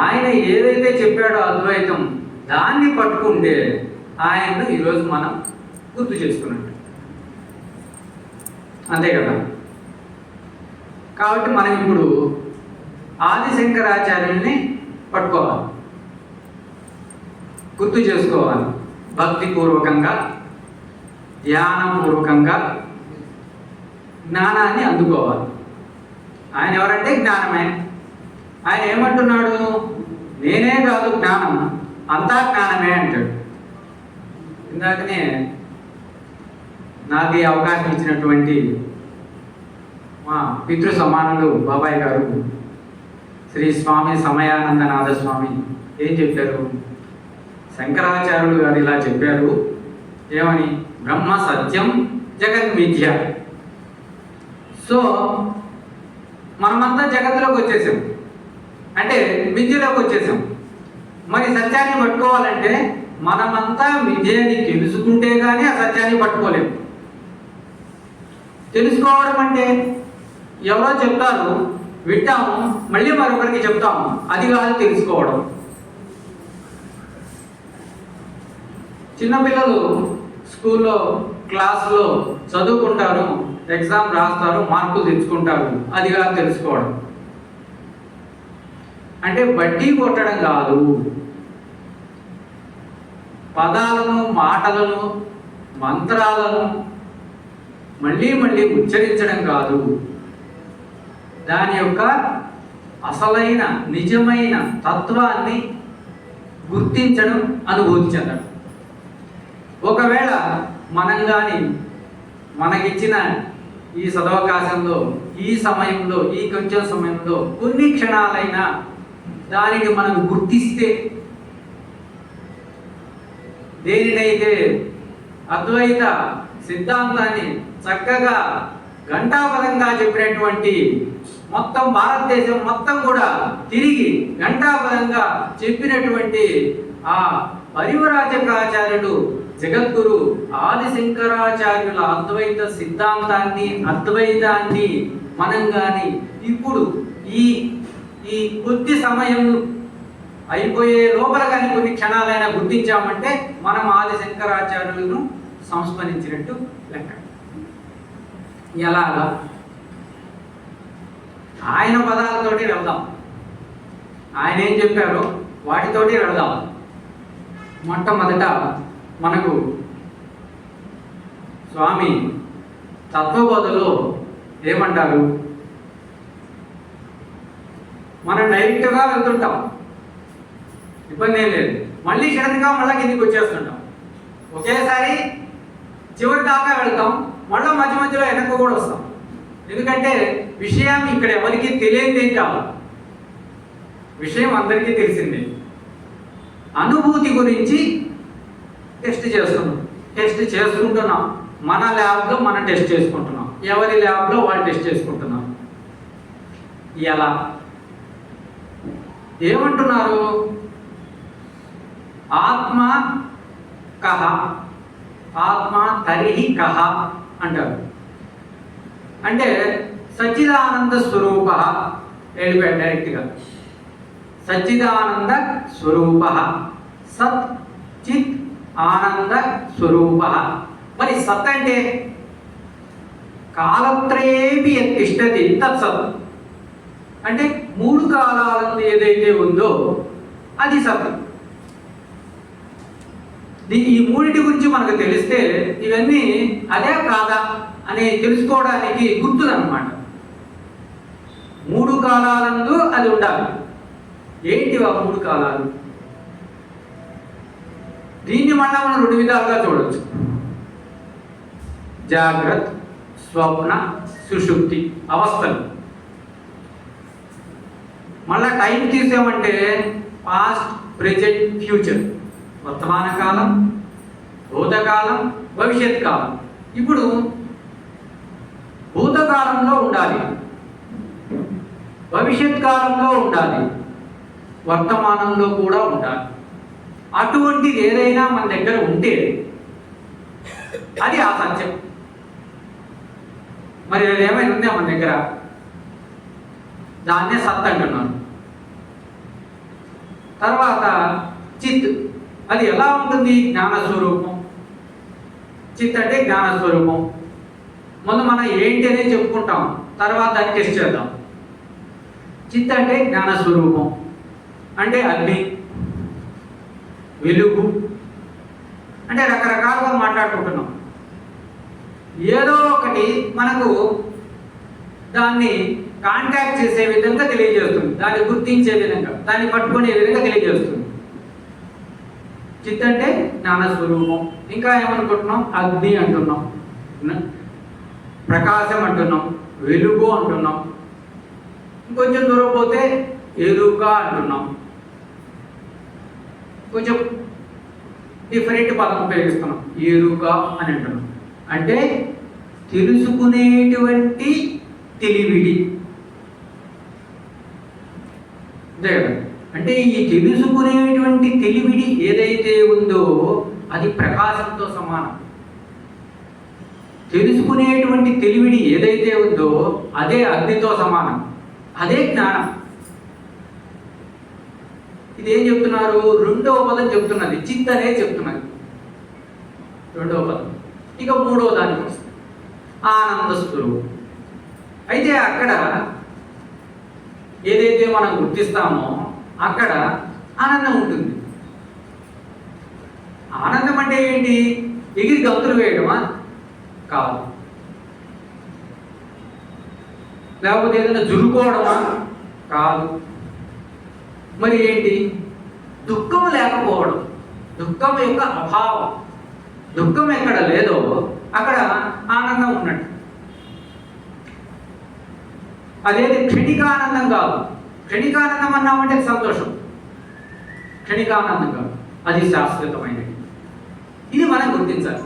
ఆయన ఏదైతే చెప్పాడో అద్వైతం దాన్ని పట్టుకుంటే ఆయన్ను ఈరోజు మనం గుర్తు చేసుకున్నట్టు, అంతే కదా. కాబట్టి మనం ఇప్పుడు ఆదిశంకరాచార్యుల్ని పట్టుకోవాలి, గుర్తు చేసుకోవాలి, భక్తిపూర్వకంగా ధ్యానపూర్వకంగా జ్ఞానాన్ని అందుకోవాలి. ఆయన ఎవరంటే జ్ఞానమే. ఆయన ఏమంటున్నాడు? నేనే కాదు జ్ఞానం, అంతా జ్ఞానమే అంటాడు. ఇందాకనే నాకు ఈ అవకాశం ఇచ్చినటువంటి మా పితృ సమానులు బాబాయ్ గారు శ్రీ స్వామి సమయానందనాథ స్వామి ఏం చెప్పారు? శంకరాచార్యులు గారు ఇలా చెప్పారు, ఏమని? బ్రహ్మ సత్యం జగన్మిథ్య. సో మనమంతా జగత్తులోకి వచ్చేసాం, అంటే మిథ్యలోకి వచ్చేసాం. మరి సత్యాన్ని పట్టుకోవాలంటే మనమంతా మిథ్యని తెలుసుకుంటే కానీ ఆ సత్యాన్ని పట్టుకోలేము. తెలుసుకోవడం అంటే ఎవరో చెప్తారు, వింటాము, మళ్ళీ మరొకరికి చెప్తాము, అది కాదు తెలుసుకోవడం. చిన్నపిల్లలు స్కూల్లో క్లాసులో చదువుకుంటారు, ఎగ్జామ్ రాస్తారు, మార్కులు తెచ్చుకుంటారు, అది కాదు తెలుసుకోవడం. అంటే బడ్డీ కొట్టడం కాదు, పదాలను మాటలను మంత్రాలను మళ్ళీ మళ్ళీ ఉచ్చరించడం కాదు, దాని యొక్క అసలైన నిజమైన తత్వాన్ని గుర్తించడం, అనుభూతి చెందడం. ఒకవేళ మనం కానీ మనకిచ్చిన ఈ సదవకాశంలో, ఈ సమయంలో, ఈ కొంచెం సమయంలో కొన్ని క్షణాలైనా దానిని మనం గుర్తిస్తే, దేనినైతే అద్వైత సిద్ధాంతాన్ని చక్కగా ఘంటాపదంగా చెప్పినటువంటి మొత్తం భారతదేశం మొత్తం కూడా తిరిగి ఘంటాపదంగా చెప్పినటువంటి ఆ పరివ్రాజకాచార్యుడు జగద్గురు ఆదిశంకరాచార్యుల అద్వైత సిద్ధాంతాన్ని, అద్వైతాన్ని మనం కానీ ఇప్పుడు ఈ ఈ కొద్ది సమయం అయిపోయే లోపల కానీ కొన్ని క్షణాలైనా గుర్తించామంటే మనం ఆదిశంకరాచార్యులను సంస్మరించినట్టు లెక్క. ఎలాగా? ఆయన పదాలతోటి వెళ్దాం, ఆయన ఏం చెప్పారో వాటితోటి వెళ్దాం. మొట్టమొదట మనకు స్వామి తత్వబోధలో ఏమంటారు? మనం డైరెక్ట్గా వెళ్తుంటాం, ఇబ్బంది ఏం లేదు, మళ్ళీ సడన్గా మళ్ళీ కిందికి వచ్చేస్తుంటాం. ఒకేసారి చివరి దాకా వెళ్తాం, మళ్ళీ మధ్య మధ్యలో వెనక్కి కూడా వస్తాం. ఎందుకంటే విషయం ఇక్కడ ఎవరికి తెలియదేం కాదు, విషయం అందరికీ తెలిసిందే. అనుభూతి గురించి టెస్ట్ చేసుకుంటున్నాం. మన ల్యాబ్లో మనం టెస్ట్ చేసుకుంటున్నాం, ఎవరి ల్యాబ్లో వాళ్ళు టెస్ట్ చేసుకుంటున్నాం. ఎలా? ఏమంటున్నారు? ఆత్మ కహ, ఆత్మ తరిహి కహ అంటారు. అంటే సచ్చిదానంద స్వరూప, వెళ్ళిపోయాడు డైరెక్ట్గా. సచ్చిదానంద స్వరూప, సత్ చిత్ ఆనంద స్వరూప. మరి సత్ అంటే కాలత్రయేపి యత్తిష్టతి తత్సత్. అంటే మూడు కాలాలను ఏదైతే ఉందో అది సత్. ఈ మూడింటి గురించి మనకు తెలిస్తే ఇవన్నీ అదే కాదా అని తెలుసుకోవడానికి గుర్తుదన్నమాట. మూడు కాలాలందు అది ఉండాలి. ఏంటి ఆ మూడు కాలాలు? దీన్ని మళ్ళా మనం రెండు విధాలుగా చూడవచ్చు. జాగ్రత్త, స్వప్న, సుషుప్తి అవస్థలు. మళ్ళా టైం తీసామంటే పాస్ట్, ప్రెజెంట్, ఫ్యూచర్, వర్తమాన కాలం, భూతకాలం, భవిష్యత్ కాలం. ఇప్పుడు భూతకాలంలో ఉండాలి, భవిష్యత్ కాలంలో ఉండాలి, వర్తమానంలో కూడా ఉండాలి. అటువంటిది ఏదైనా మన దగ్గర ఉంటే అది ఆ సత్యం. మరి అది ఏమైనా ఉందా మన దగ్గర? దాన్నే సత్ అంటున్నాను. తర్వాత చిత్, అది ఎలా ఉంటుంది? జ్ఞానస్వరూపం. చిత్ అంటే జ్ఞానస్వరూపం. ముందు మనం ఏంటి అనేది చెప్పుకుంటాం, తర్వాత దాన్ని టెస్ట్ చేద్దాం. చిత్ అంటే జ్ఞానస్వరూపం, అంటే అగ్ని, వెలుగు, అంటే రకరకాలుగా మాట్లాడుకుంటున్నాం. ఏదో ఒకటి మనకు దాన్ని కాంటాక్ట్ చేసే విధంగా తెలియజేస్తుంది, దాన్ని గుర్తించే విధంగా, దాన్ని పట్టుకునే విధంగా తెలియజేస్తుంది. చిత్ అంటే జ్ఞానస్వరూపం. ఇంకా ఏమనుకుంటున్నాం? అగ్ని అంటున్నాం, ప్రకాశం అంటున్నాం, వెలుగు అంటున్నాం. ఇంకొంచెం దూరం పోతే ఎరుక అంటున్నాం. కొంచెం డిఫరెంట్ పదం ఉపయోగిస్తున్నాం, ఎరుక అని అంటున్నాం. అంటే తెలుసుకునేటువంటి తెలివిడి. అంతే కదా? అంటే ఈ తెలుసుకునేటువంటి తెలివిడి ఏదైతే ఉందో అది ప్రకాశంతో సమానం. తెలుసుకునేటువంటి తెలివిడి ఏదైతే ఉందో అదే అగ్నితో సమానం, అదే జ్ఞానం. ఇది ఏం చెప్తున్నారు? రెండవ పదం చెప్తున్నది, చిత్ అనే చెప్తున్నది రెండవ పదం. ఇక మూడవ దానికి వస్తుంది, ఆనంద స్వరూపం. అయితే అక్కడ ఏదైతే మనం గుర్తిస్తామో అక్కడ ఆనందం ఉంటుంది. ఆనందం అంటే ఏంటి? ఎగిరి గంతులు వేయడమా? కాదు. లేకపోతే ఏదైనా జురుకోవడమా? కాదు. మరి ఏంటి? దుఃఖం లేకపోవడం, దుఃఖం యొక్క అభావం. దుఃఖం ఎక్కడ లేదో అక్కడ ఆనందం ఉన్నట్టు. అదేది క్షణికానందం కాదు. క్షణికానందం అన్నామంటే సంతోషం, క్షణికానందం కాదు, అది శాశ్వతమైనది. ఇది మనం గుర్తించాలి.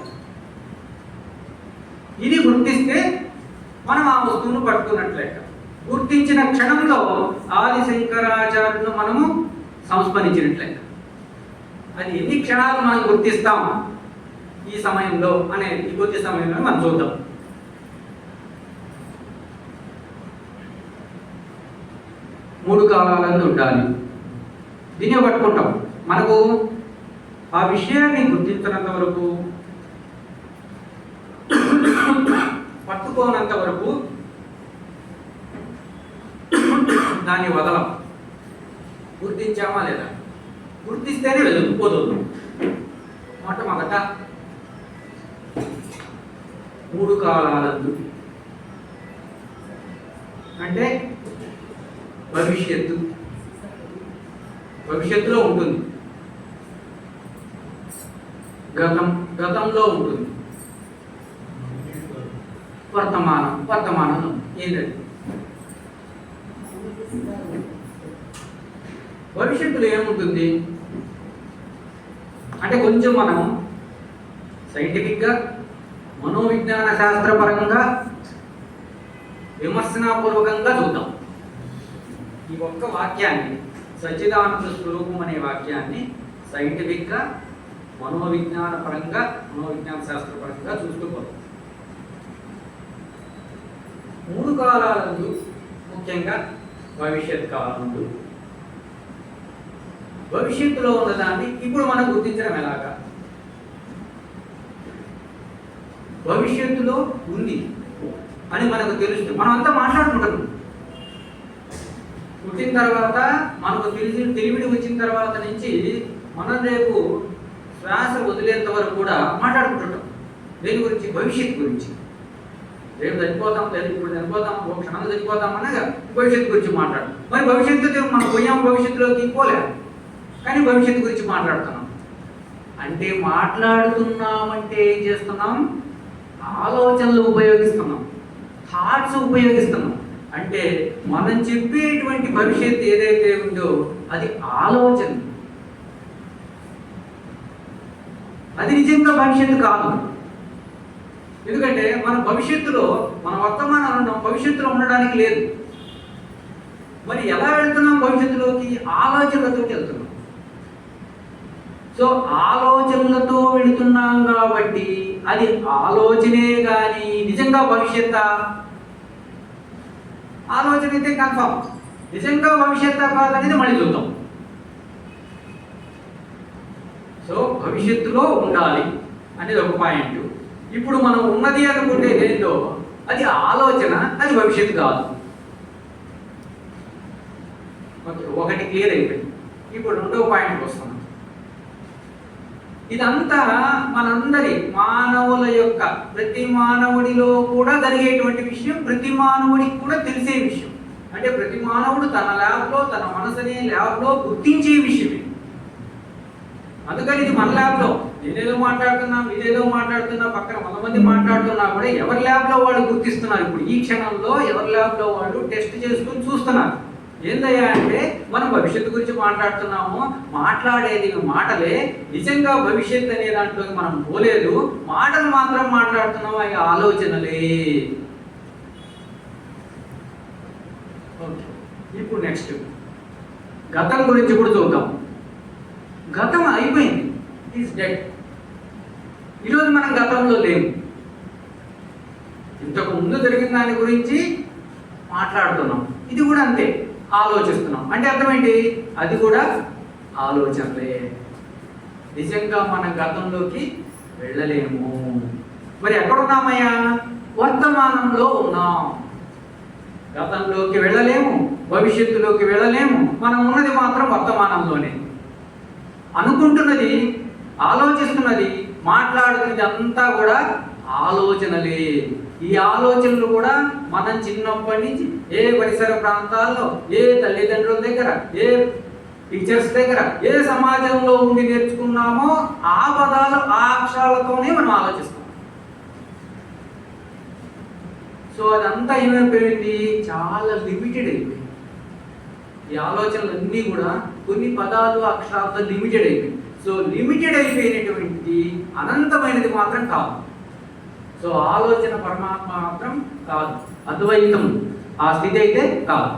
ఇది గుర్తిస్తే మనం ఆ వస్తువును పట్టుకున్నట్లయితే, గుర్తించిన క్షణంలో ఆది శంకరాచార్యులను మనము సంస్మరించినట్లయితే, అది ఎన్ని క్షణాలు మనం గుర్తిస్తాం ఈ సమయంలో అనేది ఈ కొద్ది సమయంలో మనం చూద్దాం. మూడు కాలాలను ఉండాలి, దీన్ని పట్టుకుంటాం. మనకు ఆ విషయాన్ని గుర్తించినంత వరకు, పట్టుకోనంత వరకు దాన్ని వదలం. గుర్తించామా లేదా? గుర్తిస్తేనే వెళ్ళిపోతుంది. మొట్టమొదట మూడు కాలాలందు అంటే భవిష్యత్తు, భవిష్యత్తులో ఉంటుంది. గతం, గతంలో ఉంటుంది. వర్తమానం, వర్తమానంలో ఏంటండి? భవిష్యత్తులో ఏముంటుంది అంటే కొంచెం మనం సైంటిఫిక్గా, మనోవిజ్ఞాన శాస్త్రపరంగా, విమర్శనాపూర్వకంగా చూద్దాం. ఈ ఒక్క వాక్యాన్ని, సచ్చిదానంద స్వరూపం అనే వాక్యాన్ని సైంటిఫిక్గా, మనోవిజ్ఞాన పరంగా, మనోవిజ్ఞాన శాస్త్రపరంగా చూసుకోవాలి. మూడు కాలాలందు, ముఖ్యంగా భవిష్యత్ కాలంలో, భవిష్యత్తులో ఉన్నదాన్ని ఇప్పుడు మనం గుర్తించడం ఎలాగా? భవిష్యత్తులో ఉంది అని మనకు తెలుస్తుంది. మనం అంతా మాట్లాడుకుంటాం. పుట్టిన తర్వాత మనకు తెలివిడి వచ్చిన తర్వాత నుంచి మనం రేపు శ్వాస వదిలేంత వరకు కూడా మాట్లాడుకుంటుంటాం. దేని గురించి? భవిష్యత్తు గురించి. రేపు చనిపోతాం, లేదు ఇప్పుడు చనిపోతాం, ఒక క్షణంలో చనిపోతాం అనగా భవిష్యత్తు గురించి మాట్లాడు. మరి భవిష్యత్తు మనం పోయాం, భవిష్యత్తులోకి పోలేము, కానీ భవిష్యత్తు గురించి మాట్లాడుతున్నాం. అంటే మాట్లాడుతున్నామంటే ఏం చేస్తున్నాం? ఆలోచనలు ఉపయోగిస్తున్నాం, థాట్స్ ఉపయోగిస్తున్నాం. అంటే మనం చెప్పేటువంటి భవిష్యత్తు ఏదైతే ఉందో అది ఆలోచన, అది నిజంగా భవిష్యత్తు కాదు. ఎందుకంటే మన భవిష్యత్తులో, మన వర్తమానంలో ఉన్నాం, భవిష్యత్తులో ఉండడానికి లేదు. మరి ఎలా వెళ్తున్నాం భవిష్యత్తులోకి? ఆలోచనలతో వెళ్తున్నాం. సో ఆలోచనలతో వెళుతున్నాం కాబట్టి అది ఆలోచనే కానీ నిజంగా భవిష్యత్తా? ఆలోచన అయితే కన్ఫర్మ్, నిజంగా భవిష్యత్తా కాదనేది మళ్ళీ చూద్దాం. భవిష్యత్తులో ఉండాలి అనేది ఒక పాయింట్. ఇప్పుడు మనం ఉన్నది అనుకుంటే ఏంటో అది ఆలోచన, అది భవిష్యత్తు కాదు. ఒకటి క్లియర్ అయిపోయింది. ఇప్పుడు రెండవ పాయింట్కి వస్తున్నాం. ఇదంతా మనందరి మానవుల యొక్క ప్రతి మానవుడిలో కూడా జరిగేటువంటి విషయం, ప్రతి మానవుడికి కూడా తెలిసే విషయం. అంటే ప్రతి మానవుడు తన ల్యాబ్లో, తన మనసుని ల్యాబ్లో గుర్తించే విషయమే. అందుకని ఇది మన ల్యాబ్లో నేనేదో మాట్లాడుతున్నా, మీరేదో మాట్లాడుతున్నా, పక్కన 100 మంది మాట్లాడుతున్నా కూడా ఎవరి ల్యాబ్లో వాళ్ళు గుర్తిస్తున్నారు. ఇప్పుడు ఈ క్షణంలో ఎవరి ల్యాబ్లో వాళ్ళు టెస్ట్ చేసుకుని చూస్తున్నారు. ఏందయ్యా అంటే మనం భవిష్యత్తు గురించి మాట్లాడుతున్నాము, మాట్లాడేది మాటలే, నిజంగా భవిష్యత్తు అనే దాంట్లోకి మనం పోలేదు, మాటలు మాత్రం మాట్లాడుతున్నాము, అవి ఆలోచనలే. ఇప్పుడు నెక్స్ట్ గతం గురించి కూడా చూద్దాం. గతం అయిపోయింది, ఇట్ ఈస్ డెడ్. ఈరోజు మనం గతంలో లేము. ఇంతకు ముందు జరిగిన దాని గురించి మాట్లాడుతున్నాం. ఇది కూడా అంతే, ఆలోచిస్తున్నాం. అంటే అర్థం ఏంటి? అది కూడా ఆలోచనలే. నిజంగా మనం గతంలోకి వెళ్ళలేము. మరి ఎక్కడున్నామయ్యా? వర్తమానంలో ఉన్నాం. గతంలోకి వెళ్ళలేము, భవిష్యత్తులోకి వెళ్ళలేము. మనం ఉన్నది మాత్రం వర్తమానంలోనే. అనుకుంటున్నది, ఆలోచిస్తున్నది, మాట్లాడుతున్నది అంతా కూడా ఆలోచనలే. ఈ ఆలోచనలు కూడా మనం చిన్నప్పటి నుంచి ఏ పరిసర ప్రాంతాల్లో, ఏ తల్లిదండ్రుల దగ్గర, ఏ టీచర్స్ దగ్గర, ఏ సమాజంలో ఉండి నేర్చుకున్నామో ఆ పదాలు, ఆ అక్షరాలతోనే మనం ఆలోచిస్తాం. సో అదంతా ఏమైపోయింది? చాలా లిమిటెడ్ అయిపోయింది. ఈ ఆలోచనలన్నీ కూడా కొన్ని పదాలు, అక్షరాలతో లిమిటెడ్ అయిపోయింది. సో లిమిటెడ్ అయిపోయినటువంటి అనంతమైనది మాత్రం కాదు. సో ఆలోచన పరమాత్మ మాత్రం కాదు, అద్వైతం ఆ స్థితి అయితే కాదు.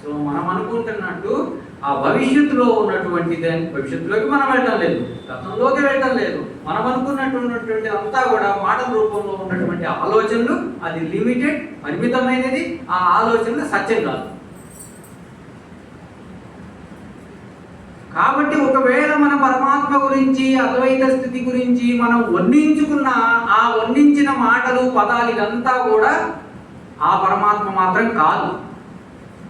సో మనం అనుకుంటున్నట్టు ఆ భవిష్యత్తులో ఉన్నటువంటి భవిష్యత్తులోకి మనం వెళ్ళడం లేదు, గతంలోకి వెళ్ళడం లేదు. మనం అనుకున్నటువంటి అంతా కూడా మాటల రూపంలో ఉన్నటువంటి ఆలోచనలు, అది లిమిటెడ్, పరిమితమైనది. ఆ ఆలోచనలు సత్యం కాదు. కాబట్టి ఒకవేళ మన పరమాత్మ గురించి, అద్వైత స్థితి గురించి మనం వర్ణించుకున్న ఆ వర్ణించిన మాటలు, పదాలు ఇదంతా కూడా ఆ పరమాత్మ మాత్రం కాదు.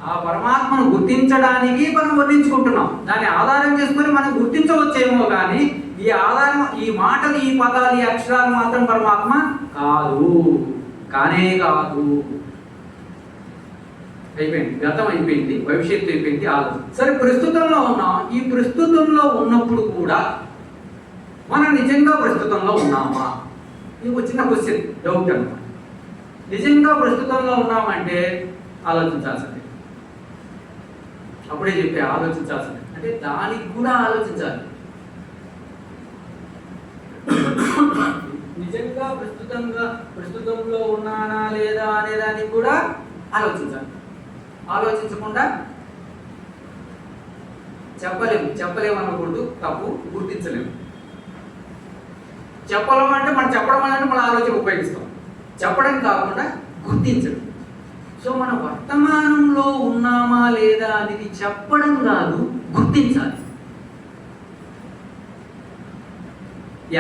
ఆ పరమాత్మను గుర్తించడానికి మనం వర్ణించుకుంటున్నాం. దాన్ని ఆధారం చేసుకొని మనం గుర్తించవచ్చేమో కానీ ఈ ఆధారం, ఈ మాటలు, ఈ పదాలు, ఈ అక్షరాలు మాత్రం పరమాత్మ కాదు, కానే కాదు. అయిపోయింది, గతం అయిపోయింది, భవిష్యత్తు అయిపోయింది, ఆలోచన. సరే, ప్రస్తుతంలో ఉన్నాం. ఈ ప్రస్తుతంలో ఉన్నప్పుడు కూడా మనం నిజంగా ప్రస్తుతంలో ఉన్నామా? ఇది ఒక చిన్న క్వశ్చన్, డౌట్ అన్నమాట. నిజంగా ప్రస్తుతంలో ఉన్నామంటే ఆలోచించాల్సింది. అప్పుడే చెప్పే ఆలోచించాల్సింది అంటే దానికి కూడా ఆలోచించాలి. నిజంగా ప్రస్తుతంలో ఉన్నానా లేదా అనే దానికి కూడా ఆలోచించాలి. ఆలోచించకుండా చెప్పలేము అనకూడదు, తప్పు, గుర్తించలేము. చెప్పలేము అంటే మనం చెప్పడం అంటే మన ఆలోచన ఉపయోగిస్తాం. చెప్పడం కాకుండా గుర్తించడం. సో మన వర్తమానంలో ఉన్నామా లేదా అనేది చెప్పడం కాదు, గుర్తించాలి.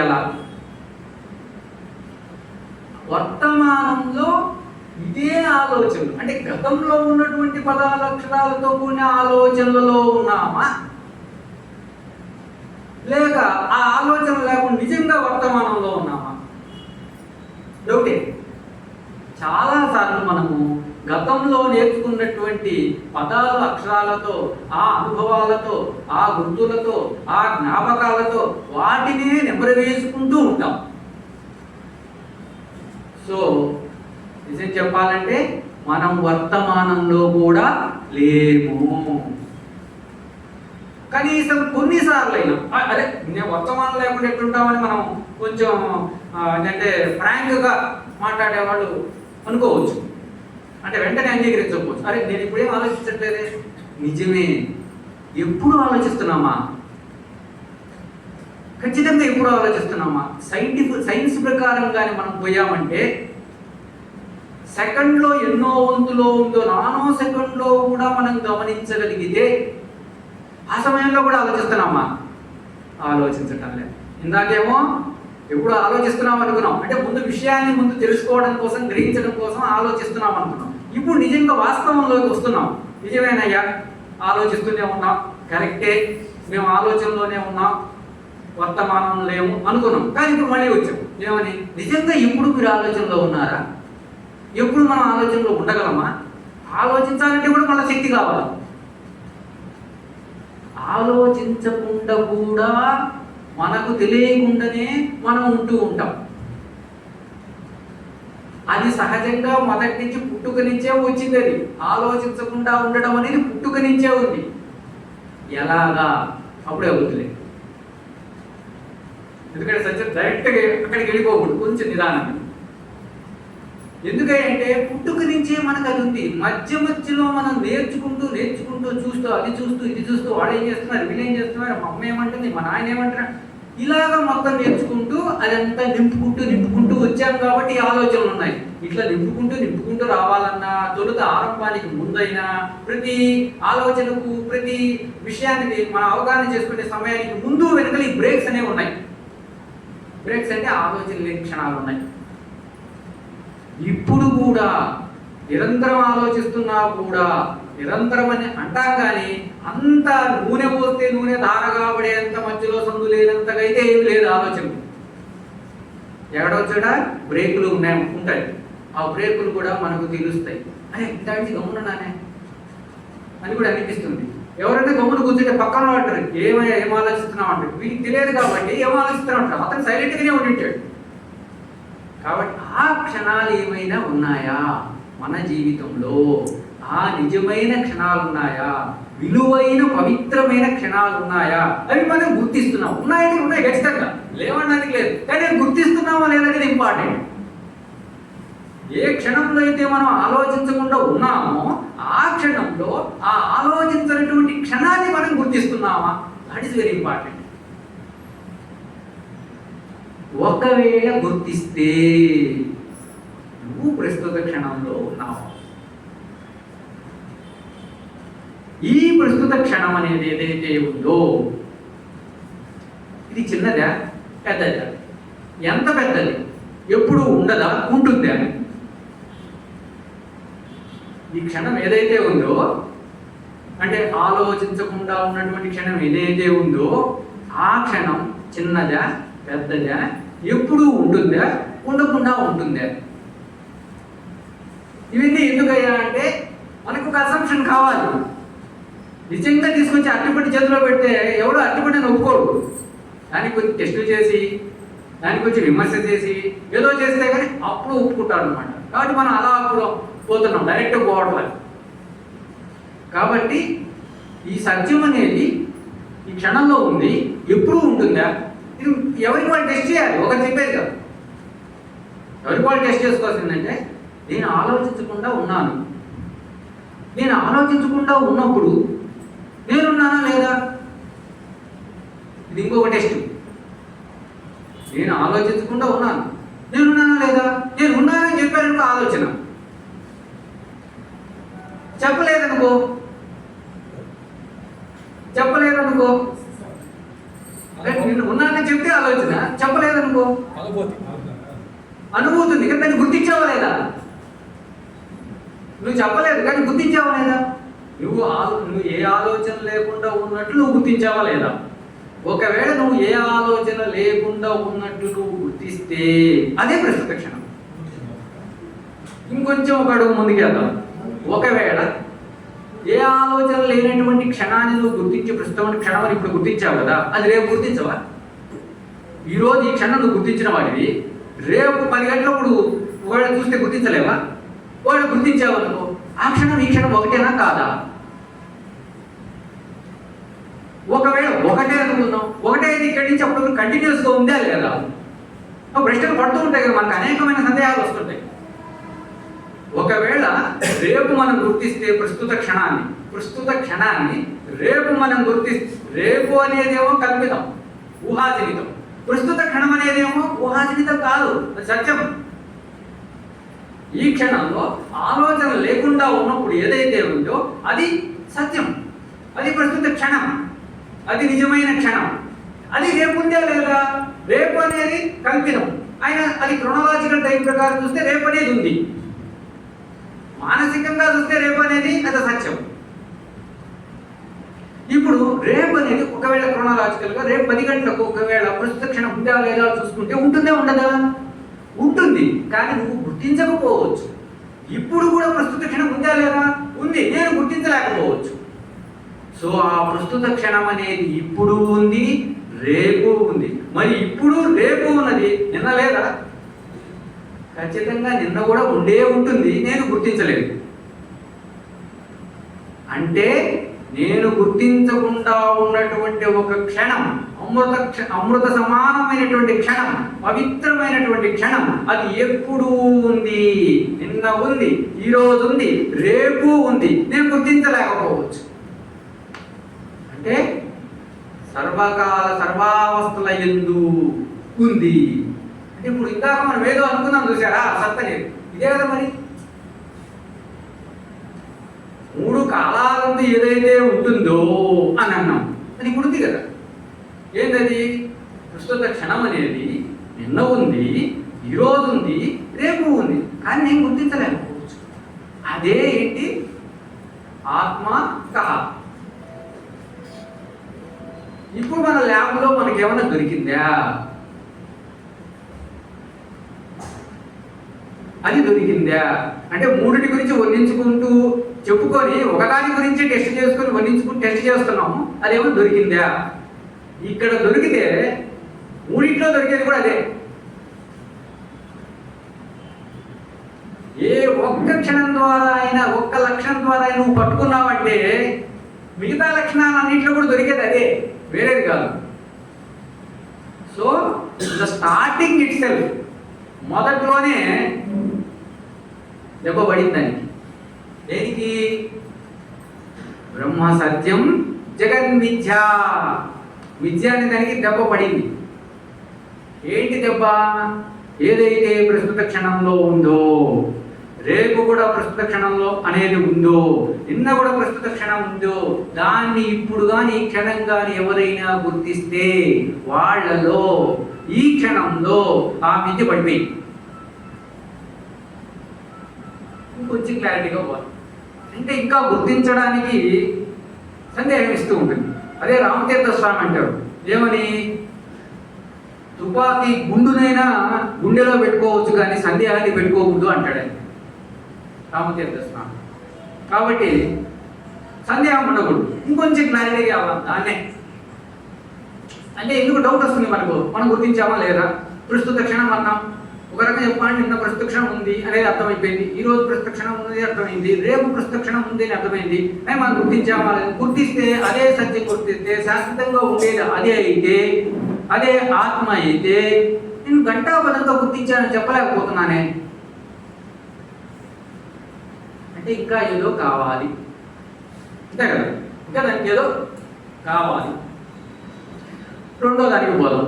ఎలా? వర్తమానంలో ఇదే ఆలోచనలు అంటే గతంలో ఉన్నటువంటి పదాల అక్షరాలతో కూడిన ఆలోచనలలో ఉన్నామా, లేక ఆ ఆలోచన లేకుండా నిజంగా వర్తమానంలో ఉన్నామా? డౌటే. చాలాసార్లు మనము గతంలో నేర్చుకున్నటువంటి పదాలు, అక్షరాలతో, ఆ అనుభవాలతో, ఆ గుర్తులతో, ఆ జ్ఞాపకాలతో వాటినే నెమరవేసుకుంటూ ఉంటాం. సో నిజం చెప్పాలంటే మనం వర్తమానంలో కూడా లేము. కనీసం కొన్నిసార్లు అయినా అరే నేను వర్తమానం లేకుండా ఎట్లుంటామని మనం కొంచెం అంటే ఫ్రాంక్గా మాట్లాడేవాళ్ళు అనుకోవచ్చు. అంటే వెంటనే అంగీకరించకపోవచ్చు. అరే నేను ఇప్పుడేం ఆలోచించట్లేదే. నిజమే. ఎప్పుడు ఆలోచిస్తున్నామా? ఖచ్చితంగా ఎప్పుడు ఆలోచిస్తున్నామా? సైన్స్ ప్రకారంగానే మనం పోయామంటే సెకండ్లో ఎన్నో వంతులో ఉందో నానో సెకండ్లో కూడా మనం గమనించగలిగితే ఆ సమయంలో కూడా ఆలోచిస్తున్నామా? ఆలోచించటం లేదు. ఇందాకేమో ఎప్పుడు ఆలోచిస్తున్నాం అనుకున్నాం, అంటే ముందు విషయాన్ని ముందు తెలుసుకోవడం కోసం, గ్రహించడం కోసం ఆలోచిస్తున్నాం అనుకున్నాం. ఇప్పుడు నిజంగా వాస్తవంలోకి వస్తున్నాం. నిజమేనయ్యా, ఆలోచిస్తూనే ఉన్నాం, కరెక్టే, మేము ఆలోచనలోనే ఉన్నాం, వర్తమానం లేము అనుకున్నాం. కానీ ఇప్పుడు మళ్ళీ వచ్చాం ఏమని, నిజంగా ఎప్పుడు మీరు ఆలోచనలో ఉన్నారా? ఎప్పుడు మనం ఆలోచనలో ఉండగలమా? ఆలోచించాలంటే కూడా మళ్ళీ శక్తి కావాలి. ఆలోచించకుండా కూడా మనకు తెలియకుండానే మనం ఉంటూ ఉంటాం. అది సహజంగా మొదటి నుంచి పుట్టుక నుంచే వచ్చింది. అది ఆలోచించకుండా ఉండడం అనేది పుట్టుక నుంచే ఉంది. ఎలాగా? అప్పుడే అవుతుంది. ఎందుకంటే సత్యం డైరెక్ట్గా అక్కడికి వెళ్ళిపోకూడదు, కొంచెం నిదానంగా. ఎందుకంటే పుట్టుక నుంచే మనకు అది ఉంది. మధ్య మధ్యలో మనం నేర్చుకుంటూ చూస్తూ అది చూస్తూ ఇది చూస్తూ వాడు ఏం చేస్తున్నారు, వీళ్ళు ఏం చేస్తున్నారు, మా అమ్మ ఏమంటుంది, మా నాయన ఏమంటున్నారు, ఇలాగా మొత్తం నేర్చుకుంటూ అదంతా నింపుకుంటూ వచ్చాం. కాబట్టి ఆలోచనలు ఉన్నాయి. ఇట్లా నింపుకుంటూ రావాలన్నా, తొలుత ఆరంభానికి ముందైనా, ప్రతి ఆలోచనకు ప్రతి విషయానికి మనం అవగాహన చేసుకునే సమయానికి ముందు వెనుకలు ఈ బ్రేక్స్ అనేవి ఉన్నాయి. బ్రేక్స్ అంటే ఆలోచన లేని క్షణాలు ఉన్నాయి. ఇప్పుడు కూడా నిరంతరం ఆలోచిస్తున్నా కూడా, నిరంతరం అని అంటాం కానీ అంత నూనె పోస్తే నూనె ధారగా పడేంత మధ్యలో సందు లేనంతగా అయితే ఏమి లేదు ఆలోచన. ఎక్కడో చోట బ్రేకులు ఉంటాయి. ఆ బ్రేకులు కూడా మనకు తెలుస్తాయి. అరే ఇంటి గమ్మున్నానే అని కూడా అనిపిస్తుంది. ఎవరైనా గమ్మును కూర్చుంటే పక్కన అంటారు, ఏం ఆలోచిస్తున్నావు అంటారు. వీరికి తెలియదు కాబట్టి ఏం ఆలోచిస్తున్నావు అంటారు. అతను సైలెంట్గానే ఉండింటాడు. కాబట్టి ఆ క్షణాలు ఏమైనా ఉన్నాయా మన జీవితంలో? ఆ నిజమైన క్షణాలు ఉన్నాయా? విలువైన పవిత్రమైన క్షణాలు ఉన్నాయా? అవి మనం గుర్తిస్తున్నాం. ఉన్నాయంటే ఉన్నాయి ఖచ్చితంగా, లేవడానికి లేదు. కానీ గుర్తిస్తున్నామా లేదనేది ఇంపార్టెంట్. ఏ క్షణంలో అయితే మనం ఆలోచించకుండా ఉన్నామో ఆ క్షణంలో ఆ ఆలోచించినటువంటి క్షణాన్ని మనం గుర్తిస్తున్నామా? That is very important. ఒకవేళ గుర్తిస్తే నువ్వు ప్రస్తుత క్షణంలో ఉన్నావు. ఈ ప్రస్తుత క్షణం అనేది ఏదైతే ఉందో ఇది చిన్నదా పెద్దదా? ఎంత పెద్దది? ఎప్పుడు ఉండదా? ఉంటుందా? ఈ క్షణం ఏదైతే ఉందో, అంటే ఆలోచించకుండా ఉన్నటువంటి క్షణం ఏదైతే ఉందో ఆ క్షణం చిన్నదా పెద్దదా? ఎప్పుడు ఉంటుందా ఉండకుండా ఉంటుందా? ఇవన్నీ ఎందుకయ్యా అంటే మనకు ఒక అసంప్షన్ కావాలి. నిజంగా తీసుకొచ్చి అట్టిపట్టి చేతిలో పెడితే ఎవడో అట్టిపట్టిని ఒప్పుకోడు. దానికి కొంచెం టెస్టులు చేసి, దానికి కొంచెం విమర్శ చేసి, ఏదో చేస్తే కానీ అప్పుడు ఒప్పుకుంటారు అనమాట. కాబట్టి మనం అలా అప్పుడు పోతున్నాం, డైరెక్ట్గా పోవట్లేదు. కాబట్టి ఈ సత్యం అనేది ఈ క్షణంలో ఉంది, ఎప్పుడు ఉంటుందా? ఇది ఎవరికి వాళ్ళు టెస్ట్ చేయాలి, ఒకరు చెప్పేది కాదు. ఎవరికి వాళ్ళు టెస్ట్ చేసుకోవాల్సిందంటే, నేను ఆలోచించకుండా ఉన్నాను. నేను ఆలోచించకుండా ఉన్నప్పుడు నేనున్నానా లేదా? ఇది ఇంకొక టెస్ట్. నేను ఆలోచించకుండా ఉన్నాను, నేనున్నానా లేదా? నేను ఉన్నానని చెప్పాననుకో ఆలోచన, చెప్పలేదనుకో నేను ఉన్నానని చెప్తే ఆలోచన, చెప్పలేదనుకో అనుభూతుంది. కానీ దాన్ని గుర్తించావా లేదా? నువ్వు చెప్పలేదు కానీ గుర్తించావా లేదా? నువ్వు ఏ ఆలోచన లేకుండా ఉన్నట్లు నువ్వు గుర్తించావా లేదా? ఒకవేళ నువ్వు ఏ ఆలోచన లేకుండా ఉన్నట్లు నువ్వు గుర్తిస్తే అదే ప్రస్తుత క్షణం. ఇంకొంచెం ఒక అడుగు ముందుకెళ్దాం. ఒకవేళ ఏ ఆలోచన లేనటువంటి క్షణాన్ని నువ్వు గుర్తించి ప్రస్తుతం క్షణం అని ఇప్పుడు గుర్తించావు కదా, అది రేపు గుర్తించవా? ఈరోజు ఈ క్షణం నువ్వు గుర్తించిన వాడివి, రేపు 10 గంటలప్పుడు ఒకవేళ చూస్తే గుర్తించలేవా? వాడు గుర్తించావు అనుకో, ఆ క్షణం ఈ క్షణం ఒకటేనా కాదా? ఒకవేళ ఒకటే అనుకుందాం, ఒకటే అయితే ఇక్కడి నుంచి అప్పుడు కంటిన్యూస్గా ఉందా లేదా? ప్రశ్నలు పడుతూ ఉంటాయి కదా, మనకు అనేకమైన సందేహాలు వస్తుంటాయి. ఒకవేళ రేపు మనం గుర్తిస్తే ప్రస్తుత క్షణాన్ని రేపు మనం గుర్తిస్తే, రేపు అనేదేమో కల్పితం, ఊహాజనితం. ప్రస్తుత క్షణం అనేదేమో ఊహాజనితం కాదు, అది సత్యం. ఈ క్షణంలో ఆలోచన లేకుండా ఉన్నప్పుడు ఏదైతే ఉందో అది సత్యం, అది ప్రస్తుత క్షణం, అది నిజమైన క్షణం. అది రేపు ఉందా లేదా? రేపు అనేది కల్పితం. ఆయన అది క్రొనాలజికల్ టైం ప్రకారం చూస్తే రేపు అనేది ఉంది. మానసికంగా చూస్తే రేపు అనేది అది సత్యం. ఇప్పుడు రేపు అనేది ఒకవేళ క్రొనాలజికల్గా రేపు 10 గంటలకు ఒకవేళ ప్రస్తుత క్షణం ఉందా లేదా చూసుకుంటే ఉంటుందా ఉండదా? ఉంటుంది. కానీ నువ్వు గుర్తించకపోవచ్చు. ఇప్పుడు కూడా ప్రస్తుత క్షణం ఉందా లేదా? ఉంది. నేను గుర్తించలేకపోవచ్చు. సో ఆ ప్రస్తుత క్షణం అనేది ఇప్పుడు ఉంది, రేపు ఉంది. మరి ఇప్పుడు రేపు ఉన్నది నిన్న లేదా? ఖచ్చితంగా నిన్న కూడా ఉండే ఉంటుంది, నేను గుర్తించలేదు. అంటే నేను గుర్తించకుండా ఉన్నటువంటి ఒక క్షణం, అమృత సమానమైనటువంటి క్షణం, పవిత్రమైనటువంటి క్షణం, అది ఎప్పుడు ఉంది? నిన్న ఉంది, ఈరోజు ఉంది, రేపు ఉంది. నేను గుర్తించలేకపోవచ్చు. అంటే సర్వకాల సర్వావస్థల యందు ఉంది. అంటే ఇప్పుడు ఇందాక మనం ఏదో అనుకున్నాం చూసారా, సత్త లేదు. ఇదే కదా మరి. 3 కాలాలందు ఏదైతే ఉంటుందో అని అన్నాం, అది ఇప్పుడు ఉంది కదా. ఏంటది? ప్రస్తుత క్షణం అనేది నిన్న ఉంది, ఈరోజు ఉంది, రేపు ఉంది. కానీ నేను గుర్తించలేకపోవచ్చు. అదే ఏంటి? ఆత్మ కహ. ఇప్పుడు మన ల్యాబ్లో మనకి ఏమైనా దొరికిందా? అది దొరికిందా? అంటే 3 గురించి వర్ణించుకుంటూ చెప్పుకొని ఒకదాని గురించి టెస్ట్ చేసుకొని వర్ణించుకుంటూ టెస్ట్ చేస్తున్నాము. అదేమో దొరికిందా? ఇక్కడ దొరికితే 3 దొరికేది కూడా అదే. ఏ ఒక్క క్షణం ద్వారా అయినా, ఒక్క లక్షణం ద్వారా నువ్వు పట్టుకున్నావంటే మిగతా లక్షణాలన్నింటిలో కూడా దొరికేది అదే, వేరేది కాదు. So the starting it self, మొదట్లోనే దెబ్బ పడింది దానికి. దేనికి? బ్రహ్మ సత్యం జగన్మిథ్య. మిథ్య అనే దానికి దెబ్బ పడింది. ఏంటి దెబ్బ? ఏదైతే ప్రస్తుత క్షణంలో ఉందో, రేపు కూడా ప్రస్తుత క్షణంలో అనేది ఉందో, నిన్న కూడా ప్రస్తుత క్షణం ఉందో, దాన్ని ఇప్పుడు కానీ ఈ క్షణం కానీ ఎవరైనా గుర్తిస్తే వాళ్ళలో ఈ క్షణంలో ఆ మిథ్య పడిపోయింది. కొంచెం క్లారిటీగా పోవాలి అంటే ఇంకా గుర్తించడానికి సందేహం ఇస్తూ ఉంటుంది. అదే రామతీర్థ స్వామి అంటారు ఏమని? తుపాకీ గుండునైనా గుండెలో పెట్టుకోవచ్చు కానీ సందేహాన్ని పెట్టుకోకూడదు అంటాడు ఆయన రామతీర్థ స్వామి. కాబట్టి సందేహం ఉండకూడదు. ఇంకొంచెం క్లారిటీ కావాలి దాన్నే. అంటే ఎందుకు డౌట్ వస్తుంది మనకు, మనం గుర్తించామా లేదా? ప్రస్తుత క్షణం అన్నాం, ఒక రకంగా చెప్పాలంటే నిన్న ప్రస్తుత క్షణం ఉంది అనేది అర్థమైపోయింది, ఈరోజు ప్రస్తుత క్షణం ఉంది అర్థమైంది, రేపు ప్రస్తుత క్షణం ఉంది అని అర్థమైంది. అని మనం గుర్తించామా లేదా? గుర్తిస్తే అదే సత్యం, గుర్తిస్తే శాశ్వతంగా ఉండేది అదే అయితే, అదే ఆత్మ అయితే నేను గంటాబద్ధంగా గుర్తించానని చెప్పలేకపోతున్నానే. అంటే ఇంకా ఏదో కావాలి, అంతే కదా? ఇంకా దానికి ఏదో కావాలి. రెండో దానికి పోదాం.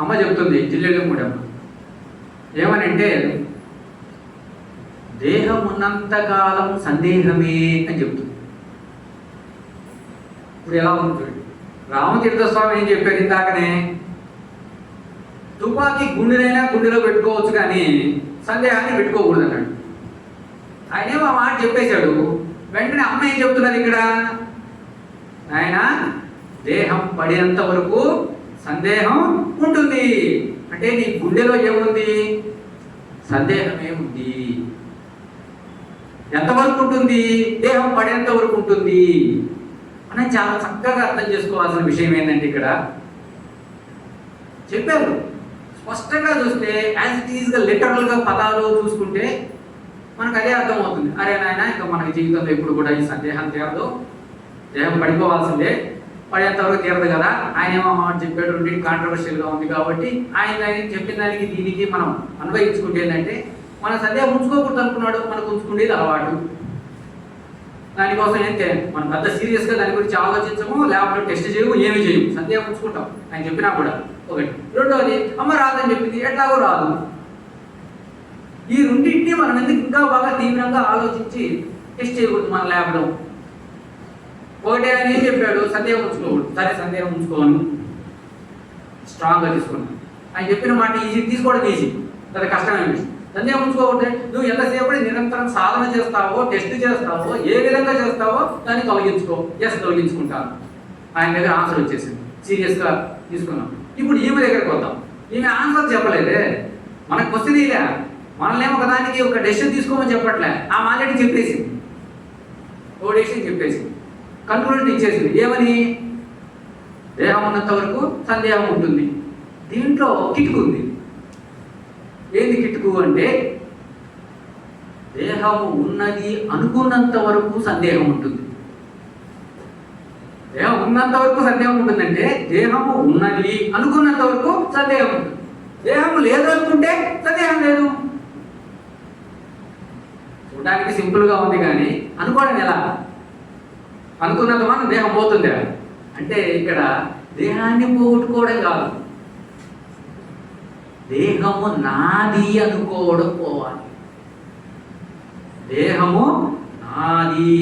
అమ్మ చెప్తుంది జిల్లెళ్ళమ్మడమ్మ ఏమని అంటే, దేహం ఉన్నంతకాలం సందేహమే అని చెప్తుంది. ఇప్పుడు ఎలా ఉంది చూడండి. రామతీర్థస్వామి ఏం చెప్పారు ఇందాకనే? తుపాకీ గుండెనైనా గుండెలో పెట్టుకోవచ్చు కానీ సందేహాన్ని పెట్టుకోకూడదు అన్నాడు. ఆయనేమో ఆ మాట చెప్పేశాడు. వెంటనే అమ్మ ఏం చెప్తున్నారు ఇక్కడ? ఆయన దేహం పడేంత వరకు సందేహం ఉంటుంది. అంటే నీ గుండెలో ఏముంది? సందేహం ఏముంది? ఎంతవరకు ఉంటుంది? దేహం పడేంత వరకు ఉంటుంది అని చాలా చక్కగా అర్థం చేసుకోవాల్సిన విషయం ఏంటంటే ఇక్కడ చెప్పారు. స్పష్టంగా చూస్తే యాజ్ ఇట్ ఈజ్గా లిటరల్గా పదాలు చూసుకుంటే మనకు అదే అర్థమవుతుంది. అరే నాయన, ఇంకా మనకి జీవితంలో ఇప్పుడు కూడా ఈ సందేహం తీరదు, దేహం పడిపోవాల్సిందే, పడేంతవరకు తీరదు కదా. ఆయన ఏమో మాట చెప్పాడు, రెండింటి కాంట్రవర్షియల్గా ఉంది కాబట్టి ఆయన చెప్పిన దానికి దీనికి మనం అన్వయించుకుంటే ఏంటంటే, మన సందేహం ఉంచుకోకూడదు అనుకున్నాడు, మనకు ఉంచుకునేది అలవాటు. దానికోసం ఏంటంటే మనం పెద్ద సీరియస్గా దాని గురించి ఆలోచించము, ల్యాబ్లో టెస్ట్ చేయము, ఏమి చేయము, సందేహం ఉంచుకుంటాం ఆయన చెప్పినా కూడా. ఒకటి. రెండోది, అమ్మ రాదని చెప్పింది, ఎట్లాగో రాదు. ఈ రెండింటినీ మనం ఎందుకు ఇంకా బాగా తీవ్రంగా ఆలోచించి టెస్ట్ చేయకూడదు మన ల్యాబ్లో? ఒకటి ఆయన ఏం చెప్పాడు, సందేహం ఉంచుకోకూడదు. సరే సందేహం ఉంచుకోను, స్ట్రాంగ్గా తీసుకున్నాను. ఆయన చెప్పిన మాట ఈజీ, తీసుకోవడం ఈజీ, అది కష్టమైన విషయం. సందేహం ఉంచుకోకూడదు. నువ్వు ఎంతసేపు నిరంతరం సాధన చేస్తావో, టెస్ట్ చేస్తావో, ఏ విధంగా చేస్తావో దాన్ని తొలగించుకో. ఎస్, తొలగించుకుంటాను. ఆయన దగ్గర ఆన్సర్ వచ్చేసింది, సీరియస్గా తీసుకున్నాం. ఇప్పుడు ఈమె దగ్గరకు వద్దాం. ఈమె ఆన్సర్ చెప్పలేదే, మనకు క్వశ్చన్ ఇలా, మనల్ని ఏమో ఒకదానికి ఒక డెసిషన్ తీసుకోమని చెప్పట్లే. ఆ ఆల్రెడీ చెప్పేసింది, ఓ డెసిషన్ చెప్పేసింది, కన్క్లూజన్ ఇచ్చేసింది. ఏమని? దేహం ఉన్నంత వరకు సందేహం ఉంటుంది. దీంట్లో కిటుకు ఉంది. ఏంది కిటుకు అంటే, దేహము ఉన్నది అనుకున్నంత వరకు సందేహం ఉంటుంది. దేహం ఉన్నంత వరకు సందేహం ఉంటుందంటే, దేహము ఉన్నది అనుకున్నంత వరకు సందేహం ఉంటుంది. దేహము లేదు అనుకుంటే సందేహం లేదు. చూడడానికి సింపుల్గా ఉంది, కానీ అనుకోవడం ఎలా? అనుకున్నంత మనం దేహం పోతుంది అంటే, ఇక్కడ దేహాన్ని పోగొట్టుకోవడం కాదు, దేహము నాది అనుకోవడం పోవాలి. దేహము నాది.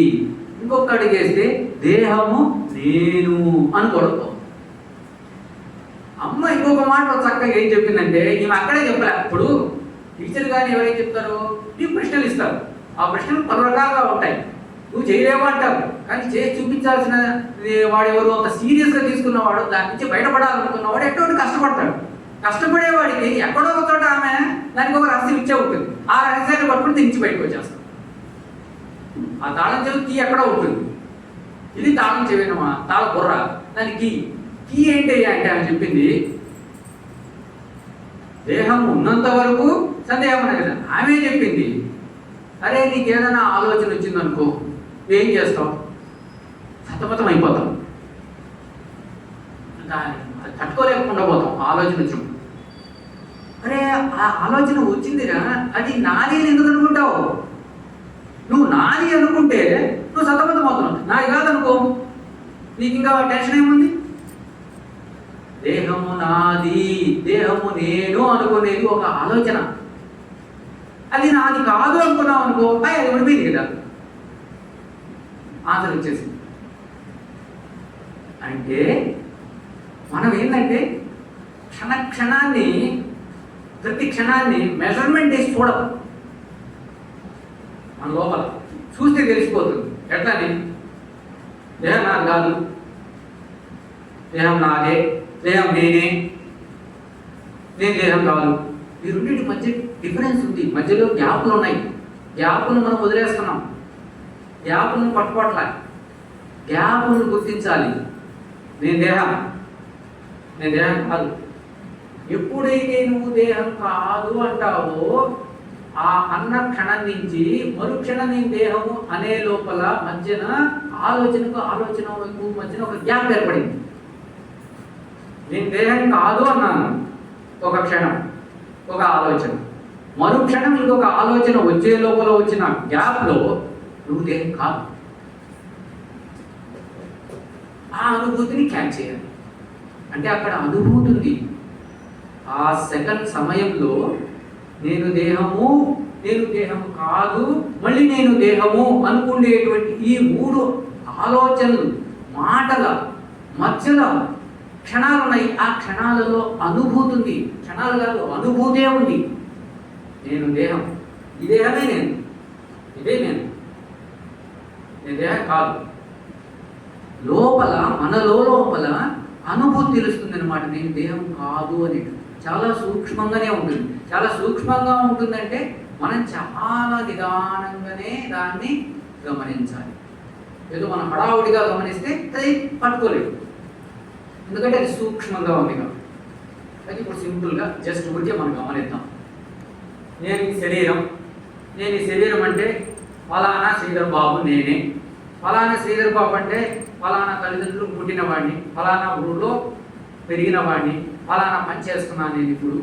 ఇంకొక అడిగేస్తే దేహము నేను అనుకోవడం పోవాలి. అమ్మ ఇంకొక మాట చక్కగా ఏం చెప్పిందంటే, ఈమె అక్కడే చెప్పలే. ఇప్పుడు టీచర్ కానీ ఎవరైతే చెప్తారో నీకు ప్రశ్నలు ఇస్తారు. ఆ ప్రశ్నలు పలు రకాలుగా ఉంటాయి. నువ్వు చేయలేవా అంటారు, కానీ చేసి చూపించాల్సిన వాడు ఎవరు, అంత సీరియస్గా తీసుకున్నవాడు, దాని నుంచి బయటపడాలనుకున్నవాడు ఎటువంటి కష్టపడతాడు. కష్టపడేవాడికి ఎక్కడో ఒక చోట ఆమె దానికి ఒక రహస్యం ఇచ్చే ఉంటుంది. ఆ రహస్యాన్ని పట్టుకుని దించి బయటకు వచ్చేస్తాం. ఆ తాళం చెవి కీ ఎక్కడో ఉంటుంది. ఇది తాళం చెవినమా, తాళ బుర్ర, దానికి కీ ఏంటి అంటే ఆమె చెప్పింది, దేహం ఉన్నంత వరకు సందేహం అనేది కదా. ఆమె చెప్పింది, అరే నీకు ఏదైనా ఆలోచన వచ్చిందనుకో, ఏం చేస్తావు? సతమతం అయిపోతాం, దాన్ని తట్టుకోలేకుండా పోతాం. ఆలోచన వచ్చినప్పుడు, అరే ఆ ఆలోచన వచ్చిందిరా, అది నాది అని ఎందుకు అనుకుంటావు? నువ్వు నాది అనుకుంటే నువ్వు సతమతం అవుతున్నావు. నాది కాదనుకో, నీకు ఇంకా టెన్షన్ ఏముంది? దేహము నాది, దేహము నేను అనుకునేది ఒక ఆలోచన. అది నాది కాదు అనుకున్నావు అనుకో, అది ఉండిపోయింది కదా, ఆన్సర్ వచ్చేసింది. అంటే మనం ఏంటంటే క్షణాన్ని, ప్రతి క్షణాన్ని మెజర్మెంట్ వేసి చూడదు. మన లోపల చూస్తే తెలిసిపోతుంది. ఎట్లాని? దేహం నాది కాదు, దేహం నాదే, దేహం నేనే, నేను దేహం కాదు. ఈ రెండింటి మధ్య డిఫరెన్స్ ఉంది, మధ్యలో గ్యాప్లు ఉన్నాయి. గ్యాప్ను మనం వదిలేస్తున్నాం, గ్యాప్ను పట్టుకోవట్లే. గ్యాప్ను గుర్తించాలి. నేను దేహం కాదు. ఎప్పుడైతే నువ్వు దేహం కాదు అంటావో, ఆ అన్న క్షణం నుంచి మరుక్షణం నేను దేహము అనే లోపల మధ్యన ఆలోచన మధ్యన ఒక గ్యాప్ ఏర్పడింది. నేను దేహం కాదు అన్నాను ఒక క్షణం, ఒక ఆలోచన, మరుక్షణం ఇంకొక ఆలోచన వచ్చే లోపల వచ్చిన గ్యాప్లో నువ్వు దేహం కాదు. ఆ అనుభూతిని క్యాచ్ చేయాలి. అంటే అక్కడ అనుభూతి ఉంది. ఆ సెకండ్ సమయంలో నేను దేహము కాదు, మళ్ళీ నేను దేహము అనుకునేటువంటి ఈ మూడు ఆలోచనలు, మాటల మధ్యలో క్షణాలు ఉన్నాయి. ఆ క్షణాలలో అనుభూతి ఉంది. క్షణాలు కాదు, అనుభూతే ఉంది. నేను దేహం, ఈ దేహమే నేను, ఇదే నేను దేహం కాదు. లోపల మనలో లోపల అనుభూతి తెలుస్తుంది అనమాట. నేను దేహం కాదు అనేది చాలా సూక్ష్మంగానే ఉంటుంది. చాలా సూక్ష్మంగా ఉంటుందంటే మనం చాలా నిదానంగానే దాన్ని గమనించాలి. ఏదో మనం హడావుడిగా గమనిస్తే అది పట్టుకోలేదు, ఎందుకంటే అది సూక్ష్మంగా ఉంది కాబట్టి. అది ఇప్పుడు సింపుల్గా జస్ట్ ఊరికే మనం గమనిద్దాం. నేను ఈ శరీరం అంటే ఫలానా శ్రీధర్ బాబు నేనే. ఫలానా శ్రీధర్ బాబు అంటే ఫలానా తల్లిదండ్రులు పుట్టిన వాడిని, ఫలానా ఊళ్ళో పెరిగిన వాడిని, ఫలానా పని చేస్తున్నాను నేను ఇప్పుడు.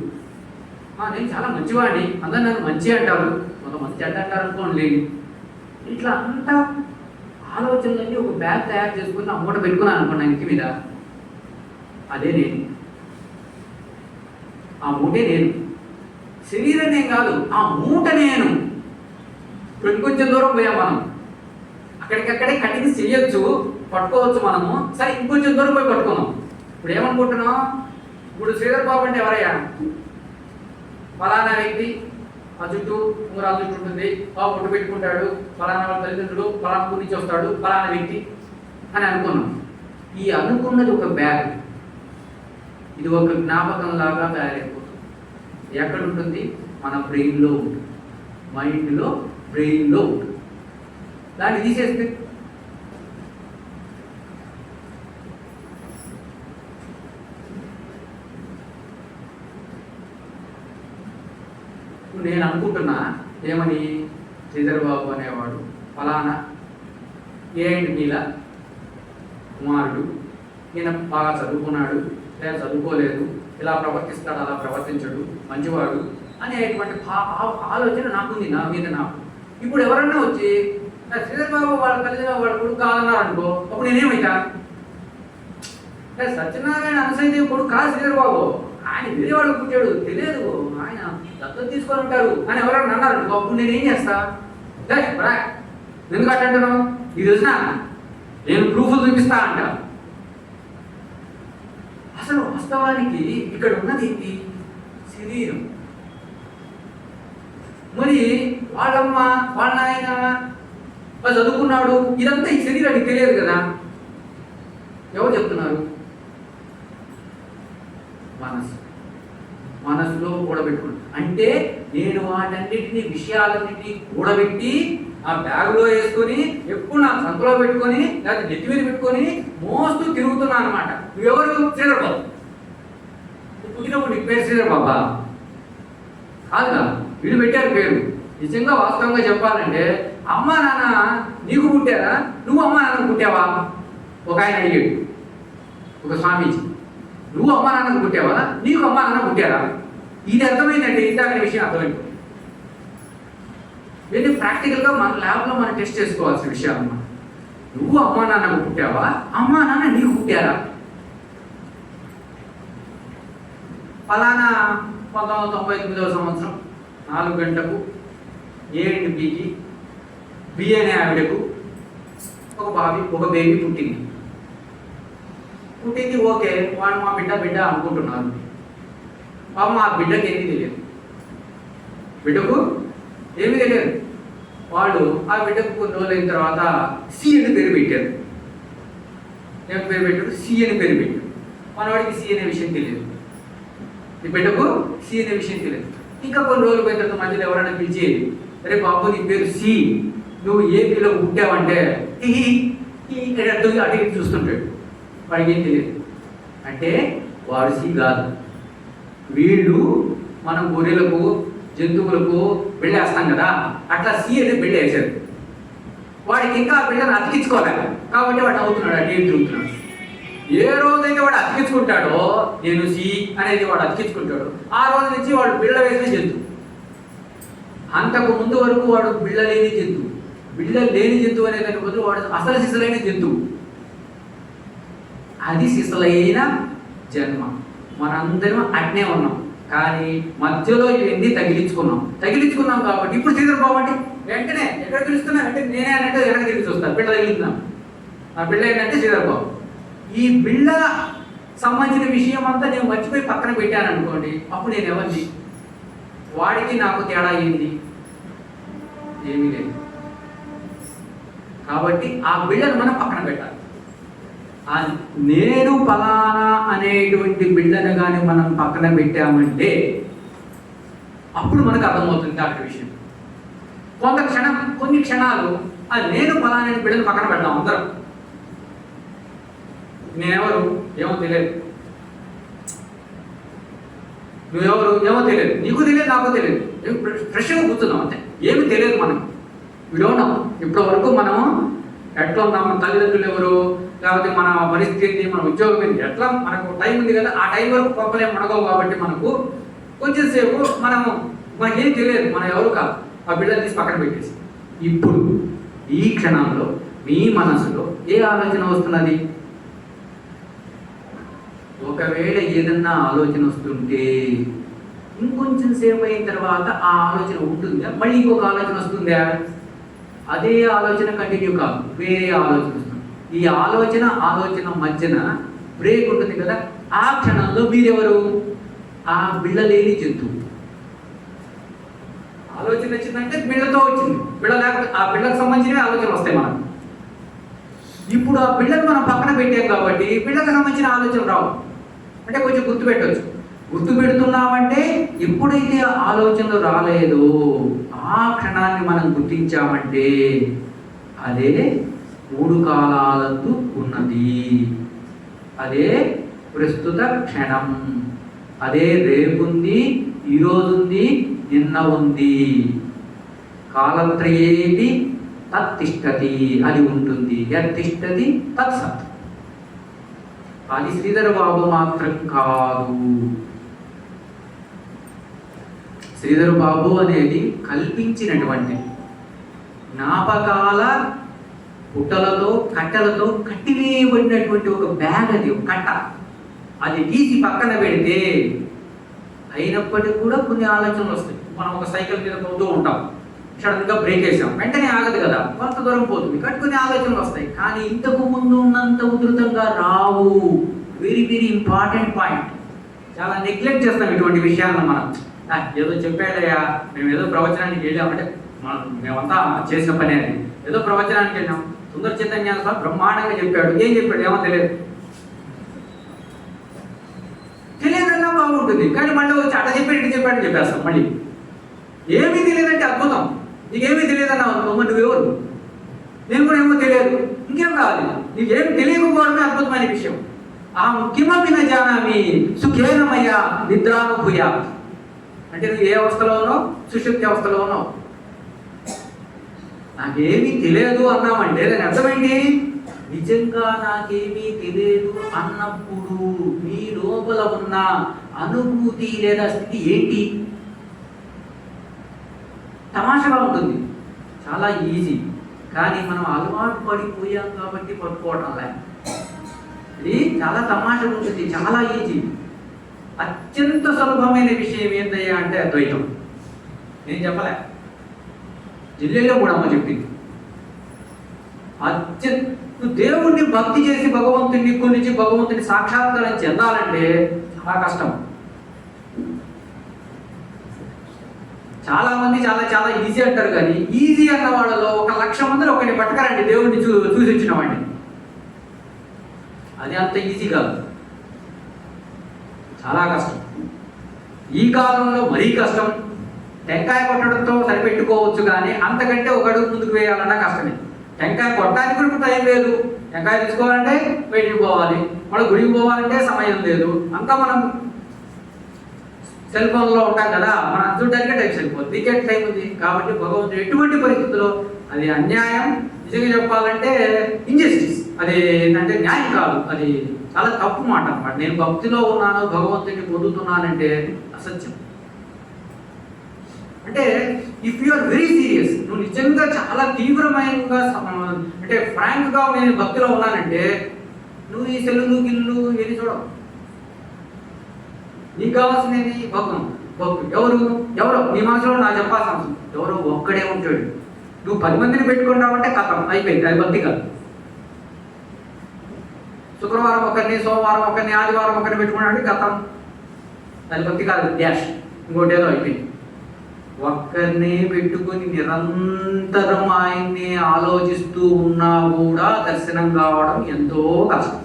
నేను చాలా మంచివాడిని, అందరూ నన్ను మంచి అంటారు, కొంతమంది చెడ్డ అంటారు అనుకోండి. ఇట్లా అంతా ఆలోచనలన్నీ ఒక బ్యాగ్ తయారు చేసుకుని ఆ మూట పెట్టుకున్నాను అనుకోండి ఇంటి మీద. అదే నేను, ఆ మూటే నేను. శరీరం నేను కాదు, ఆ మూట నేను. కొంచెం దూరం పోయాం మనం, అక్కడికక్కడే కటింగ్ చేయొచ్చు, పట్టుకోవచ్చు మనము. సరే ఇంకొంచెం దూరం పోయి పట్టుకున్నాం. ఇప్పుడు ఏమనుకుంటున్నాం, ఇప్పుడు శ్రీధర్ బాబు అంటే ఎవరయ్యా? ఫలానా వ్యక్తి, ఆ చుట్టూ ఉంగరాల చుట్టూ ఉంటుంది, బాబు ఒట్టు పెట్టుకుంటాడు, ఫలానా వాళ్ళ తల్లిదండ్రులు, ఫలానా ఊరి నుంచి వస్తాడు, ఫలానా వ్యక్తి అని అనుకున్నాం. ఈ అనుకున్నది ఒక బ్యాగ్, ఇది ఒక జ్ఞాపకం లాగా తయారైపోతుంది. ఎక్కడ ఉంటుంది? మన బ్రెయిన్లో ఉంటుంది, మైండ్లో, బ్రెయిన్లో ఉంటుంది. దాన్ని తీసేస్తే నేను అనుకుంటున్నా ఏమని, శ్రీధర్ బాబు అనేవాడు ఫలానా A&Bల కుమారుడు, ఈయన బాగా చదువుకున్నాడు లేదా చదువుకోలేదు, ఇలా ప్రవర్తిస్తాడు అలా ప్రవర్తించడు, మంచివాడు అనేటువంటి ఆలోచన నాకుంది, నా మీద నాకు. ఇప్పుడు ఎవరన్నా వచ్చి శ్రీధర్ బాబు వాళ్ళ తల్లిదండ్రులు వాళ్ళ కొడుకు కాదన్నారు అనుకో, అప్పుడు నేనేమైతా? సత్యనారాయణ అనసూయదేవి కొడుకు కాదు శ్రీధర్ బాబు, ఆయన వేరే వాళ్ళు పుట్టాడు, తెలియదు, ఆయన దత్తత తీసుకొని ఉంటారు అని ఎవరైనా అన్నారు, అప్పుడు నేనేం చేస్తా? ఎందుకు అంటున్నావు? ఇది తెలిసిన నేను ప్రూఫ్లు చూపిస్తా అంట. అసలు వాస్తవానికి ఇక్కడ ఉన్నది ఏంటి? శరీరం. మరి వాళ్ళమ్మ వాళ్ళ నాయన వాళ్ళు చదువుకున్నాడు, ఇదంతా ఈ శరీరానికి తెలియదు కదా. ఎవరు చెప్తున్నారు? మనసులో కూడబెట్టుకున్నాను. అంటే నేను వాటన్నిటిని విషయాలన్నింటినీ కూడబెట్టి ఆ బ్యాగులో వేసుకొని ఎప్పుడు నా సంతలో పెట్టుకొని లేదా నెత్తి మీద పెట్టుకొని మోస్తూ తిరుగుతున్నాను అనమాట. నువ్వెవరు? శ్రీధర్ బాబు. పుట్టినప్పుడు నీకు పేరు శ్రీధర్ బాబా కాదుగా, వీడు పెట్టారు పేరు. నిజంగా వాస్తవంగా చెప్పాలంటే అమ్మ నాన్న నీకు పుట్టారా, నువ్వు అమ్మ నాన్నకు పుట్టావా? ఒక ఆయన అడిగాడు, ఒక స్వామీజీ, నువ్వు అమ్మ నాన్నకు పుట్టావా, నీకు అమ్మ నాన్న పుట్టారా? ఇది అర్థమైందంటే ఇందాక విషయం అర్థమైంది. ఇది ప్రాక్టికల్గా మన ల్యాబ్లో మనం టెస్ట్ చేసుకోవాల్సిన విషయం అన్నమాట. నువ్వు అమ్మా నాన్నకు పుట్టావా, అమ్మా నాన్న నీకు పుట్టారా? ఫలానా 1999వ సంవత్సరం 4 గంటలకు A&Bకి B అనే ఆవిడకు ఒక బేబీ పుట్టింది. ఓకే, వాడు మా బిడ్డ అనుకుంటున్నారు. పాపం ఆ బిడ్డకి ఏమీ తెలియదు, బిడ్డకు ఏమీ తెలియదు. వాళ్ళు ఆ బిడ్డకు కొన్ని రోజులు అయిన తర్వాత సి అని పేరు పెట్టారు. ఏం పేరు పెట్టారు? సి అని పేరు పెట్టారు. మనవాడికి సి అనే విషయం తెలియదు, ఈ బిడ్డకు సి అనే విషయం తెలియదు. ఇంకా కొన్ని రోజులు పోయిన తర్వాత మధ్యలో ఎవరైనా పిలిచి, అరే బాబు నీ పేరు సి, నువ్వు ఏ పిల్లలు పుట్టావంటే అటు చూస్తుంటాడు, వాడికి ఏం తెలియదు. అంటే వాడు సి కాదు. వీళ్ళు మనం గొర్రెలకు జంతువులకు బిళ్ళేస్తాం కదా, అట్లా సి అనే బిళ్ళ వేశారు. వాడికి ఇంకా ఆ బిళ్ళను అతికించుకోవాలి కాబట్టి వాడు అవుతున్నాడు, అటు తిరుగుతున్నాడు. ఏ రోజైతే వాడు అతికించుకుంటాడో, నేను సి అనేది వాడు అతికించుకుంటాడు, ఆ రోజు నుంచి వాడు బిళ్ళ వేసిన జంతువు. అంతకు ముందు వరకు వాడు బిళ్ళ లేని జంతువు. బిళ్ళ లేని జంతువు అనే దాని బదులు వాడు అసలు సిసలైన జంతువు. అది సిసలైన జన్మ. మనందరం అట్నే ఉన్నాం, కానీ మధ్యలో ఇవన్నీ తగిలించుకున్నాం కాబట్టి ఇప్పుడు శ్రీధర్ బాబు అంటే వెంటనే ఎక్కడ తెలుస్తున్నా అంటే నేనే అన్నట్టు ఎక్కడ తిరిగి చూస్తాను, బిళ్ళ తగిలిస్తున్నాం. ఆ బిళ్ళ ఏంటంటే శ్రీధర్ బాబు. ఈ బిళ్ళ సంబంధించిన విషయం అంతా నేను మర్చిపోయి పక్కన పెట్టాను అనుకోండి, అప్పుడు నేను ఎవరిని? వాడికి నాకు తేడా ఏంది? ఏమీ లేదు. కాబట్టి ఆ బిళ్ళను మనం పక్కన పెట్టాలి. నేను ఫలానా అనేటువంటి బిళ్ళను కానీ మనం పక్కన పెట్టామంటే అప్పుడు మనకు అర్థమవుతుంది అక్కడ విషయం. కొన్ని క్షణాలు ఆ నేను ఫలానా బిళ్ళను పక్కన పెడతాం అందరం. నేనెవరు ఏమో తెలియదు, నువ్వెవరు ఏమో తెలియదు, నీకు తెలియదు నాకు తెలియదు, ఫ్రెష్గా కూర్చున్నాం అంతే, ఏమి తెలియదు మనకు. విడోన్నాం ఇప్పటి వరకు మనము ఎట్లా ఉన్నాం, మన తల్లిదండ్రులు ఎవరు, లేకపోతే మన పరిస్థితి, మన ఉద్యోగం ఏంటి, ఎట్లా మనకు టైం ఉంది కదా, ఆ టైం వరకు గొప్పలేం మనగవు కాబట్టి మనకు కొంచెం సేపు మనకేం తెలియదు, మనం ఎవరు కాదు. ఆ బిడ్డలు తీసి పక్కన పెట్టేసి ఇప్పుడు ఈ క్షణంలో మీ మనసులో ఏ ఆలోచన వస్తున్నది? ఒకవేళ ఏదన్నా ఆలోచన వస్తుంటే ఇంకొంచెం సేపు అయిన తర్వాత ఆ ఆలోచన ఉంటుందా, మళ్ళీ ఇంకొక ఆలోచన వస్తుందా? అదే ఆలోచన కంటిన్యూ కాదు, వేరే ఆలోచన వస్తుంది. ఈ ఆలోచన మధ్యన బ్రేక్ ఉంటుంది కదా, ఆ క్షణంలో మీరెవరు? ఆ బిళ్ళ లేని జంతువు. ఆలోచన వచ్చిందంటే బిళ్ళతో వచ్చింది, బిళ్ళ లేకపోతే ఆ బిళ్ళకు సంబంధించిన ఆలోచనలు వస్తాయి మనకు. ఇప్పుడు ఆ బిళ్ళను మనం పక్కన పెట్టాం కాబట్టి బిళ్ళకు సంబంధించిన ఆలోచనలు రావు. అంటే కొంచెం గుర్తుపెట్టవచ్చు. గుర్తు పెడుతున్నామంటే ఎప్పుడైతే ఆలోచనలు రాలేదో ఆ క్షణాన్ని మనం గుర్తించామంటే అదే 3 కాలాలందు ఉన్నది, అదే ప్రస్తుత క్షణం, అదే రేపుంది, ఈరోజుంది, నిన్న ఉంది. కాలత్రయేపి తత్తిష్టతి, అది ఉంటుంది. యత్తిష్టతి తత్సత్. అది శ్రీధర బాబు మాత్రం కాదు. శ్రీధర బాబు అనేది కల్పించినటువంటి జ్ఞాపకాల పుట్టలతో కట్టెలతో కట్టివేయబడినటువంటి ఒక బ్యాగ్, అది ఒక కట్ట. అది తీసి పక్కన పెడితే అయినప్పటికీ కూడా కొన్ని ఆలోచనలు వస్తాయి. మనం ఒక సైకిల్ మీద పోతూ ఉంటాం, సడన్గా బ్రేక్ వేసాం, వెంటనే ఆగదు కదా, కొంత దూరం పోతుంది, కాబట్టి కొన్ని ఆలోచనలు వస్తాయి. కానీ ఇంతకు ముందు ఉన్నంత ఉధృతంగా రావు. Very very important point. చాలా నెగ్లెక్ట్ చేస్తాం ఇటువంటి విషయాలను మనం. ఏదో చెప్పాడయ్యా, మేము ఏదో ప్రవచనానికి వెళ్ళామంటే మేమంతా చేసిన పని అది. ఏదో ప్రవచనానికి వెళ్ళాం, సుందర చైతన్య స్వామి బ్రహ్మాండంగా చెప్పాడు. ఏం చెప్పాడు ఏమో తెలియదు, తెలియదన్నా బాగుంటుంది. కానీ మళ్ళీ వచ్చి అట చెప్పాడు ఇటు చెప్పాడు చెప్పేస్తాం. మళ్ళీ ఏమీ తెలియదంటే అద్భుతం. నీకేమీ తెలియదన్నా నువ్వెవరు? నేను కూడా ఏమో తెలియదు, ఇంకేం కావాలి? నీకేం తెలియకపోవడమే అద్భుతమైన విషయం. కిమపి న జానామి సుఖేనమయ నిద్రానుభూయా. అంటే నువ్వు ఏ అవస్థలో ఉన్నావు? సుషుప్తి అవస్థలో ఉన్నావు. నాకేమీ తెలియదు అన్నామంటే దాని అర్థమైంది, నిజంగా నాకేమీ తెలియదు అన్నప్పుడు నీ లోపల ఉన్న అనుభూతి లేదా స్థితి ఏంటి? తమాషగా ఉంటుంది, చాలా ఈజీ. కానీ మనం అలవాటు పడిపోయాం కాబట్టి పట్టుకోవటం లే. ఇది చాలా తమాషగా ఉంటుంది, చాలా ఈజీ. అత్యంత సులభమైన విషయం ఏంటయ్యా అంటే అద్వైతం. నేను చెప్పలే, జిల్లేలో కూడా అమ్మ చెప్పింది. నువ్వు దేవుణ్ణి భక్తి చేసి భగవంతుని కొలిచి భగవంతుని సాక్షాత్కారం చెందాలంటే చాలా కష్టం. చాలా మంది చాలా చాలా ఈజీ అంటారు, కానీ ఈజీ అన్న వాళ్ళలో 1,00,000 మందిలో ఒకరిని పట్టుకరండి దేవుణ్ణి చూసి వచ్చిన వాడిని. అది అంత ఈజీ కాదు, చాలా కష్టం. ఈ కాలంలో మరీ కష్టం. టెంకాయ కొట్టడంతో సరిపెట్టుకోవచ్చు, కానీ అంతకంటే ఒక అడుగు ముందుకు వేయాలన్నా కష్టమే. టెంకాయ కొట్టడానికి కూడా టైం లేదు. టెంకాయ తీసుకోవాలంటే బయటికి పోవాలి, మళ్ళీ గుడికి పోవాలంటే సమయం లేదు. అంతా మనం సెల్ ఫోన్లో ఉంటాం కదా, మనం చూడడానికి టైం సరిపోతుంది, నీకే టైం ఉంది. కాబట్టి భగవంతుడు ఎటువంటి పరిస్థితుల్లో అది అన్యాయం, నిజంగా చెప్పాలంటే ఇంజస్టిస్, అది ఏంటంటే న్యాయం కాదు, అది చాలా తప్పు మాట అన్నమాట. నేను భక్తిలో ఉన్నాను, భగవంతుడిని పొందుతున్నానంటే అసత్యం. అంటే if you are very serious, నువ్వు నిజంగా చాలా తీవ్రమైనగా అంటే ఫ్రాంక్గా నేను భక్తిలో ఉన్నానంటే నువ్వు ఈ సెల్లులు గిల్లు ఏది చూడవు. నీకు కావాల్సినది భక్తుడు. ఎవరో నీ మనసులో నాకు చెప్పాల్సిన అవసరం, ఎవరో ఒక్కడే ఉంటాడు. నువ్వు 10 మందిని పెట్టుకుంటావంటే కథం అయిపోయింది, అది భక్తి కాదు. శుక్రవారం ఒకరిని, సోమవారం ఒకరిని, ఆదివారం ఒకరిని పెట్టుకున్నాడు, కథం, అది భక్తి కాదు, డ్యాష్, ఇంకోటేదో అయిపోయింది. ఒక్కరినే పెట్టుకొని నిరంతరం ఆయన్ని ఆలోచిస్తూ ఉన్నా కూడా దర్శనం కావడం ఎంతో కష్టం.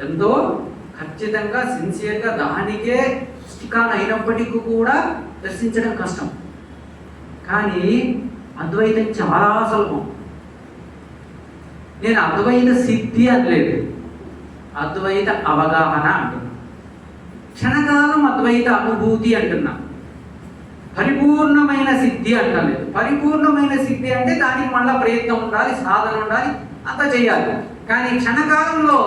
ఎంతో ఖచ్చితంగా సిన్సియర్గా దానికే స్టికాన్ అయినప్పటికీ కూడా దర్శించడం కష్టం. కానీ అద్వైతం చాలా సులభం. నేను అద్వైత సిద్ధి అనలేదు, అద్వైత అవగాహన అంటున్నా. క్షణకాలం అద్వైత అనుభూతి అంటున్నా, పరిపూర్ణమైన సిద్ధి అంటలేదు. పరిపూర్ణమైన సిద్ధి అంటే దానికి మళ్ళీ ప్రయత్నం ఉండాలి, సాధన ఉండాలి, అంతా చేయాలి. కానీ క్షణకాలంలో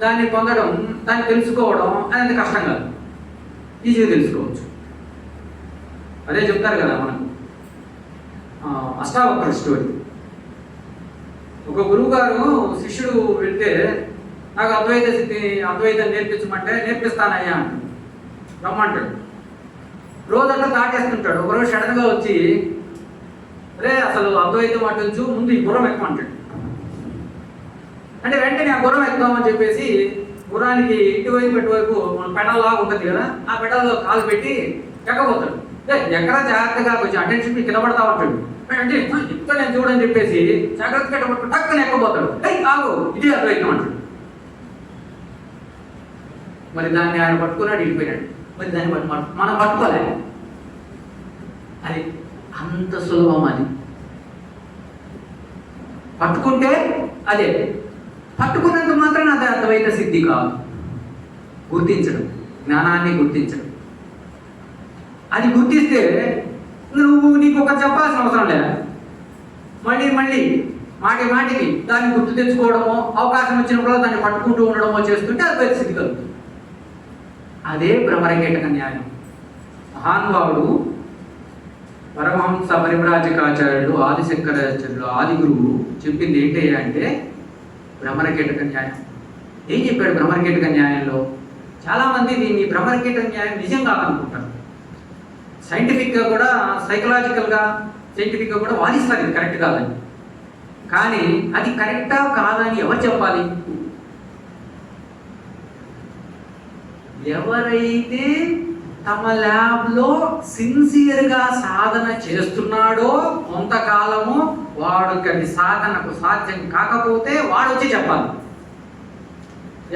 దాన్ని పొందడం, దాన్ని తెలుసుకోవడం అనేది కష్టం కాదు, ఈజీగా తెలుసుకోవచ్చు. అదే చెప్తారు కదా మనకు అష్టావక్ర స్టోరీ. ఒక గురువు గారు శిష్యుడు వెళ్తే, నాకు అద్వైత స్థితి అద్వైతం నేర్పించమంటే నేర్పిస్తానయ్యా అంటాడు, రమ్మంటాడు. రోజంతా దాటేస్తుంటాడు. ఒకరోజు సడన్గా వచ్చి, అరే అసలు అద్వైతం అటుంచు, ముందు ఈ గుర్రం ఎక్కమంటాడు. అంటే వెంటనే ఆ గుర్రం ఎక్కుదామని చెప్పేసి గుర్రానికి ఇటువైపు ఇటువైపు పెడల్లాగా ఉంటుంది కదా, ఆ పెడల్లో కాలు పెట్టి ఎక్కబోతాడు. ఎక్కడ జాగ్రత్తగా కొంచెం అటెన్షన్ కింద పడతా ఉంటాడు. అంటే చెప్తా నేను చూడని చెప్పేసి జాగ్రత్తగా పట్టుకుని టక్కున ఎక్కబోతాడు. కాదు, ఇది అద్వైతం అంటాడు. మరి దాన్ని ఆయన పట్టుకున్నాడు, వెళ్ళిపోయినాడు. మరి దాన్ని మనం పట్టుకోలే. అది అంత సులభం. అది పట్టుకుంటే అదే, పట్టుకున్నంత మాత్రం అది అద్వైత సిద్ధి కాదు. గుర్తించడం, జ్ఞానాన్ని గుర్తించడం. అది గుర్తిస్తే నీకు ఒక చెప్పాల్సిన అవసరం లేదా. మళ్ళీ మాటికి దాన్ని గుర్తు తెచ్చుకోవడమో, అవకాశం వచ్చినప్పుడు దాన్ని పట్టుకుంటూ ఉండడమో చేస్తుంటే అద్వైత సిద్ధి కలుగుతుంది. అదే భ్రమరకేటక న్యాయం. మహానుభావుడు పరమహంస పరివ్రాజకాచార్యుడు, ఆదిశంకరాచార్యుడు, ఆది గురువు చెప్పింది ఏంటి అంటే భ్రమరకేటక న్యాయం. ఏం చెప్పాడు భ్రమరకేటక న్యాయంలో? చాలామంది దీన్ని భ్రమరకేటక న్యాయం నిజం కాదనుకుంటారు. సైంటిఫిక్గా కూడా, సైంటిఫిక్గా కూడా వాదిస్తారు ఇది కరెక్ట్ కాదని. కానీ అది కరెక్టా కాదని ఎవరు చెప్పాలి? ఎవరైతే తమ ల్యాబ్లో సిన్సియర్గా సాధన చేస్తున్నాడో కొంతకాలము వాడికి అది సాధనకు సాధ్యం కాకపోతే వాడు వచ్చి చెప్పాలి.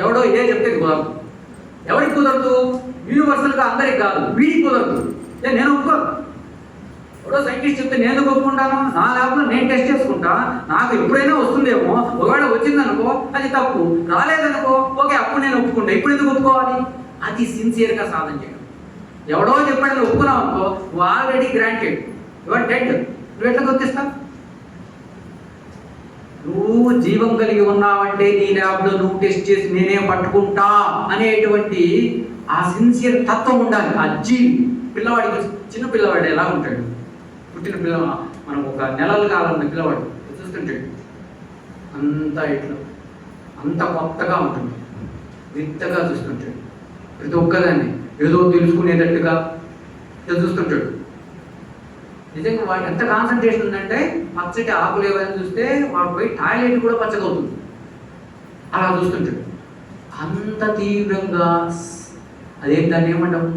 ఎవడో ఇదే చెప్తే కుదరదు. ఎవరికి కుదరదు? యూనివర్సల్గా అందరికి కాదు, వీడికి కుదరదు. నేను ఒప్పుకోను. ఎవడో సైంటిస్ట్ చెప్తే నేను ఒప్పుకుంటాను. నా ల్యాబ్లో నేను టెస్ట్ చేసుకుంటా, నాకు ఎప్పుడైనా వస్తుందేమో. ఒకవేళ వచ్చిందనుకో అది తప్పు, రాలేదనుకో ఓకే, అప్పుడు నేను ఒప్పుకుంటా. ఇప్పుడు ఎందుకు ఒప్పుకోవాలి? అది సిన్సియర్గా సాధన చేయడం. ఎవడో చెప్పాడని ఒప్పుకున్నావు అనుకో, నువ్వు ఆల్రెడీ గ్రాంటెడ్, యువర్ డెడ్. నువ్వు ఎట్లా గుర్తిస్తావు? నువ్వు జీవం కలిగి ఉన్నావంటే నీ ల్యాబ్లో నువ్వు టెస్ట్ చేసి నేనే పట్టుకుంటా అనేటువంటి ఆ సిన్సియర్ తత్వం ఉండాలి. ఆ జీవి పిల్లవాడికి, చిన్న పిల్లవాడు ఎలా ఉంటాడు? పుట్టిన మనం ఒక నెలల కాలం పిల్లవాడు చూస్తుంటాడు, అంతా ఇట్లా అంత కొత్తగా ఉంటుంది, వింతగా చూస్తుంటాడు. ప్రతి ఒక్కదాన్ని ఏదో తెలుసుకునేటట్టుగా చూస్తుంటాడు. నిజంగా వాడికి ఎంత కాన్సన్ట్రేషన్ ఉందంటే పచ్చటి ఆకులు ఏవైనా చూస్తే వాడు పోయి టాయిలెట్ కూడా పచ్చగా అవుతుంది, అలా చూస్తుంటాడు. అంత తీవ్రంగా దాన్ని ఏమంటాం?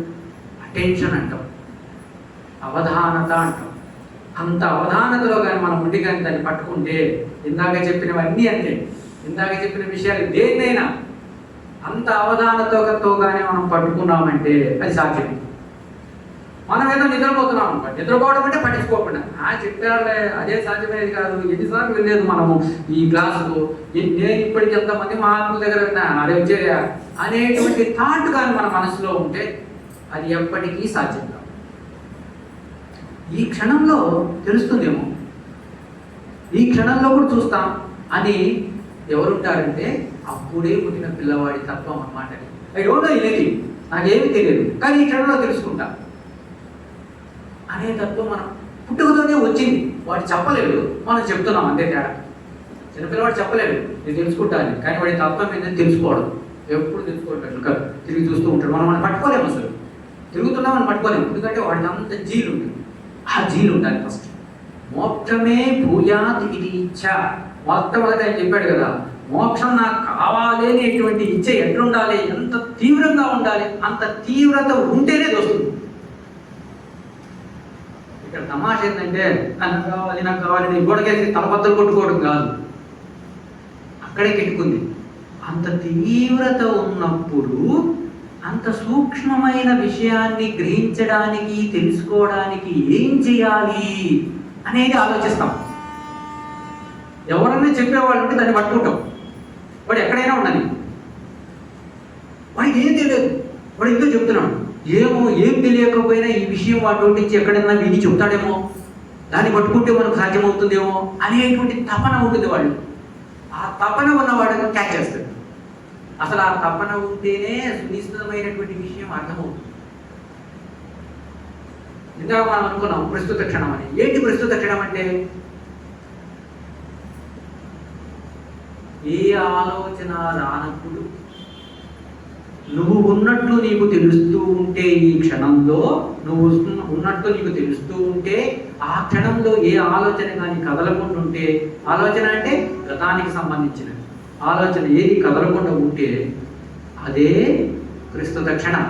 అటెన్షన్ అంటాం, అవధానత అంటాం. అంత అవధానతలో కానీ మనం ఉండి కానీ దాన్ని పట్టుకుంటే, ఇందాక చెప్పినవన్నీ అంటే, ఇందాక చెప్పిన విషయాలు దేన్నైనా అంత అవధానతతో కానీ మనం పట్టుకున్నామంటే అది సాధ్యమే. మనం ఏదో నిద్రపోతున్నాం అనుకో, నిద్రపోవడం అంటే పట్టించుకోకుండా చెప్పారులే అదే సాధ్యమేది కాదు. ఎన్నిసార్లు వినలేదు మనము ఈ క్లాసులు, నేను ఇప్పటికి ఎంతమంది మహాత్ముల దగ్గర విన్నా అదే వచ్చేదా అనేటువంటి థాట్ కానీ మన మనసులో ఉంటే అది ఎప్పటికీ సాధ్యం కాదు. ఈ క్షణంలో తెలుస్తుందేమో, ఈ క్షణంలో కూడా చూస్తాం అని ఎవరుంటారంటే అప్పుడే పుట్టిన పిల్లవాడి తత్వం అన్నమాట. ఐ డోంట్ నో ఎనీథింగ్, నాకేమీ తెలియదు, కానీ ఈ క్షణంలో తెలుసుకుంటా అనే తత్వం మనం పుట్టుకతోనే వచ్చింది. వాడు చెప్పలేడు, మనం చెప్తున్నాం అంతే తేడా. చిన్నపిల్లవాడు చెప్పలేడు నేను తెలుసుకుంటాను, కానీ వాడి తత్వం ఏంటంటే తెలుసుకోవడం. ఎప్పుడు తెలుసుకోవట్లేదు కాదు, తిరిగి చూస్తూ ఉంటాడు. మనం పట్టుకోలేము, అసలు తిరుగుతున్నాం మనం పట్టుకోలేము. ఎందుకంటే వాడికి అంత జీలు ఉంటుంది. ఆ జీలు ఉండాలి ఫస్ట్. మోక్షమే భూయాత్ ఇది ఇచ్చ. మొట్టమొదటి ఆయన చెప్పాడు కదా, మోక్షం నాకు కావాలి అనేటువంటి ఇచ్చ ఎట్లుండాలి, ఎంత తీవ్రంగా ఉండాలి, అంత తీవ్రత ఉంటేనే వస్తుంది. ఇక్కడ తమాష ఏంటంటే నాకు కావాలి నేను గోడకేసి తలబద్దలు కొట్టుకోవడం కాదు, అక్కడే కెట్టుకుంది. అంత తీవ్రత ఉన్నప్పుడు అంత సూక్ష్మమైన విషయాన్ని గ్రహించడానికి, తెలుసుకోవడానికి ఏం చేయాలి అనేది ఆలోచిస్తాం. ఎవరన్నా చెప్పేవాళ్ళు ఉంటే దాన్ని పట్టుకుంటాం. వాడు ఎక్కడైనా ఉండని, వాడికి ఏం తెలియదు, వాడు ఇంకో చెప్తున్నాడు. ఏం తెలియకపోయినా ఈ విషయం వాటి నుంచి ఎక్కడైనా విని చెప్తాడేమో, దాన్ని పట్టుకుంటే మనకు సాధ్యమవుతుందేమో అనేటువంటి తపన ఉంటుంది వాళ్ళు. ఆ తపన ఉన్నవాడు క్యాచ్ చేస్తాడు. అసలు ఆ తపన ఉంటేనే సునిశ్చితమైనటువంటి విషయం అర్థమవుతుంది. ఇందాక మనం అనుకున్నాం ప్రస్తుత క్షణం అని. ఏంటి ప్రస్తుత క్షణం అంటే? ఏ ఆలోచన రానప్పుడు నువ్వు ఉన్నట్టు నీకు తెలుస్తూ ఉంటే, ఈ క్షణంలో నువ్వు ఉన్నట్టు నీకు తెలుస్తూ ఉంటే, ఆ క్షణంలో ఏ ఆలోచన కానీ కదలకుండా ఉంటే, ఆలోచన అంటే గతానికి సంబంధించినది, ఆలోచన ఏది కదలకుండా ఉంటే అదే ప్రస్తుత క్షణం.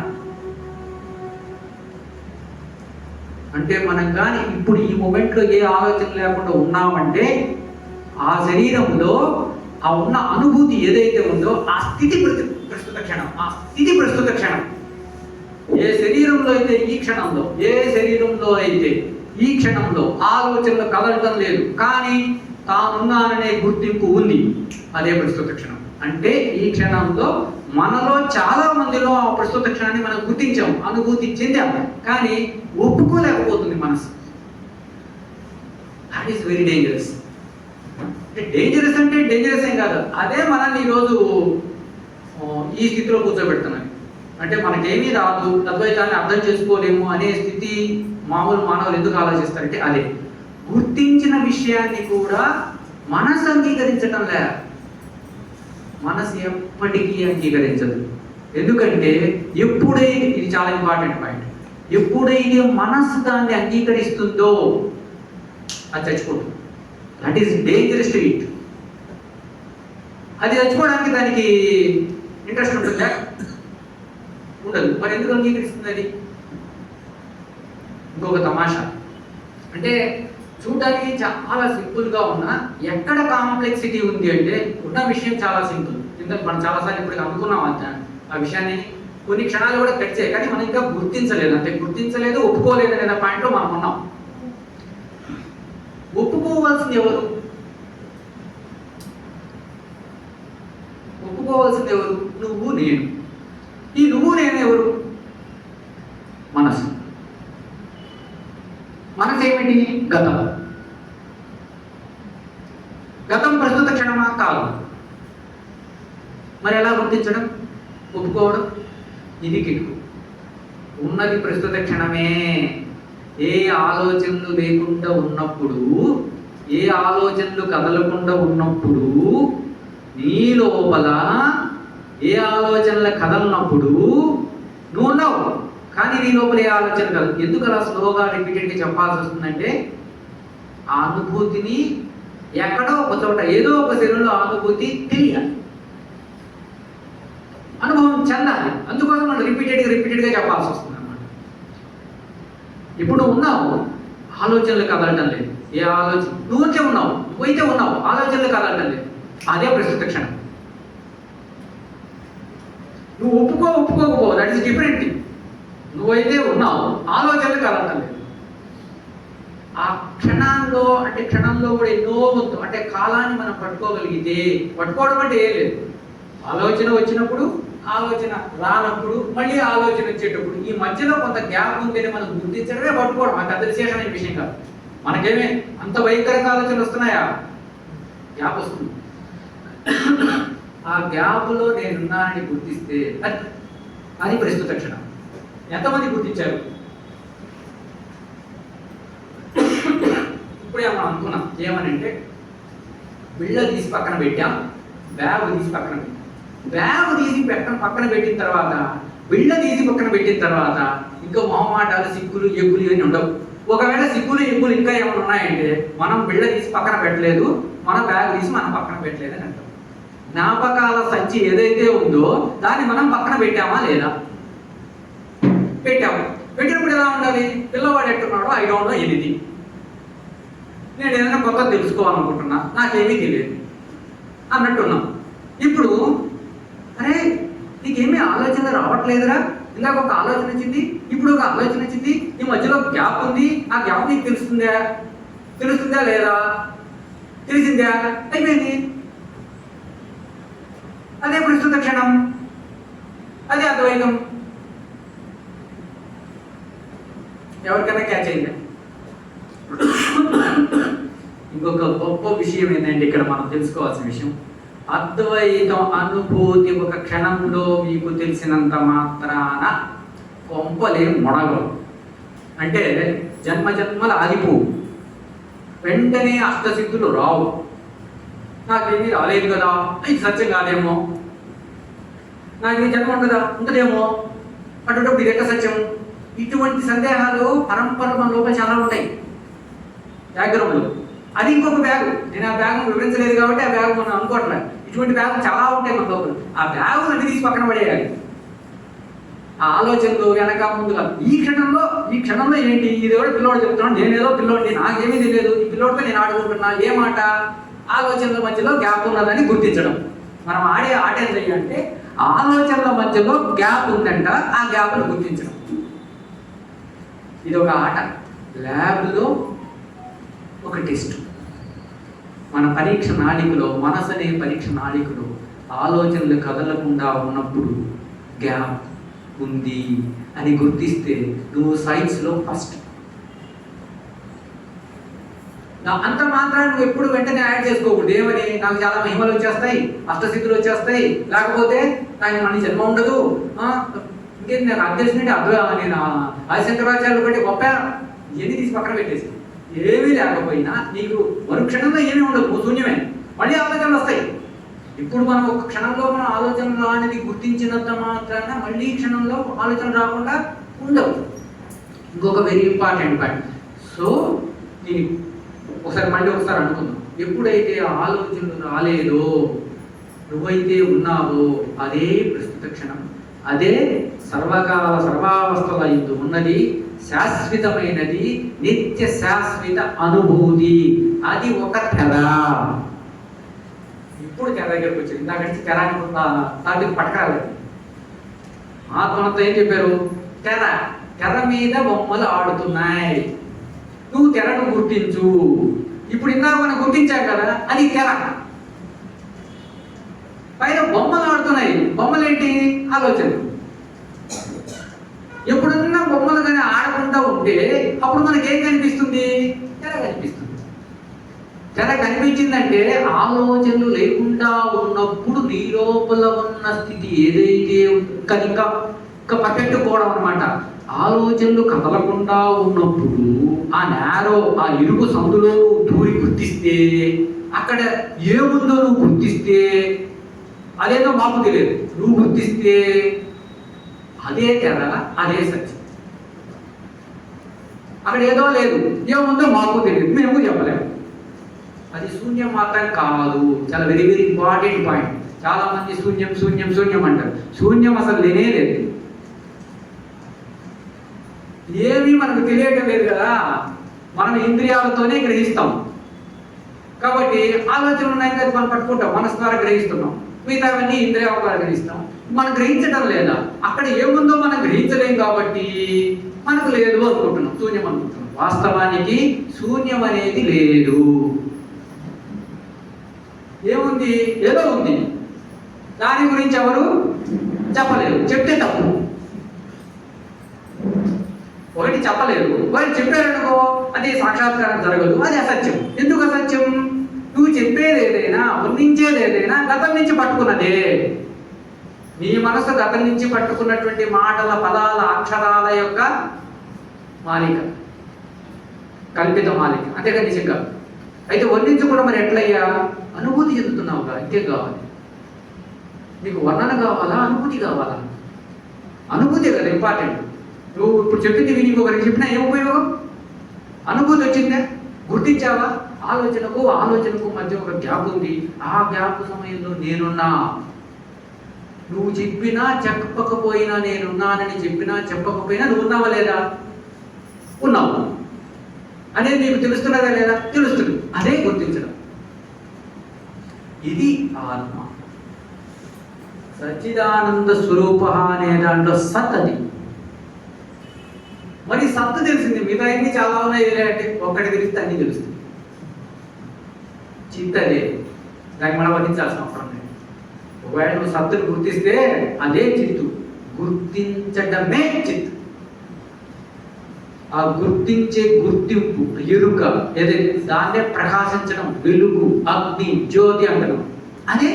అంటే మనం కానీ ఇప్పుడు ఈ మూమెంట్లో ఏ ఆలోచన లేకుండా ఉన్నామంటే ఆ శరీరంలో ఆ ఉన్న అనుభూతి ఏదైతే ఉందో ఆ స్థితి ప్రస్తుత క్షణం. ఆ స్థితి ప్రస్తుత క్షణం. ఏ శరీరంలో అయితే ఈ క్షణంలో, ఏ శరీరంలో అయితే ఈ క్షణంలో ఆలోచనలు కదలటం లేదు, కానీ తానున్నాననే గుర్తింపు ఉంది, అదే ప్రస్తుత క్షణం. అంటే ఈ క్షణంలో మనలో చాలా మందిలో ఆ ప్రస్తుత క్షణాన్ని మనం గుర్తించాం, అనుభూతి చెందాం, కానీ ఒప్పుకోలేకపోతుంది మనసు. That is very dangerous. అంటే డేంజరస్ ఏం కాదు, అదే మనల్ని ఈరోజు ఈ స్థితిలో కూర్చోబెడుతున్నాయి. అంటే మనకేమీ రాదు, అద్వైతాన్ని అర్థం చేసుకోలేము అనే స్థితి మామూలు మానవులు ఎందుకు ఆలోచిస్తారంటే అదే. గుర్తించిన విషయాన్ని కూడా మనసు అంగీకరించటం లే. మనసు ఎప్పటికీ అంగీకరించదు. ఎందుకంటే ఎప్పుడైతే, ఇది చాలా ఇంపార్టెంట్ పాయింట్, ఎప్పుడైతే మనసు దాన్ని అంగీకరిస్తుందో అది చచ్చిపోతుంది. That is dangerous to it. అది చచ్చిపోవడానికి దానికి ఇంట్రెస్ట్ ఉంటుందా? ఉండదు. మరి ఎందుకు అంగీకరిస్తుంది అది? ఇంకొక తమాషా అంటే చూడడానికి చాలా సింపుల్గా ఉన్నా ఎక్కడ కాంప్లెక్సిటీ ఉంది అంటే ఉన్న విషయం చాలా సింపుల్. ఎందుకంటే మనం చాలాసార్లు ఇప్పుడు అనుకున్నాం ఆ విషయాన్ని, కొన్ని క్షణాలు కూడా తెచ్చాయి, కానీ మనం ఇంకా గుర్తించలేదు. అంటే గుర్తించలేదు, ఒప్పుకోలేదు అనే పాయింట్లో మనం ఉన్నాం. ఒప్పుకోవాల్సింది ఎవరు? ఒప్పుకోవాల్సింది ఎవరు? నువ్వు నేను. ఈ నువ్వు నేను ఎవరు? మనసు. మనసు ఏమిటి? గతం. గతం ప్రస్తుత క్షణమా? కాదు. మరి ఎలా గుర్తించడం, ఒప్పుకోవడం? ఇది కిటుకు. ఉన్నది ప్రస్తుత క్షణమే. ఏ ఆలోచనలు లేకుండా ఉన్నప్పుడు, ఏ ఆలోచనలు కదలకుండా ఉన్నప్పుడు, నీ లోపల ఏ ఆలోచనలు కదలనప్పుడు నువ్వు ఉన్నావు, కానీ నీ లోపల ఏ ఆలోచన కాదు. ఎందుకు అలా స్లోగా రిపీటెడ్గా చెప్పాల్సి వస్తుందంటే ఆ అనుభూతిని ఎక్కడో ఒక చోట ఏదో ఒక శరీరంలో అనుభూతి తెలియాలి, అనుభవం చెందాలి. అందుకోసం మనం రిపీటెడ్గా చెప్పాల్సి వస్తుంది అన్నమాట. ఇప్పుడు ఉన్నావు, ఆలోచనలు కదలటం లేదు. ఏ ఆలోచన? నువ్వైతే ఉన్నావు, ఆలోచనలు కదలటం లేదు. అదే ప్రస్తుత క్షణం. నువ్వు ఒప్పుకోకపో, దట్ ఈస్ డిఫరెంట్ థింగ్. నువ్వైతే ఉన్నావు, ఆలోచనలు కదలటం లేదు. ఆ క్షణంలో కూడా ఎన్నో వంతు అంటే కాలాన్ని మనం పట్టుకోగలిగితే, పట్టుకోవడం అంటే ఏం లేదు, ఆలోచన వచ్చినప్పుడు, ఆలోచన రానప్పుడు, మళ్ళీ ఆలోచన వచ్చేటప్పుడు ఈ మధ్యలో కొంత గ్యాప్ ఉందని మనం గుర్తించడమే పట్టుకోవడం. అది పెద్ద విశేషమైన విషయం కాదు. మనకేమే అంత భయంకరంగా ఆలోచనలు వస్తున్నాయా? గ్యాప్ వస్తుంది. ఆ గ్యాప్లో నేనున్నానని గుర్తిస్తే అది ప్రస్తుత క్షణం. ఎంతమంది గుర్తించారు? ఇప్పుడే మనం అనుకున్నాం ఏమనంటే, బిళ్ళ తీసి పక్కన పెట్టాం, బ్యాగ్ తీసి పక్కన పెట్టాం. బ్యాగ్ తీసి పక్కన పెట్టిన తర్వాత, బిళ్ళ తీసి పక్కన పెట్టిన తర్వాత ఇంకా మొహమాటాలు, సిగ్గులు, ఎగ్గులు ఇవన్నీ ఉండవు. ఒకవేళ సిగ్గులు, ఎగ్గులు ఇంకా ఏమైనా ఉన్నాయంటే మనం బిళ్ళ తీసి పక్కన పెట్టలేదు, మన బ్యాగ్ తీసి మనం పక్కన పెట్టలేదు అని అంటాం. జ్ఞాపకాల సంచి ఏదైతే ఉందో దాన్ని మనం పక్కన పెట్టామా లేదా? పెట్టాము. పెట్టినప్పుడు ఎలా ఉండాలి? పిల్లవాడు ఎట్టున్నాడో ఐ డోంట్ నో ఎనీథింగ్. నేను ఏదైనా కొత్త తెలుసుకోవాలనుకుంటున్నా, నాకేమీ తెలియదు అన్నట్టున్నాం. ఇప్పుడు అరే నీకేమీ ఆలోచన రావట్లేదురా, ఇందాక ఒక ఆలోచన వచ్చింది, ఇప్పుడు ఒక ఆలోచన వచ్చింది, ఈ మధ్యలో గ్యాప్ ఉంది, ఆ గ్యాప్ నీకు తెలుస్తుందా లేదా? తెలిసిందా? అయిపోయింది. అదే ప్రస్తుత క్షణం, అదే అద్వైతం. ఎవరికైనా క్యాచ్ అయిందా? ఇంకొక గొప్ప విషయం ఏంటంటే ఇక్కడ మనం తెలుసుకోవాల్సిన విషయం, అద్వైతం అనుభూతి ఒక క్షణంలో మీకు తెలిసినంత మాత్రాన కొంపలే మొడగవు. అంటే జన్మల ఆగిపోవు. వెంటనే అష్టసిద్ధులు రావు. నాకేమీ రాలేదు కదా, ఇది సత్యం కాదేమో, నాకు ఈ జన్మ ఉంటుందా, ఉంటుందేమో, అటువంటిప్పుడు ఇది ఎట్లా సత్యం? ఇటువంటి సందేహాలు పరంపర మన లోపల చాలా ఉంటాయి బ్యాక్గ్రౌండ్లో. అది ఇంకొక బ్యాగు. నేను ఆ బ్యాగ్ వివరించలేదు కాబట్టి ఆ బ్యాగ్ మనం అనుకోవట్లేదు. ఇటువంటి బ్యాగులు చాలా ఉంటాయి మన లోపల. ఆ బ్యాగులు అన్ని తీసి పక్కన పడేయాలి. ఆ ఆలోచనలు వెనక ముందుగా ఈ క్షణంలో ఏంటి, ఇది కూడా పిల్లోడు చెప్తున్నాడు, నేనేదో పిల్లోడిని, నాకేమీ తెలియదు, ఈ పిల్లోడితో నేను ఆడుకుంటున్నా, ఏ మాట ఆలోచనల మధ్యలో గ్యాప్ ఉన్నదని గుర్తించడం. మనం ఆడే ఆట ఏంటి అంటే ఆలోచనల మధ్యలో గ్యాప్ ఉందంట, ఆ గ్యాప్ను గుర్తించడం. ఇది ఒక ఆట. ల్యాబ్లో ఒక టెస్ట్. మన పరీక్ష నాళికలో, మనసు అనే పరీక్ష నాళికలో ఆలోచనలు కదలకుండా ఉన్నప్పుడు గ్యాప్ ఉంది అని గుర్తిస్తే నువ్వు సైన్స్లో ఫస్ట్. అంత మాత్రాన్ని నువ్వు ఎప్పుడు వెంటనే యాడ్ చేసుకోకూడదు. ఏమని, నాకు చాలా మహిమలు వచ్చేస్తాయి, అష్టసిద్ధులు వచ్చేస్తాయి, లేకపోతే నాకు మన జన్మ ఉండదు, ఇంకేంటి నాకు అధ్యక్షుడి నేను ఆదిశంకరాచార్యులు బట్టి గొప్ప, ఇవన్నీ తీసి పక్కన పెట్టేసి ఏమీ లేకపోయినా నీకు మరుక్షణంలో ఏమీ ఉండదు, నువ్వు శూన్యమే. మళ్ళీ ఆలోచనలు వస్తాయి. ఇప్పుడు మనం ఒక క్షణంలో మన ఆలోచనలు అనేది గుర్తించినంత మాత్రాన మళ్ళీ క్షణంలో ఆలోచన రాకుండా ఉండవు. ఇంకొక వెరీ ఇంపార్టెంట్ పాయింట్. సో నేను ఒకసారి అనుకుందాం. ఎప్పుడైతే ఆలోచనలు రాలేదో, నువ్వైతే ఉన్నావో అదే ప్రస్తుత క్షణం, అదే సర్వకాల సర్వావస్థల యందు ఉన్నది, శాశ్వతమైనది, నిత్య శాశ్వత అనుభూతి. అది ఒక తెర. ఇప్పుడు తెర దగ్గరకు వచ్చింది. ఇందాక నుంచి తెర అనుకుంటా దానికి పట్టకాలేదు. ఆత్మతో ఏం చెప్పారు, తెర మీద బొమ్మలు ఆడుతున్నాయి, నువ్వు తెరను గుర్తించు. ఇప్పుడు ఇందాక మనం గుర్తించాం కదా, అది తెర. పైన బొమ్మలు ఆడుతున్నాయి. బొమ్మలు ఏంటి, ఆలోచనలు. ఎప్పుడన్నా బొమ్మలు కానీ ఆడకుండా ఉంటే అప్పుడు మనకేం కనిపిస్తుంది, తెర కనిపిస్తుంది. తెర కనిపించిందంటే ఆలోచనలు లేకుండా ఉన్నప్పుడు నీ లోపల ఉన్న స్థితి ఏదైతే ఇంకా పర్ఫెక్ట్ పోవడం అనమాట. ఆలోచనలు కదలకుండా ఉన్నప్పుడు ఆ ఇరుగు సందులో దూరి గుర్తిస్తే, అక్కడ ఏముందో నువ్వు గుర్తిస్తే, అదేదో మాకు తెలియదు, నువ్వు గుర్తిస్తే అదే తెర, అదే సత్యం. అక్కడ ఏదో లేదు, ఏముందో మాకు తెలియదు, మేము చెప్పలేము. అది శూన్యం మాత్రం కాదు. చాలా వెరీ వెరీ ఇంపార్టెంట్ పాయింట్. చాలా మంది శూన్యం శూన్యం శూన్యం అంటారు. శూన్యం అసలు లేనే లేదు. ఏమీ మనకు తెలియటం లేదు కదా, మనం ఇంద్రియాలతోనే గ్రహిస్తాం. కాబట్టి ఆలోచనలు ఉన్నాయి కదా, మనం పట్టుకుంటాం, మనసు ద్వారా గ్రహిస్తున్నాం. మిగతావన్నీ ఇంద్రియాల ద్వారా గ్రహిస్తాం. మనం గ్రహించడం లేదా, అక్కడ ఏముందో మనం గ్రహించలేం కాబట్టి మనకు లేదు అనుకుంటున్నాం, శూన్యం అనుకుంటున్నాం. వాస్తవానికి శూన్యం అనేది లేదు. ఏముంది, ఏదో ఉంది, దాని గురించి ఎవరు చెప్పలేరు, చెప్తే తప్పు. ఒకటి చెప్పలేదు, ఒకటి చెప్పారనుకో అది సాక్షాత్కారం జరగదు, అది అసత్యం. ఎందుకు అసత్యం? నువ్వు చెప్పేది ఏదైనా, వర్ణించేది ఏదైనా గతం నుంచి పట్టుకున్నదే. నీ మనసు గతం నుంచి పట్టుకున్నటువంటి మాటల, పదాల, అక్షరాల యొక్క మాలిక, కల్పిత మాలిక, అంతేగా నిజంగా. అయితే వర్ణించకుండా మరి ఎట్లయ్యా? అనుభూతి చెందుతున్నావుగా, ఇంకేం కావాలి నీకు? వర్ణన కావాలా, అనుభూతి కావాలా? అనుభూతి కదా ఇంపార్టెంట్. నువ్వు ఇప్పుడు చెప్పింది విని ఇంకొకరికి చెప్పినా ఏం ఉపయోగం? అనుభూతి వచ్చిందే, గుర్తించావా? ఆలోచనకు మధ్య ఒక గ్యాప్ ఉంది. ఆ గ్యాప్ సమయంలో నేనున్నా. నువ్వు చెప్పినా చెప్పకపోయినా, నేనున్నానని చెప్పినా చెప్పకపోయినా నువ్వు ఉన్నావా లేదా? ఉన్నావు అనేది నీకు తెలుస్తున్నదా లేదా? తెలుస్తుంది. అదే గుర్తించడం. ఇది ఆత్మ. సచ్చిదానంద స్వరూప అనే దాంట్లో సత్ అది. మరి సత్తు తెలిసింది, మిగతా అన్ని చాలా ఉన్నాయి అంటే ఒక్కటి తెలిస్తే అన్ని తెలుస్తుంది. చిత్తదే, దాన్ని మనం వర్ణించాల్సిన అవసరం లేదు. ఒకవేళ నువ్వు సత్తుని గుర్తిస్తే అదే చిత్తు. గుర్తించడమే చిత్తు. ఆ గుర్తించే గుర్తింపు, ఎరుక ఏదైతే దాన్నే ప్రకాశించడం, వెలుగు, అగ్ని, జ్యోతి అంటారు, అదే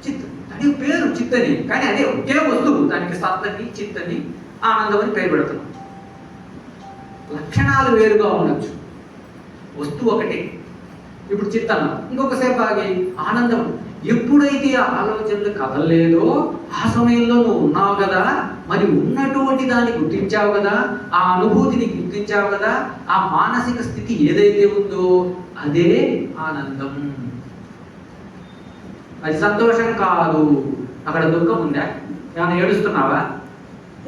చిత్తు. దానికి పేరు చిత్తని, కానీ అదే ఒకే వస్తువు. దానికి సత్తని, చిత్తని, ఆనందం అని పేరు పెడుతున్నాం. లక్షణాలు వేరుగా ఉండొచ్చు, వస్తువు ఒకటే. ఇప్పుడు చిత్తనం, ఇంకొకసేపు ఆగి ఆనందం. ఎప్పుడైతే ఆ ఆలోచనలు కదలలేదో ఆ సమయంలో నువ్వు ఉన్నావు కదా, మరి ఉన్నటువంటి దాన్ని గుర్తించావు కదా, ఆ అనుభూతిని గుర్తించావు కదా, ఆ మానసిక స్థితి ఏదైతే ఉందో అదే ఆనందం. అది సంతోషం కాదు. అక్కడ దుఃఖం ఉందా? ఏమైనా ఏడుస్తున్నావా?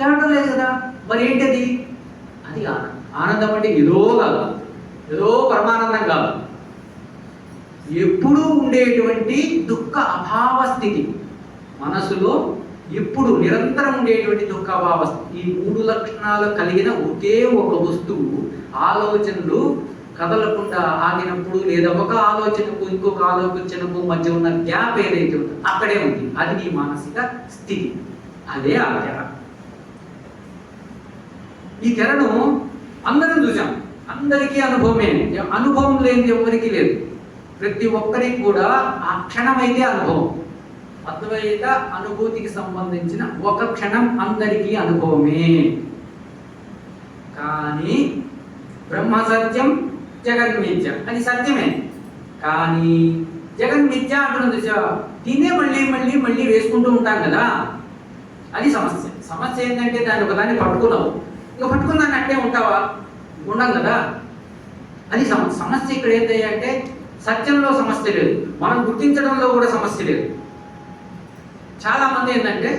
ఏడడం లేదు కదా. మరి ఏంటది? అది ఆనందం. ఆనందం అంటే ఏదో కాదు, ఏదో పరమానందం కాదు, ఎప్పుడూ ఉండేటువంటి దుఃఖ అభావ స్థితి. మనసులో ఎప్పుడు నిరంతరం ఉండేటువంటి దుఃఖ అభావ స్థితి. ఈ 3 లక్షణాలు కలిగిన ఒకే ఒక వస్తువు ఆలోచనలు కదలకుండా ఆగినప్పుడు, లేదా ఒక ఆలోచనకు ఇంకొక ఆలోచనకు మధ్య ఉన్న గ్యాప్ ఏదైతే ఉందో అక్కడే ఉంది. అది నీ మానసిక స్థితి. అదే ఆ తెర. ఈ తెరను అందరం చూసాం, అందరికీ అనుభవమే. అనుభవం లేనిది ఎవరికి లేదు. ప్రతి ఒక్కరికి కూడా ఆ క్షణమైతే అనుభవం. అద్వైత అనుభూతికి సంబంధించిన ఒక క్షణం అందరికీ అనుభవమే. కానీ బ్రహ్మ సత్యం, జగన్మిథ్య అది సత్యమే. కానీ జగన్మిథ్య అంటున్నది దీన్నే మళ్ళీ మళ్ళీ మళ్ళీ వేసుకుంటూ ఉంటాం కదా, అది సమస్య. సమస్య ఏంటంటే దాన్ని ఒకదాన్ని పట్టుకున్నావు, ఇక పట్టుకున్నాను అట్టే ఉంటావా? ఉండం కదా. అది సమస్య. ఇక్కడ ఏంటంటే సత్యంలో సమస్య లేదు, మనం గుర్తించడంలో కూడా సమస్య లేదు. చాలా మంది ఏంటంటే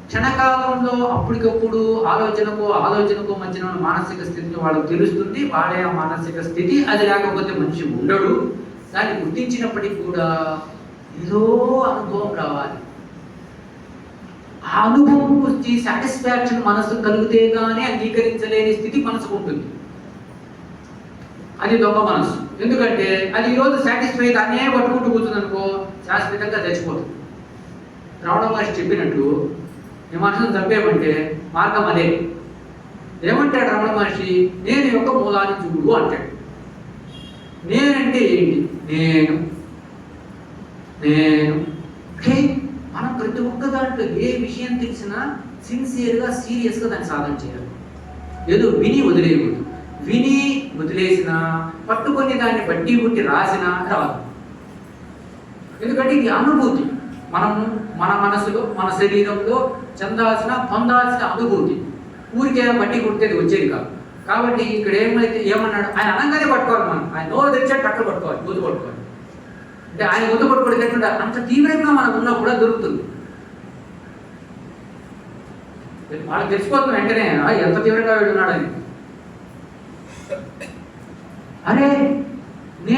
క్షణకాలంలో అప్పటికప్పుడు ఆలోచనకు మధ్యన మానసిక స్థితిని వాళ్ళకి తెలుస్తుంది. వాడే ఆ మానసిక స్థితి. అది లేకపోతే మనిషి ఉండడు. దాన్ని గుర్తించినప్పటికీ కూడా ఏదో అనుభవం రావాలి. ఆ అనుభవం గురించి సాటిస్ఫాక్షన్ మనసు కలిగితే కానీ అంగీకరించలేని స్థితి మనసుకు ఉంటుంది. అది దొంగ మనసు. ఎందుకంటే అది ఈరోజు సాటిస్ఫై దాన్నే పట్టుకుంటూ కూర్చుంది అనుకో, శాశ్వతంగా చచ్చిపోతుంది. రమణ మహర్షి చెప్పినట్లు ఈ మనసును చంపేమంటే మార్గం అదే. ఏమంటాడు రమణ మహర్షి? నేను యొక్క మూలాన్ని చూడు అంటాడు. నేనంటే ఏంటి? నేను మనం ప్రతి ఒక్క దాంట్లో ఏ విషయం తెలిసినా సిన్సియర్గా సీరియస్గా దాన్ని సాధన చేయాలి. ఏదో విని వదిలేయకూడదు. విని వదిలేసినా, పట్టుకొని దాన్ని బట్టి బుట్టి రాసినా రాదు. ఎందుకంటే ఇది అనుభూతి. మనము మన మనసులో, మన శరీరంలో పొందాల్సిన అనుభూతి. ఊరికే బట్టి కుడితేది వచ్చేది కాదు. కాబట్టి ఇక్కడ ఏమన్నాడు? ఆయన అనగానే పట్టుకోవాలి. మనం ఆయన నోరు తెచ్చాడు పట్టు పట్టుకోవాలి, గుర్తు పట్టుకోవాలి. అంటే ఆయన గుర్తు పట్టుకోవడం అంత తీవ్రంగా మనకు ఉన్నా కూడా దొరుకుతుంది. వాళ్ళకి తెలిసిపోతుంది వెంటనే ఎంత తీవ్రంగా ఉన్నాడని. అరే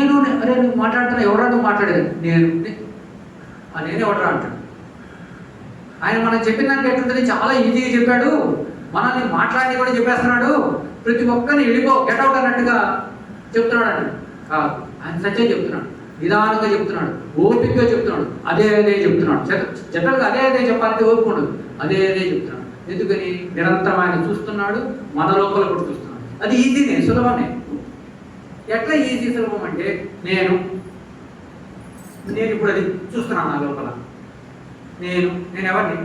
నువ్వు మాట్లాడుతున్నా, ఎవరా నువ్వు మాట్లాడేది? నేనే ఎవడరా అంటాడు. ఆయన మనం చెప్పిన దానికి ఎట్లుంటుంది? చాలా ఈజీగా చెప్పాడు. మనల్ని మాట్లాడి కూడా చెప్పేస్తున్నాడు. ప్రతి ఒక్కరిని గెట్ అవుట్ అన్నట్టుగా చెప్తున్నాడు అండి. కాదు, ఆయన సత్యం చెప్తున్నాడు, నిదానంగా చెప్తున్నాడు, ఓపికగా చెప్తున్నాడు. అదే చెప్తున్నాడు. జనరల్గా అదే చెప్పాలంటే ఓపిక ఉండదు. అదే చెప్తున్నాడు. ఎందుకని? నిరంతరం ఆయన చూస్తున్నాడు, మన లోపల కూడా చూస్తున్నాడు. అది ఈజీనే, సులభమే. ఎట్లా ఈజీ సులభం అంటే నేను ఇప్పుడు అది చూస్తున్నాను నా లోపల. నేను ఎవరిని?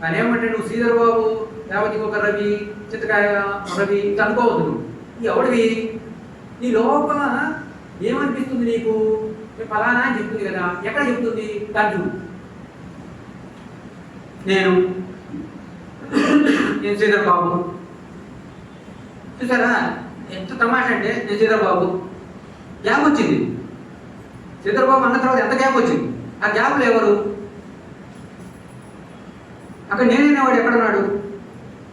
ఆయన ఏమంటే నువ్వు శ్రీధర్ బాబు, లేకపోతే ఇంకొక రవి, చిత్రకాయ రవి ఇంకా అనుకోవద్దు. నువ్వు ఎవడివి? నీ లోపల ఏమనిపిస్తుంది నీకు? ఫలానా అని చెప్తుంది కదా. ఎక్కడ చెప్తుంది? దాన్ని చూడు. నేను శ్రీధర్ బాబు. చూసారా ఎంత తమాషా అంటే, నేను శ్రీధర్ బాబు. గ్యాప్ వచ్చింది. శ్రీధర్ బాబు అన్న తర్వాత ఎంత గ్యాప్ వచ్చింది? ఆ గ్యాప్లో ఎవరు? అక్కడ నేనేవాడు ఎక్కడున్నాడు?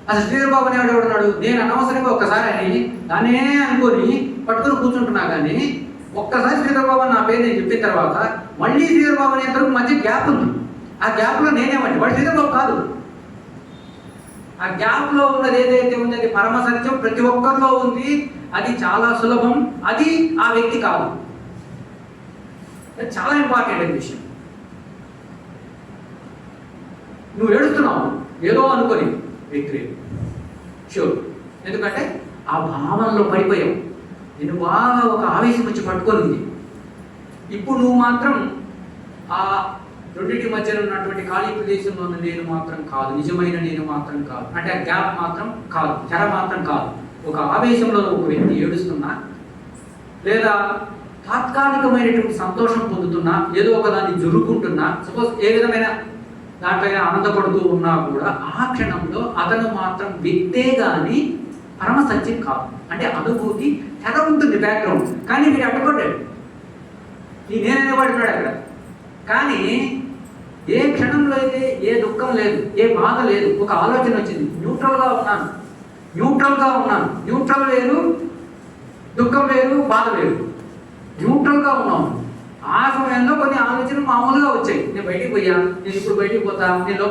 అసలు శ్రీధర్ బాబు అనేవాడు ఎవడున్నాడు? నేను అనవసరంగా ఒక్కసారి అని దాన్నే అనుకొని పట్టుకుని కూర్చుంటున్నా. కానీ ఒక్కసారి శ్రీధర్ బాబు నా పేరు నేను చెప్పిన తర్వాత మళ్ళీ శ్రీధర్ బాబు అనే తరకు మధ్య గ్యాప్ ఉంది. ఆ గ్యాప్లో నేనేవాడిని, వాడు శ్రీధర్ బాబు కాదు. ఆ గ్యాప్లో ఉన్నది ఏదైతే ఉంది అది పరమ సత్యం, ప్రతి ఒక్కరిలో ఉంది. అది చాలా సులభం. అది ఆ వ్యక్తి కాదు. అది చాలా ఇంపార్టెంట్ విషయం. నువ్వు ఏడుస్తున్నావు ఏదో అనుకొని, వ్యక్తి షూర్. ఎందుకంటే ఆ భావనలో పడిపోయావు. నేను బాగా ఒక ఆవేశం వచ్చి పట్టుకొని ఉంది. ఇప్పుడు నువ్వు మాత్రం ఆ రెండింటి మధ్యలో ఉన్నటువంటి ఖాళీ ప్రదేశంలో ఉన్న నేను మాత్రం కాదు, నిజమైన నేను మాత్రం కాదు. అంటే ఆ గ్యాప్ మాత్రం కాదు, తెర మాత్రం కాదు. ఒక ఆవేశంలో ఒక వ్యక్తి ఏడుస్తున్నా, లేదా తాత్కాలికమైనటువంటి సంతోషం పొందుతున్నా, ఏదో ఒక దాన్ని జరుపుకుంటున్నా, సపోజ్ ఏ విధమైన దాంట్లో ఆనందపడుతూ ఉన్నా కూడా ఆ క్షణంలో అతను మాత్రం వ్యక్తే కానీ పరమ సత్యం కాదు. అంటే అనుభూతి తెర ఉంటుంది బ్యాక్గ్రౌండ్. కానీ మీరు అడ్డుపడ్డాడు. ఈ నేననేవాడు ఉన్నాడు అక్కడ. కానీ ఏ క్షణంలో అయితే ఏ దుఃఖం లేదు, ఏ బాధ లేదు, ఒక ఆలోచన వచ్చింది, న్యూట్రల్గా ఉన్నాను. న్యూట్రల్ వేరు, దుఃఖం వేరు, బాధ వేరు. న్యూట్రల్గా ఉన్నాను. ఆ సమయంలో కొన్ని ఆలోచనలు మామూలుగా వచ్చాయి. నేను బయటికి పోయా, నేను ఇప్పుడు బయటికి పోతా,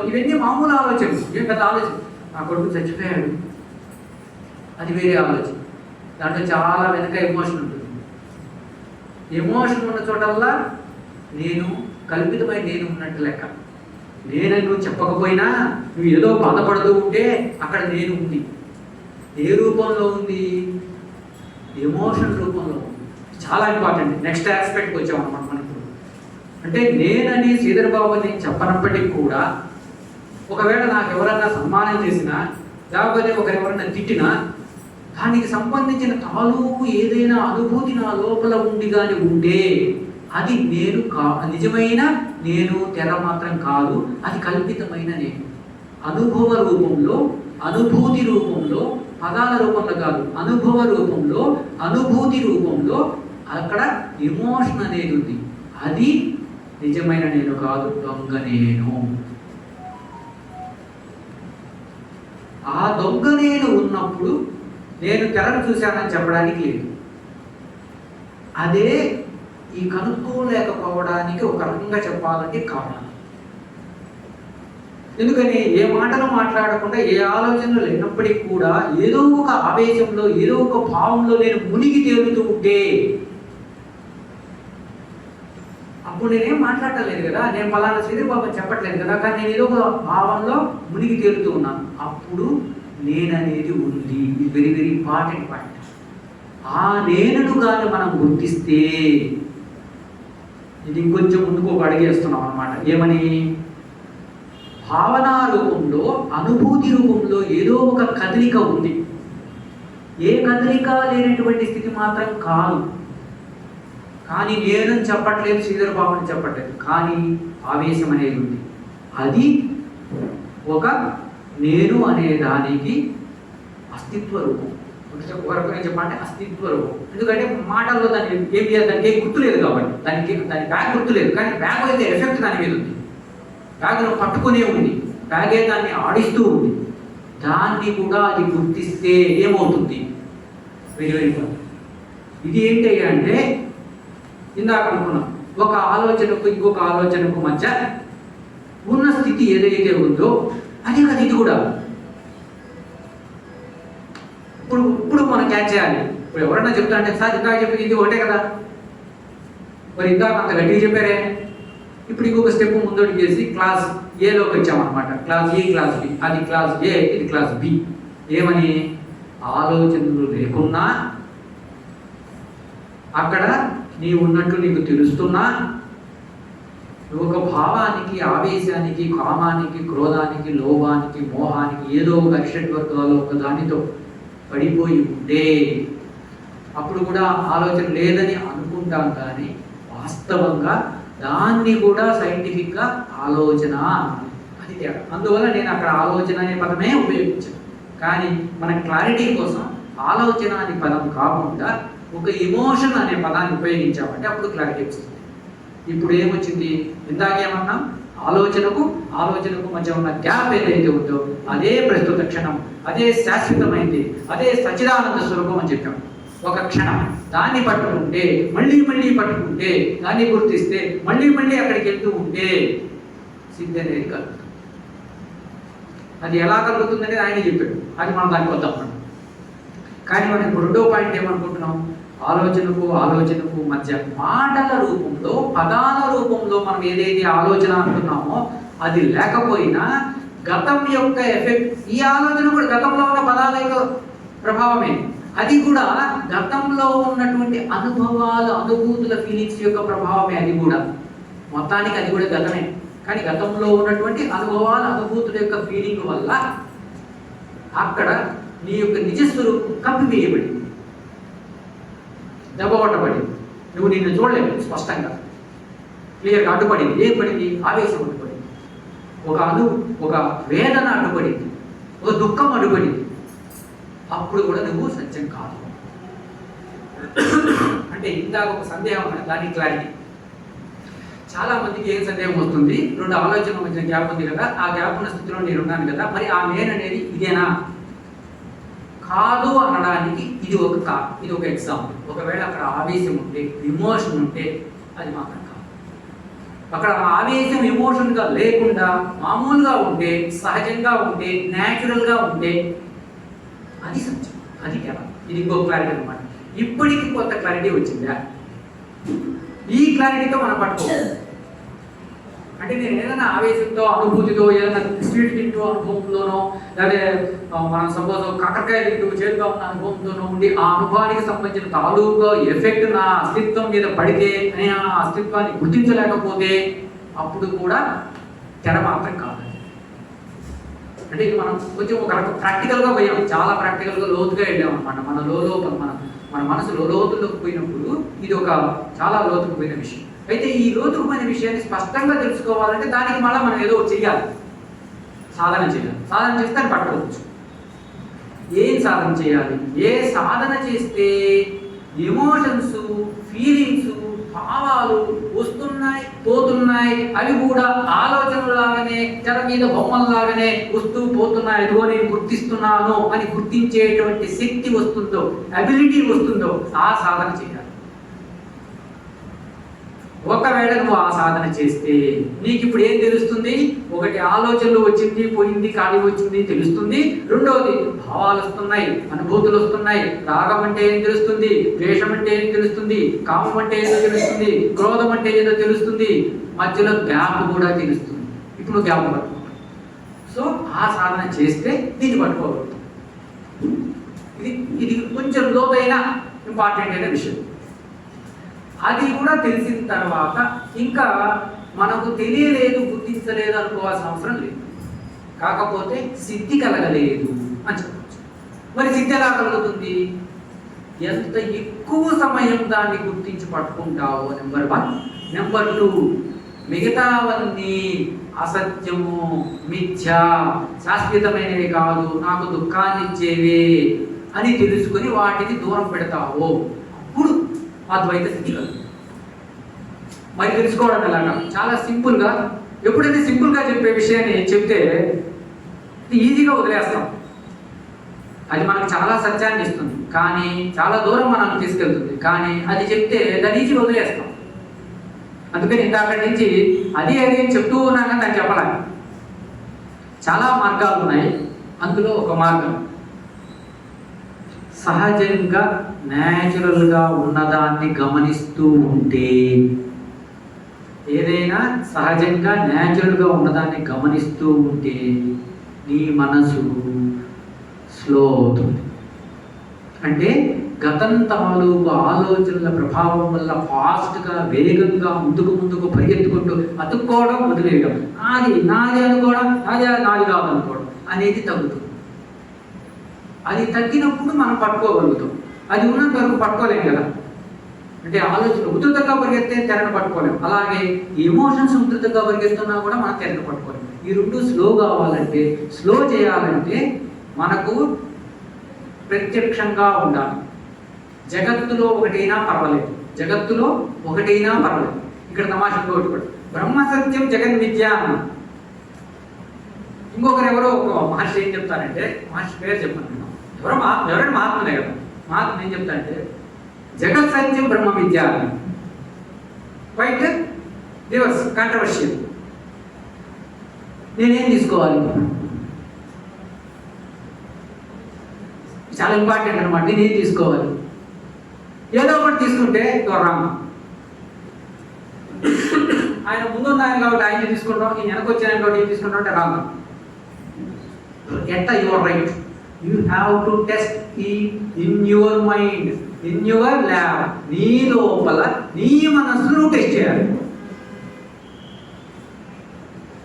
ఇవన్నీ మామూలు ఆలోచనలు. ఏం పెద్ద ఆలోచన, నా కొడుకు చచ్చిపోయాడు, అది వేరే ఆలోచన. దాంట్లో చాలా వెనక ఎమోషన్ ఉంటుంది. ఎమోషన్ ఉన్న చోటల్లా నేను కల్పితమై నేను ఉన్నట్టు లెక్క. నేనని నువ్వు చెప్పకపోయినా నువ్వు ఏదో బాధపడుతూ ఉంటే అక్కడ నేను ఉంది. ఏ రూపంలో ఉంది? ఎమోషన్ రూపంలో ఉంది. చాలా ఇంపార్టెంట్. నెక్స్ట్ ఆస్పెక్ట్కి వచ్చామన్నమాట మనం ఇప్పుడు. అంటే నేనని శ్రీధర్ బాబుని చెప్పనప్పటికీ కూడా ఒకవేళ నాకు ఎవరన్నా సన్మానం చేసినా, లేకపోతే ఒకరెవరన్నా తిట్టినా, దానికి సంబంధించిన తాలూకు ఏదైనా అనుభూతి నా లోపల ఉండి కానీ ఉంటే అది నేను నిజమైన నేను తెర మాత్రం కాదు, అది కల్పితమైన నేను. అనుభవ రూపంలో, అనుభూతి రూపంలో, పదాల రూపంలో కాదు, అనుభవ రూపంలో, అనుభూతి రూపంలో అక్కడ ఎమోషన్ అనేది ఉంది. అది నిజమైన నేను కాదు, దొంగ నేను. ఆ దొంగ నేను ఉన్నప్పుడు నేను తెరను చూశానని చెప్పడానికి లేదు. అదే ఈ కనుక్కోలేకపోవడానికి ఒక రకంగా చెప్పాలంటే కారణం. ఎందుకని ఏ మాటలు మాట్లాడకుండా, ఏ ఆలోచనలు లేనప్పటికీ కూడా ఏదో ఒక ఆవేశంలో, ఏదో ఒక భావంలో నేను మునిగి తేలుతూ ఉంటే అప్పుడు నేనేం మాట్లాడలేదు కదా, నేను పలానా శ్రీధర్ బాబు చెప్పట్లేదు కదా, కానీ నేను ఏదో ఒక భావంలో మునిగి తేలుతూ ఉన్నాను. అప్పుడు నేననేది ఉంది. ఇది వెరీ వెరీ ఇంపార్టెంట్ పాయింట్. ఆ నేనను కానీ మనం గుర్తిస్తే, ఇది ఇంకొంచెం ముందుకు ఒక అడిగేస్తున్నాం అన్నమాట. ఏమని? భావన రూపంలో, అనుభూతి రూపంలో ఏదో ఒక కదలిక ఉంది. ఏ కదలిక లేనటువంటి స్థితి మాత్రం కాదు. కానీ నేనని చెప్పట్లేదు, శ్రీధర్ బాబు అని చెప్పట్లేదు, కానీ ఆవేశం అనేది ఉంది. అది ఒక నేను అనే దానికి అస్తిత్వ రూపం. ఒకరకంగా చెప్పాలంటే అస్తిత్వ రూపం. ఎందుకంటే మాటల్లో దానికి దానికి ఏం గుర్తు లేదు కాబట్టి, దాని బ్యాగ్ గుర్తు లేదు, కానీ బ్యాగ్ అయితే ఎఫెక్ట్ దాని మీద ఉంది. బ్యాగ్ను పట్టుకునే ఉంది, బ్యాగే దాన్ని ఆడిస్తూ ఉంది. దాన్ని కూడా అది గుర్తిస్తే ఏమవుతుంది? వెరీ వెరీ ఇది ఏంటి అంటే, ఇందాక అనుకున్నాం, ఒక ఆలోచనకు ఇంకొక ఆలోచనకు మధ్య ఉన్న స్థితి ఏదైతే ఉందో అదే కదా ఇది కూడా. ఇప్పుడు మనం క్యాచ్ చేయాలి. ఇప్పుడు ఎవరన్నా చెప్తారంటే, సార్ ఇందాక చెప్పింది ఇది ఒకటే కదా, మరి ఇందాక అంత గట్టిగా చెప్పారే, ఇప్పుడు ఇంకొక స్టెప్ ముందోటి చేసి క్లాస్ ఏలోకి వచ్చామన్నమాట. క్లాస్ ఏ, క్లాస్ బి. అది క్లాస్ ఏ, ఇది క్లాస్ బి. ఏమని? ఆలోచనలు లేకున్నా అక్కడ నీవు ఉన్నట్టు నీకు తెలుస్తున్నా, నువ్వు ఒక భావానికి, ఆవేశానికి, కామానికి, క్రోధానికి, లోభానికి, మోహానికి ఏదో ఒక అరిషడ్వర్గాలు ఒక దానితో పడిపోయి ఉంటే అప్పుడు కూడా ఆలోచన లేదని అనుకుంటాం, కానీ వాస్తవంగా దాన్ని కూడా సైంటిఫిక్గా ఆలోచన అది తేడా. అందువల్ల నేను అక్కడ ఆలోచన అనే పదమే ఉపయోగించాను. కానీ మన క్లారిటీ కోసం ఆలోచన అనే పదం కాకుండా ఒక ఎమోషన్ అనే పదాన్ని ఉపయోగించామంటే అప్పుడు క్లారిటీ వస్తుంది. ఇప్పుడు ఏమొచ్చింది? ఇందాకేమన్నాం? ఆలోచనకు మధ్య ఉన్న గ్యాప్ ఏదైతే ఉందో అదే ప్రస్తుత క్షణం, అదే శాశ్వతమైంది, అదే సచ్చిదానంద స్వరూపం అని చెప్పాం. ఒక క్షణం దాన్ని పట్టుకుంటే, మళ్ళీ పట్టుకుంటే, దాన్ని గుర్తిస్తే, మళ్ళీ అక్కడికి వెళ్తూ ఉంటే సిద్ధి అనేది కలుగుతుంది. అది ఎలా కలుగుతుందనేది ఆయన చెప్పాడు. అది మనం దానికి వద్దాం. కానీ మనం ఇప్పుడు రెండో పాయింట్ ఏమనుకుంటున్నాం? ఆలోచనకు మధ్య మాటల రూపంలో, పదాల రూపంలో మనం ఏదైతే ఆలోచన అంటున్నామో అది లేకపోయినా గతం యొక్క ఎఫెక్ట్, ఈ ఆలోచన కూడా గతంలో ఉన్న పదాల యొక్క ప్రభావమే. అది కూడా గతంలో ఉన్నటువంటి అనుభవాలు, అనుభూతుల, ఫీలింగ్స్ యొక్క ప్రభావమే. అది కూడా మొత్తానికి అది కూడా గతమే. కానీ గతంలో ఉన్నటువంటి అనుభవాలు, అనుభూతుల యొక్క ఫీలింగ్ వల్ల అక్కడ నీ యొక్క నిజస్వరూపం కప్పివేయబడింది, దెబ్బకొట్టబడింది. నువ్వు నిన్ను చూడలేవు స్పష్టంగా, క్లియర్గా అడ్డుపడింది. ఏం పడింది? ఆవేశం అడ్డుపడింది, ఒక వేదన అడ్డుపడింది, ఒక దుఃఖం అడ్డుపడింది. అప్పుడు కూడా నువ్వు సత్యం కాదు. అంటే ఇందాక ఒక సందేహం, దానికి క్లారిటీ. చాలా మందికి ఏం సందేహం వస్తుంది, రెండు ఆలోచనల మధ్య గ్యాప్ ఉంది కదా, ఆ గ్యాప్ ఉన్న స్థితిలో నేను ఉన్నాను కదా, మరి ఆ నేను అనేది ఇదేనా కాదు అనడానికి ఇది ఒక ఎగ్జాంపుల్. ఒకవేళ అక్కడ ఆవేశం ఉంటే, ఎమోషన్ ఉంటే అది మాత్రం కాదు. అక్కడ ఆవేశం ఎమోషన్గా లేకుండా మామూలుగా ఉంటే, సహజంగా ఉంటే, న్యాచురల్గా ఉంటే అది సత్యం, అది కదా. ఇది ఇంకో క్లారిటీ అనమాట. ఇప్పటికి కొత్త క్లారిటీ వచ్చిందా? ఈ క్లారిటీతో మనం పట్టుకోవాలి. అంటే నేను ఏదైనా ఆవేశంతో, అనుభూతితో, ఏదైనా స్వీట్ తింటూ అనుభవంతోనో, లేదా మనం సపోజ్ కాకరకాయ తింటూ చేదుగా ఉన్న అనుభవంతోనో ఉండి ఆ అనుభవానికి సంబంధించిన తాలూకా ఎఫెక్ట్ నా అస్తిత్వం మీద పడితే, నేను ఆ అస్తిత్వాన్ని గుర్తించలేకపోతే అప్పుడు కూడా తెర మాత్రం కాదు. అంటే ఇది మనం కొంచెం ఒక రకం ప్రాక్టికల్గా పోయాం, చాలా ప్రాక్టికల్గా లోతుగా వెళ్ళాం అనమాట. మన లోపల మన మనసు లోతుల్లోకి పోయినప్పుడు ఇది ఒక చాలా లోతుకు పోయిన విషయం. అయితే ఈ లోతుకు పోయిన విషయాన్ని స్పష్టంగా తెలుసుకోవాలంటే దానికి మళ్ళీ మనం ఏదో చెయ్యాలి, సాధన చేయాలి. సాధన చేస్తే అది పట్టుకోవచ్చు. ఏం సాధన చేయాలి? ఏ సాధన చేస్తే ఎమోషన్స్, ఫీలింగ్స్, భావాలు వస్తున్నాయి, పోతున్నాయి, అవి కూడా ఆలోచనలాగానే, తెర మీద బొమ్మల్లాగానే వస్తూ పోతున్నాయి, అదిగో నేను గుర్తిస్తున్నాను అని గుర్తించేటువంటి శక్తి వస్తుందో, అబిలిటీ వస్తుందో ఆ సాధన చేయాలి. ఒకవేళ నువ్వు ఆ సాధన చేస్తే నీకు ఇప్పుడు ఏం తెలుస్తుంది? ఒకటి ఆలోచనలు వచ్చింది, పోయింది, ఖాళీ వచ్చింది తెలుస్తుంది. రెండవది భావాలు వస్తున్నాయి, అనుభూతులు వస్తున్నాయి. రాగం అంటే ఏం తెలుస్తుంది, ద్వేషం అంటే ఏం తెలుస్తుంది, కామం అంటే ఏదో తెలుస్తుంది, క్రోధం అంటే ఏదో తెలుస్తుంది, మధ్యలో గ్యాప్ కూడా తెలుస్తుంది. ఇప్పుడు నువ్వు గ్యాప్ పట్టుకో. సో ఆ సాధన చేస్తే దీన్ని పట్టుకోగలుగుతాం. ఇది కొంచెం లోతైన ఇంపార్టెంట్ అయిన విషయం. అది కూడా తెలిసిన తర్వాత ఇంకా మనకు తెలియలేదు, గుర్తించలేదు అనుకోవాల్సిన అవసరం లేదు. కాకపోతే సిద్ధి కలగలేదు అని చెప్పచ్చు. మరి సిద్ధి ఎలా కలుగుతుంది? ఎంత ఎక్కువ సమయం దాన్ని గుర్తించి పట్టుకుంటావో నెంబర్ 1. నెంబర్ 2, మిగతావన్నీ అసత్యము, మిథ్య, శాశ్వతమైనవి కాదు, నాకు దుఃఖాన్ని ఇచ్చేవే అని తెలుసుకుని వాటిని దూరం పెడతావో అప్పుడు అద్వైత స్థితి కలుగుతుంది. మరి తెలుసుకోవడం ఎలాగా? చాలా సింపుల్గా, ఎప్పుడైతే సింపుల్గా చెప్పే విషయాన్ని చెప్తే ఈజీగా వదిలేస్తాం. అది మనకు చాలా సత్యాన్ని ఇస్తుంది, కానీ చాలా దూరం మనల్ని తీసుకెళ్తుంది. కానీ అది చెప్తే దాన్ని ఈజీగా వదిలేస్తాం. అందుకని ఇందాక నుంచి అది చెప్తూ ఉన్నాను కానీ దాన్ని చెప్పాలి. చాలా మార్గాలు ఉన్నాయి, అందులో ఒక మార్గం సహజంగా న్యాచురల్గా ఉన్నదాన్ని గమనిస్తూ ఉంటే, ఏదైనా సహజంగా న్యాచురల్గా ఉన్నదాన్ని గమనిస్తూ ఉంటే నీ మనసు స్లో అవుతుంది. అంటే గతం తాలూకు ఆలోచనల ప్రభావం వల్ల ఫాస్ట్గా, వేగంగా ముందుకు పరిగెత్తుకుంటూ అతుక్కోవడం, వదిలేయడం, నాది అనుకోవడం, నాది కాదు అనుకోవడం అనేది తగ్గుతుంది. అది తగ్గినప్పుడు మనం పట్టుకోగలుగుతాం. అది ఉన్నంత వరకు పట్టుకోలేం కదా. అంటే ఆలోచన ఉధృతంగా పరిగెత్తే తెరను పట్టుకోలేం. అలాగే ఎమోషన్స్ ఉధృతంగా పరిగెత్తున్నా కూడా మనం తెరను పట్టుకోలేం. ఈ రెండు స్లో కావాలంటే, స్లో చేయాలంటే మనకు ప్రత్యక్షంగా ఉండాలి. జగత్తులో ఒకటైనా పర్వాలేదు, ఇక్కడ తమాషా ఒకటి కూడా బ్రహ్మ సత్యం జగన్ మిథ్య అన్న. ఎవరో ఒక మహర్షి ఏం చెప్తారంటే, మహర్షి పేరు చెప్పాను నేను, ఎవరైనా మహాత్ములే కదా. మహాత్ములు ఏం చెప్తారంటే జగత్ సత్యం బ్రహ్మ విద్య అని. Quite reverse, controversial. నేనేం తీసుకోవాలి? చాలా ఇంపార్టెంట్ అనమాట. నేనేం తీసుకోవాలి? ఏదో ఒకటి తీసుకుంటే రాంగ్. ఆయన ముందున్న ఆయన కాబట్టి ఆయన తీసుకుంటాం, నేను వెనక వచ్చిన ఆయన కాబట్టి ఏం తీసుకుంటాం అంటే wrong. At your right, you have to test in your mind, in your lab. నీ లోపల నీ మనస్సును టెస్ట్ చేయాలి.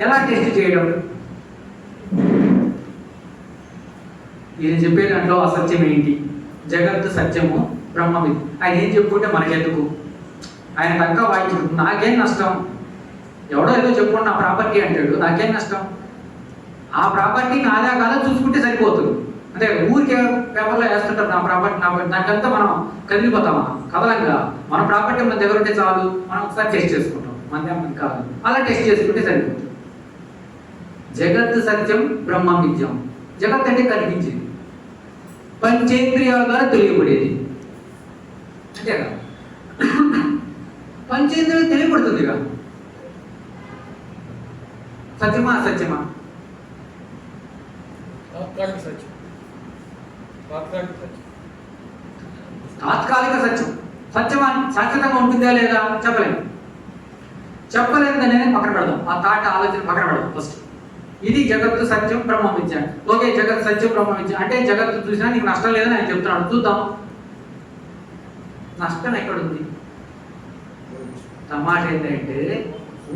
ఎలా టెస్ట్ చేయడం? ఇది చెప్పే దాంట్లో అసత్యం ఏంటి, జగత్తు సత్యము, బ్రహ్మవి. ఆయన ఏం చెప్పుకుంటే మనకెందుకు? ఆయన తక్కువ వాయించుకుంటుంది, నాకేం నష్టం? ఎవడో ఏదో చెప్పుకుంటే నా ప్రాపర్టీ అంటాడు, నాకేం నష్టం? ఆ ప్రాపర్టీ నాదా కాదా చూసుకుంటే సరిపోతుంది. అంటే ఊరికే పేపర్లో వేస్తుంటారు నా ప్రాపర్టీ, దానికంతా మనం కదిలిపోతామా? కదలంగా మన ప్రాపర్టీ మన దగ్గర ఉంటే చాలు. మనం ఒకసారి టెస్ట్ చేసుకుంటాం, మధ్యాహ్నం కాదు. అలా టెస్ట్ చేసుకుంటే సరిపోతుంది. జగత్ సత్యం బ్రహ్మ మిథ్యం. జగత్ అంటే కనిపించింది, పంచేంద్రియాల ద్వారా తెలియబడేది అంతే కదా. పంచేంద్రియాలు తెలియబడుతుందిగా. సత్యమా అసత్యమా? తాత్కాలిక సత్యం. సత్యమా శాశ్వతంగా ఉంటుందా లేదా చెప్పలేము. చెప్పలేదని పక్కన పెడదాం, ఆ తాట ఆలోచన పక్కన పెడదాం ఫస్ట్. ఇది జగత్తు సత్యం బ్రహ్మ విద్య. ఓకే, జగత్ సత్యం బ్రహ్మ విద్య అంటే జగత్తు చూసినా నీకు నష్టం లేదని ఆయన చెప్తున్నాడు. చూద్దాం నష్టం ఎక్కడుంది. తమాష ఏంటంటే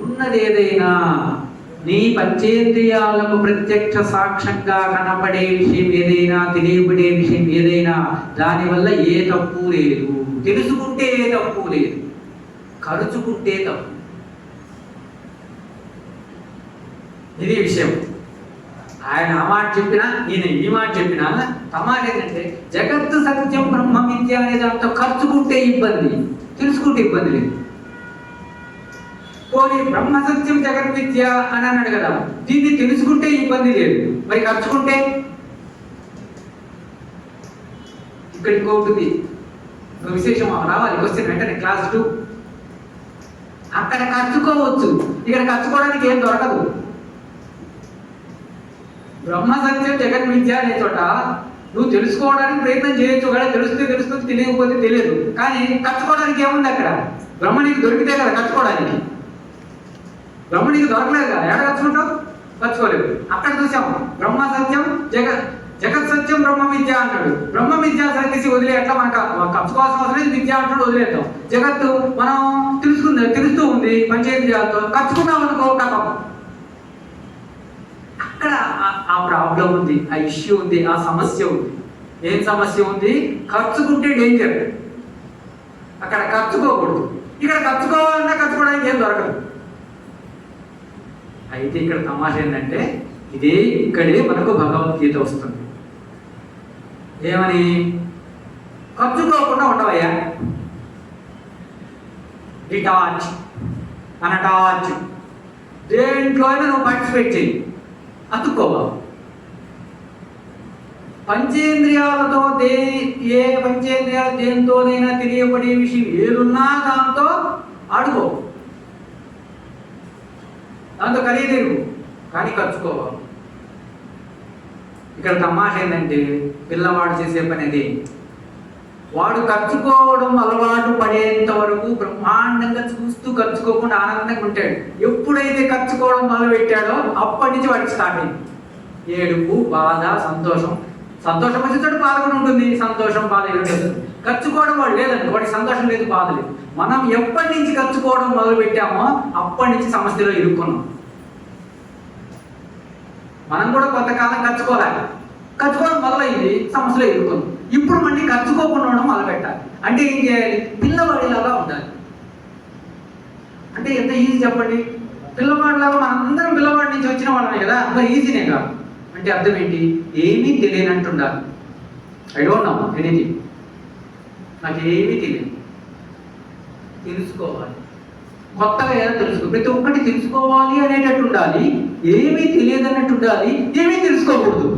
ఉన్నది ఏదైనా నీ పంచేంద్రియాలకు ప్రత్యక్ష సాక్ష్యంగా కనపడే విషయం ఏదైనా, తెలియబడే విషయం ఏదైనా, దానివల్ల ఏ తప్పు లేదు. తెలుసుకుంటే ఏ తప్పు లేదు, ఖర్చుకుంటే తప్పు. ఇది విషయం. ఆయన ఆ మాట చెప్పినా ఈయన ఈ మాట చెప్పినా తమాష ఏంటంటే జగత్తు సత్యం బ్రహ్మ విద్య అనే దాంతో ఖర్చుకుంటే ఇబ్బంది, తెలుసుకుంటే ఇబ్బంది లేదు. పోనీ బ్రహ్మ సత్యం జగత్ విద్య అని అన్నాడు కదా, దీన్ని తెలుసుకుంటే ఇబ్బంది లేదు, మరి ఖర్చుకుంటే. ఇక్కడ ఇంకొకటి విశేషం రావాలి క్వశ్చన్ వెంటనే. క్లాస్ 2 అక్కడ ఖర్చుకోవచ్చు, ఇక్కడ ఖర్చుకోవడానికి ఏం దొరకదు. బ్రహ్మ సత్యం జగన్ విద్య అనే చోట నువ్వు తెలుసుకోవడానికి ప్రయత్నం చేయొచ్చు కదా, తెలుస్తుంది, తెలియకపోతే తెలియదు. కానీ ఖర్చుకోవడానికి ఏముంది అక్కడ? బ్రహ్మ నీకు దొరికితే కదా ఖర్చుకోవడానికి. బ్రహ్మ నీకు దొరకలేదు కదా, ఎక్కడ ఖర్చుకుంటావు? ఖర్చుకోలేదు. అక్కడ చూసాము బ్రహ్మ సత్యం జగత్ సత్యం బ్రహ్మ విద్య అంటాడు. బ్రహ్మ విద్య సరిచేసి వదిలేట్లా, మనకు ఖర్చుకోవాల్సిన అవసరం లేదు, విద్య అంటాడు వదిలేద్దాం. జగత్తు మనం తెలుస్తూ ఉంది పంచేంద్రియాలతో, ఖర్చుకున్నాం అనుకో కథం. అక్కడ ఆ ప్రాబ్లం ఉంది, ఆ ఇష్యూ ఉంది, ఆ సమస్య ఉంది. ఏం సమస్య ఉంది? ఖర్చుకుంటే డేంజర్. అక్కడ ఖర్చుకోకూడదు, ఇక్కడ ఖర్చుకోవాలన్నా ఖర్చుకోవడానికి ఏం దొరకదు. అయితే ఇక్కడ తమాష ఏంటంటే ఇక్కడే మనకు భగవద్గీత వస్తుంది. ఏమని? ఖర్చుకోకుండా ఉండవయ్యా, డిటాచ్ అనటాచ్, దేంట్లో అయినా నువ్వు పార్టిసిపేట్ చేయి, అతుక్కోవా. పంచేంద్రియాలతో ఏ పంచేంద్రియాలు దేంతోనైనా తెలియబడే విషయం ఏదున్నా దాంతో ఆడుకో, దాంతో ఖరీదు, కానీ ఖర్చుకోవాలి. ఇక్కడ తమాష ఏంటంటే పిల్లవాడు చేసే పని అది. వాడు ఖర్చుకోవడం అలవాటు పడేంత వరకు బ్రహ్మాండంగా చూస్తూ ఖర్చుకోకుండా ఆనందంగా ఉంటాడు. ఎప్పుడైతే ఖర్చుకోవడం మొదలు పెట్టాడో అప్పటి నుంచి వాడికి స్టార్ట్ అయింది ఏడుపు, బాధ, సంతోషం. సంతోషం వచ్చేటప్పుడు బాధ కూడా ఉంటుంది, సంతోషం బాధ ఉంటుంది. ఖర్చుకోవడం వాడు లేదండి, వాడికి సంతోషం లేదు, బాధ లేదు. మనం ఎప్పటి నుంచి ఖర్చుకోవడం మొదలు పెట్టామో అప్పటి నుంచి సమస్యలో ఇరుక్కున్నాం. మనం కూడా కొంతకాలం ఖర్చుకోవడం మొదలైంది, సమస్యలో ఇరుక్కున్నాం. ఇప్పుడు మళ్ళీ ఖర్చుకోకుండా ఉండడం మొదలు పెట్టాలి. అంటే ఏం చేయాలి? పిల్లవాడిలాగా ఉండాలి. అంటే ఎంత ఈజీ చెప్పండి. పిల్లవాడిలాగా మనందరం పిల్లవాడి నుంచి వచ్చిన వాళ్ళనే కదా, అంత ఈజీనే కాదు. అంటే అర్థం ఏంటి? ఏమీ తెలియనట్టు ఉండాలి. ఐ డోంట్ నో ఎనీథింగ్, నాకు ఏమీ తెలియదు, తెలుసుకోవాలి. కొత్తగా ఏదో తెలుసుకో, ప్రతి ఒక్కటి తెలుసుకోవాలి అనేటట్టు ఉండాలి. ఏమీ తెలియదు అన్నట్టు ఉండాలి, ఏమీ తెలుసుకోకూడదు.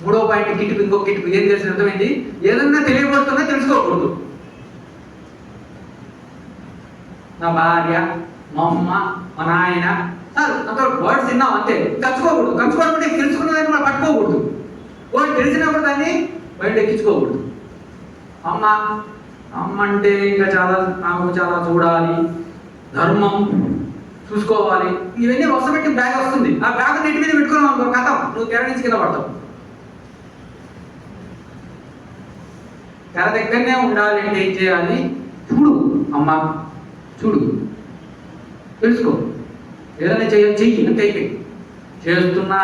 3వ పాయింట్ కిటుకు, ఇంకో కిటుకు. ఏం చేసిన అర్థమైంది? ఏదన్నా తెలియబడుతున్నా తెలుసుకోకూడదు. నా భార్య, మా అమ్మ, మా నాయన, అంత వర్డ్స్ విన్నాం అంతే, ఖర్చుకోకూడదు. ఖర్చుకోవడం అంటే తెలుసుకున్నదాన్ని మనం పట్టుకోకూడదు. వాడు తెలిసినప్పుడు దాన్ని బయట ఎక్కించుకోకూడదు. అమ్మ అంటే ఇంకా ఆమెకు చాలా చూడాలి, ధర్మం చూసుకోవాలి, ఇవన్నీ వస్తపెట్టి బ్యాగ్ వస్తుంది. ఆ బ్యాగ్ నెట్టి మీద పెట్టుకున్నావు అనుకో, కథ నువ్వు తెర నుంచి కింద పడతావు. తెర దగ్గరనే ఉండాలి అంటే ఏం చేయాలి? చూడు అమ్మ, చూడు, తెలుసుకో, ఏదైనా చెయ్యి అంటే చేస్తున్నా,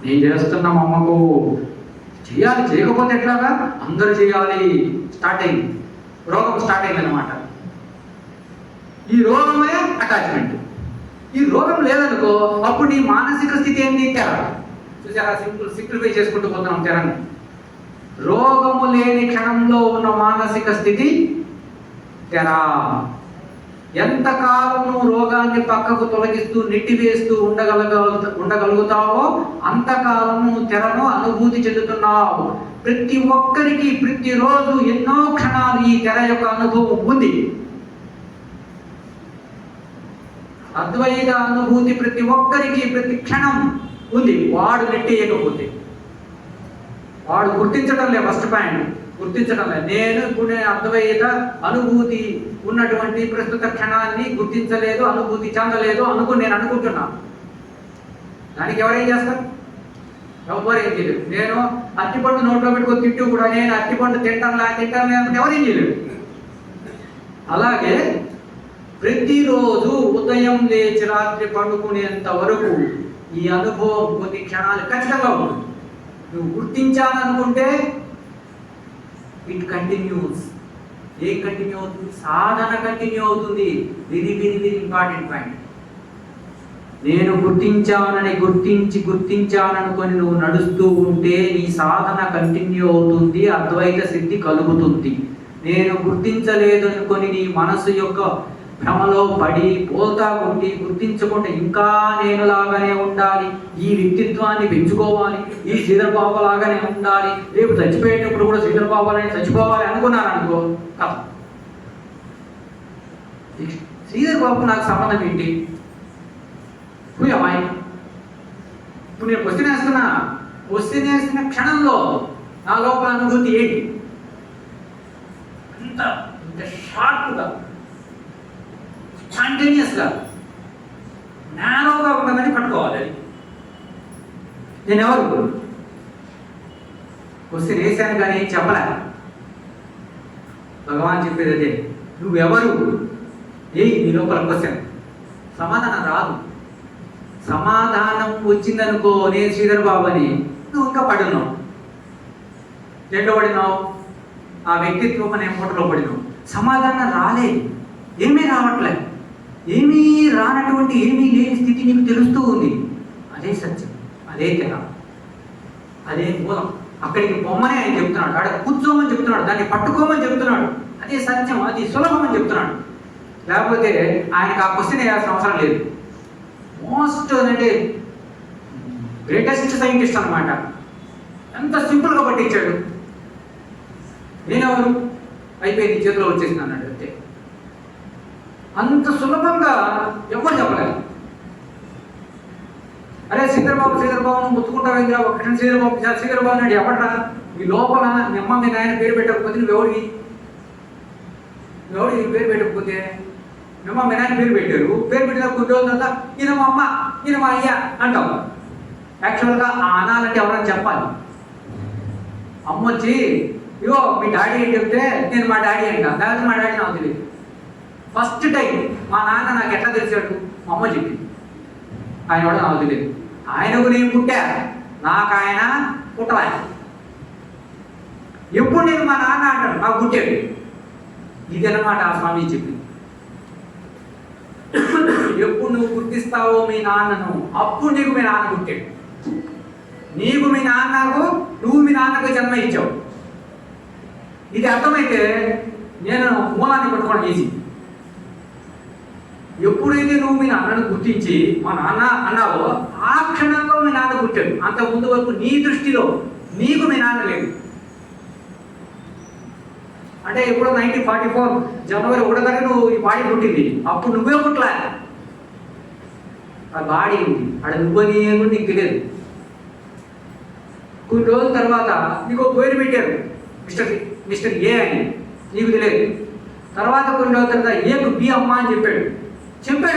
నేను చేస్తున్నా, మా అమ్మకు చెయ్యాలి. చేయకపోతే ఎట్లాగా? అందరూ చేయాలి. స్టార్ట్ అయింది, రోగం స్టార్ట్ అయింది అనమాట. ఈ రోగమే అటాచ్మెంట్. ఈ రోగం లేదనుకో, అప్పుడు నీ మానసిక స్థితి ఏంటి? తెర. చూసారా? సింప్లిఫై చేసుకుంటూ పోతున్నాం తెరని. రోగము లేని క్షణంలో ఉన్న మానసిక స్థితి తెర. ఎంతకాలం నువ్వు రోగాన్ని పక్కకు తొలగిస్తూ నెట్టివేస్తూ ఉండగలుగుతావో అంతకాలం నువ్వు తెరను అనుభూతి చెందుతున్నావు. ప్రతి ఒక్కరికి ప్రతిరోజు ఎన్నో క్షణాలు ఈ తెర యొక్క అనుభవం ఉంది. అద్వైత అనుభూతి ప్రతి ఒక్కరికి ప్రతి క్షణం ఉంది. వాడు నెట్టేయకపోతే వాడు గుర్తించడం లేదు. ఫస్ట్ పాయింట్ గుర్తించడం లేదు. నేను అద్వైత అనుభూతి ఉన్నటువంటి ప్రస్తుత క్షణాన్ని గుర్తించలేదు, అనుభూతి చెందలేదు నేను అనుకుంటున్నాను. దానికి ఎవరేం చేస్తారు? ఎవరేం చేయలేదు. నేను అరటిపండు నోట్లో పెట్టుకొని తింటూ కూడా నేను అరటిపండు తింటాను లేకపోతే ఎవరేం చేయలేదు. అలాగే ప్రతిరోజు ఉదయం లేచి రాత్రి పడుకునేంత వరకు ఈ అనుభవం కొద్ది క్షణాలు ఖచ్చితంగా ఉంటుంది. నువ్వు గుర్తించాలనుకుంటే ఇట్ కంటిన్యూస్. ఏ కంటిన్యూ అవుతుంది? సాధన కంటిన్యూ అవుతుంది. Very very very important point. నేను గుర్తించాననుకొని నువ్వు నడుస్తూ ఉంటే నీ సాధన కంటిన్యూ అవుతుంది, అద్వైత సిద్ధి కలుగుతుంది. నేను గుర్తించలేదు అనుకొని నీ మనసు యొక్క భ్రమలో పడి పోతా ఉండి గుర్తించకుండా ఇంకా నేను లాగానే ఉండాలి, ఈ వ్యక్తిత్వాన్ని పెంచుకోవాలి, ఈ శ్రీధర్ బాబు లాగానే ఉండాలి, రేపు చచ్చిపోయేటప్పుడు కూడా శ్రీధర్ బాబు చచ్చిపోవాలి అనుకున్నాను అనుకో, శ్రీధర్ బాబుకు నాకు సంబంధం ఏంటి? అమ్మాయి ఇప్పుడు నేను క్వశ్చన్ వేస్తున్న క్షణంలో నా లోపల అనుభూతి ఏంటి? అంత షార్ప్గా స్పాంటేనియస్గా నేరోగా ఉన్నదని పట్టుకోవాలి. నేను ఎవరు క్వశ్చన్ వేసాను కానీ ఏం చెప్పలే. భగవాన్ చెప్పేది అదే, నువ్వెవరు? నీ లోపల క్వశ్చన్ సమాధానం రాదు. సమాధానం వచ్చిందనుకో, నేను శ్రీధర్ బాబు అని, నువ్వు ఇంకా పడున్నావు. ఎట్లా పడినావు? ఆ వ్యక్తిత్వం అనే మూటలో పడినావు. సమాధానం రాలేదు, ఏమీ రావట్లేదు. ఏమీ రానటువంటి ఏమీ లేని స్థితి నీకు తెలుస్తూ ఉంది. అదే సత్యం, అదే తెర, అదే మూలం. అక్కడికి బొమ్మనే ఆయన చెప్తున్నాడు, అక్కడ కూర్చోమని చెప్తున్నాడు, దాన్ని పట్టుకోమని చెప్తున్నాడు. అదే సత్యం, అది సులభం అని చెప్తున్నాడు. లేకపోతే ఆయనకు ఆ క్వశ్చన్ వేయాల్సిన అవసరం లేదు. మోస్ట్ అంటే గ్రేటెస్ట్ సైంటిస్ట్ అనమాట. ఎంత సింపుల్గా పట్టించాడు. నేనెవరు? అయిపోయింది, చేతిలో వచ్చేసింది అన్నాడు అంతే. అంత సులభంగా ఎవరు చెప్పలేదు. అరే శ్రీధర్ బాబును ముత్తుకుంటావేంద్రా, ఒక క్షణం శ్రీధర్ బాబు అన్నాడు. ఎవడరా ఈ లోపల నిమ్మ మీ నాయన పేరు పెట్టకపోతే నువ్వెవడివి పేరు పెట్టకపోతే? నిమ్మ మీ నాయన పేరు పెట్టారు, పేరు పెట్టిన కొన్ని రోజుల తర్వాత ఈయన మా అమ్మ, ఈయన మా అయ్య అంటావు. యాక్చువల్గా ఆ అనాలంటే ఎవరైనా చెప్పాలి. అమ్మ వచ్చి ఇగో మీ డాడీ అని చెప్తే నేను మా డాడీ అంటా, లేకపోతే మా డాడీ నాకు తెలియదు. ఫస్ట్ టైం మా నాన్న నాకు ఎట్లా తెలిసాడు? మా అమ్మ చెప్పింది. ఆయన కూడా నాకు తెలియదు. ఆయనకు నేను పుట్టా, నాకు ఆయన పుట్టలే. ఎప్పుడు నేను మా నాన్న అంటాడు, నాకు పుట్టాడు. ఇదన్నమాట ఆ స్వామి చెప్పింది. ఎప్పుడు నువ్వు గుర్తిస్తావో మీ నాన్నను, అప్పుడు నీకు మీ నాన్న పుట్టాడు. నీకు మీ నాన్నకు, నువ్వు మీ నాన్నకు జన్మ ఇచ్చావు. ఇది అర్థమైతే నేను మూలాన్ని పట్టుకోవడం ఈజీ. ఎప్పుడైతే నువ్వు మీ నాన్నను గుర్తించి మా నాన్న అన్నావో ఆ క్షణంలో మీ నాన్న పుట్టాడు. అంత ముందు వరకు నీ దృష్టిలో నీకు మీ నాన్న లేదు. అంటే ఎప్పుడో 1944 జనవరి 1వ తారీఖు నువ్వు ఈ బాడీ పుట్టింది, అప్పుడు నువ్వే పుట్టలే. ఆ బాడీ ఉంది, అక్కడ నువ్వని కూడా నీకు తెలియదు. కొన్ని రోజుల తర్వాత నీకు ఒక పేరు పెట్టారు, మిస్టర్ ఏ అని, నీకు తెలియదు. తర్వాత కొన్ని రోజుల తర్వాత ఏకు బి అమ్మ అని చెప్పాడు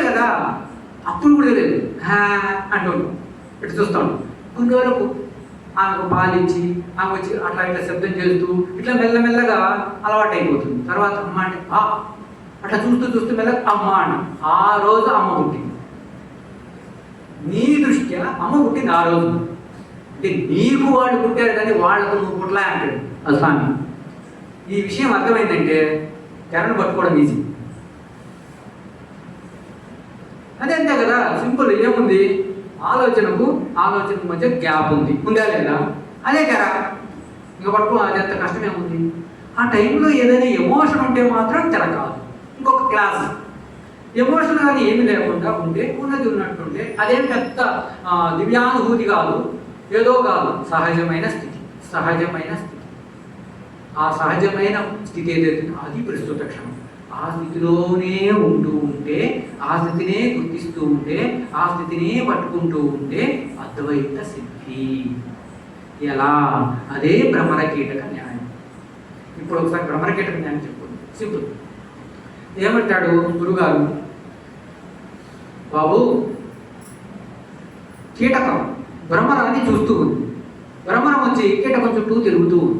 కదా, అప్పుడు కూడా తెలియదు. అంటాడు, ఇటు చూస్తాడు. కొన్ని రోజులకు ఆమెకు పాలించి ఆమె వచ్చి అట్లా ఇట్లా శబ్దం చేస్తూ ఇట్లా మెల్లమెల్లగా అలవాటు అయిపోతుంది. తర్వాత అమ్మ అంటే అట్లా చూస్తూ మెల్లగా అమ్మ అని. ఆ రోజు అమ్మ పుట్టింది. నీ దృష్ట్యా అమ్మ పుట్టింది ఆ రోజు. అంటే నీకు వాళ్ళు పుట్టారు కానీ వాళ్ళకు నువ్వు పుట్టలే అంటాడు ఆ స్వామి. ఈ విషయం అర్థమైందంటే తెరను పట్టుకోవడం ఈజీ. అదే అంతే కదా, సింపుల్. ఏముంది? ఆలోచనకు మధ్య గ్యాప్ ఉందా లేదా? అదే తెర. ఇంకా పట్టుకో, అది అంత కష్టమేముంది? ఆ టైంలో ఏదైనా ఎమోషన్ ఉంటే మాత్రం తెర కాదు. ఇంకొక క్లాస్ ఎమోషన్ కానీ ఏమీ లేకుండా ఉంటే ఉన్నది ఉన్నట్టుంటే అదేం పెద్ద దివ్యానుభూతి కాదు, ఏదో కాదు, సహజమైన స్థితి. సహజమైన స్థితి, ఆ సహజమైన స్థితి ఏదైతే అది ప్రస్తుత క్షణం. ఆ స్థితిలోనే ఉంటూ ఉంటే, ఆ స్థితినే గుర్తిస్తూ ఉంటే, ఆ స్థితినే పట్టుకుంటూ ఉంటే అద్వైత సిద్ధి. ఎలా? అదే భ్రమరకీటక న్యాయం. ఇప్పుడు ఒకసారి భ్రమరకీటక న్యాయం చెప్పుకోండి, సింపుల్. ఏమంటాడు గురుగారు? బాబు, కీటకం భ్రమరాన్ని చూస్తూ ఉంది. భ్రమరం వచ్చి కీటకం చుట్టూ తిరుగుతూ ఉంది.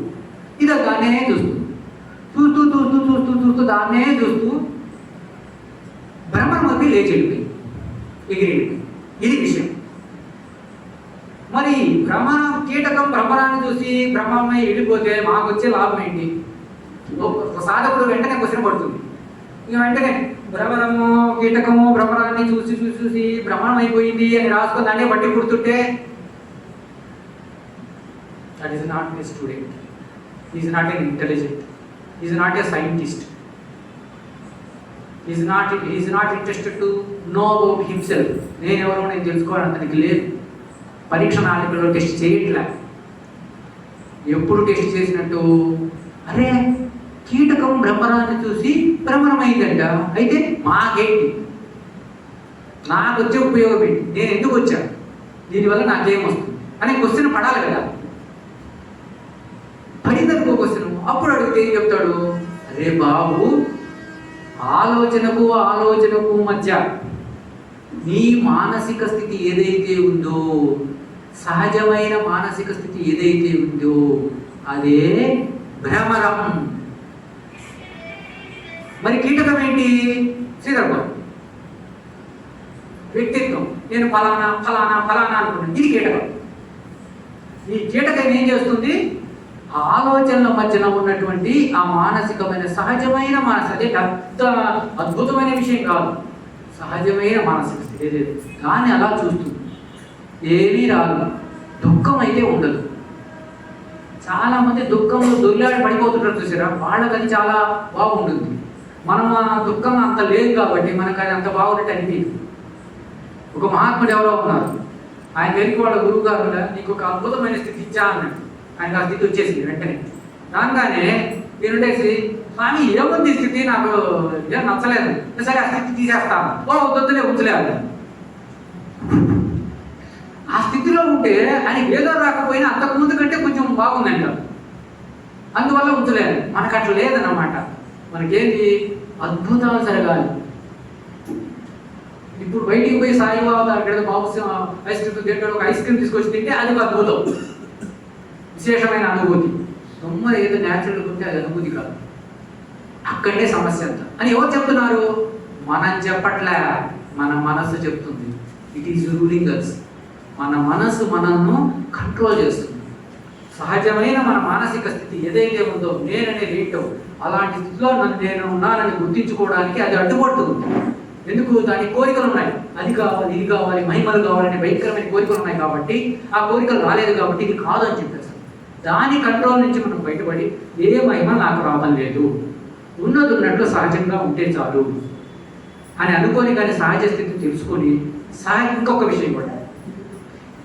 ఇది దాన్నే చూస్తూ చూస్తూ చూస్తూ చూస్తూ చూస్తూ దాన్నే చూస్తూ భ్రమరం వచ్చి లేచి వెళ్ళిపోయి ఎగిరిపోయి. ఇది విషయం. మరి కీటకం భ్రమరాన్ని చూసి భ్రమమై వెళ్ళిపోతే మాకు వచ్చే లాభం ఏంటి? ఒక సాధకుడు వెంటనే క్వశ్చన్ పడుతుంది. ఇక వెంటనే భ్రమరము కీటకము భ్రమరాన్ని చూసి చూసి చూసి భ్రమణం అయిపోయింది అని రాసుకొని దాన్ని బట్టి పుడుతుంటే that is not a student, is not an intelligent, is not a scientist, is not interested to know about himself. నేను ఎవరో నేను తెలుసుకోవాలని అతనికి లేదు. పరీక్ష నాలుగులో టెస్ట్ చేయట్లే. ఎప్పుడు టెస్ట్ చేసినట్టు? అరే, కీటకం భ్రమరాన్ని చూసి భ్రమరమైందంట, అయితే మాకేంటి, నాకు వచ్చే ఉపయోగం ఏంటి, నేను ఎందుకు వచ్చాను, దీనివల్ల నాకేం వస్తుంది అనే క్వశ్చన్ పడాలి కదా. పడిందనుకో క్వశ్చన్, అప్పుడు అడిగితే ఏం చెప్తాడు? అరే బాబు, ఆలోచనకు మధ్య నీ మానసిక స్థితి ఏదైతే ఉందో, సహజమైన మానసిక స్థితి ఏదైతే ఉందో అదే భ్రమరం. మరి కీటకం ఏంటి? శ్రీధర్మం, వ్యక్తిత్వం. నేను ఫలానా ఫలానా ఫలానా అనుకున్నాను, ఇది కీటకం. ఈ కీటకం ఏం చేస్తుంది? ఆలోచనల మధ్యన ఉన్నటువంటి ఆ మానసికమైన సహజమైన అదే పెద్ద అద్భుతమైన విషయం కాదు, సహజమైన మానసిక స్థితి ఏదైతే కానీ అలా చూస్తుంది. ఏమీ రాదు, దుఃఖం అయితే ఉండదు. చాలా మంది దుఃఖంలో దొల్లాడి పడిపోతుంటారు చూసారా, వాళ్ళకి అది చాలా బాగుంటుంది. మనం ఆ దుఃఖం అంత లేదు కాబట్టి మనకు అది అంత బాగున్నట్టు అనిపించింది. ఒక మహాత్ముడు ఎవరో ఉన్నారు, ఆయన దగ్గరికి వాళ్ళ గురువు గారు నీకు ఒక అద్భుతమైన స్థితి ఇచ్చా అన్నాడు. ఆయనకు ఆ స్థితి వచ్చేసింది వెంటనే. రాగానే నేనుండేసి, స్వామి ఏముంది స్థితి, నాకు ఏం నచ్చలేదు, సరే ఆ స్థితి తీసేస్తాను. వద్దులే ఉంచలేదు. ఆ స్థితిలో ఉంటే ఆయనకి ఏదో రాకపోయినా అంతకుముందు కంటే కొంచెం బాగుందంట, అందువల్ల ఉంచలేదు. మనకు అట్లా లేదన్నమాట. మనకేంటి? అద్భుతాలు జరగాలి. ఇప్పుడు బయటికి పోయి సాయిబాబా అక్కడ బాబు ఐస్ క్రీమ్ తింటాడు, ఒక ఐస్ క్రీమ్ తీసుకొచ్చి తింటే అది ఒక అద్భుతం, విశేషమైన అనుభూతి. దొమ్మ ఏదో న్యాచురల్ ఉంటే అది అనుభూతి కాదు. అక్కడే సమస్య అంతా అని ఎవరు చెప్తున్నారు? మనం చెప్పట్లే, మన మనస్సు చెప్తుంది. ఇట్ ఈస్ రూలింగ్ అస్. మన మనస్సు మనల్ని కంట్రోల్ చేస్తుంది. సహజమైన మన మానసిక స్థితి ఏదైతే ఉందో, నేననేది ఏంటో అలాంటి స్థితిలో నేను ఉన్నానని గుర్తించుకోవడానికి అది అడ్డుపడుతుంది. ఎందుకు? దానికి కోరికలు ఉన్నాయి, అది కావాలి, ఇది కావాలి, మహిమలు కావాలనే భయంకరమైన కోరికలు ఉన్నాయి కాబట్టి, ఆ కోరికలు రాలేదు కాబట్టి ఇది కాదు అని చెప్పేసి దాని కంట్రోల్ నుంచి మనం బయటపడి ఏ మహిమ నాకు రావడం లేదు, ఉన్నది ఉన్నట్లు సహజంగా ఉంటే చాలు అని అనుకొని, కానీ సహజ స్థితి తెలుసుకొని ఇంకొక విషయం కూడా,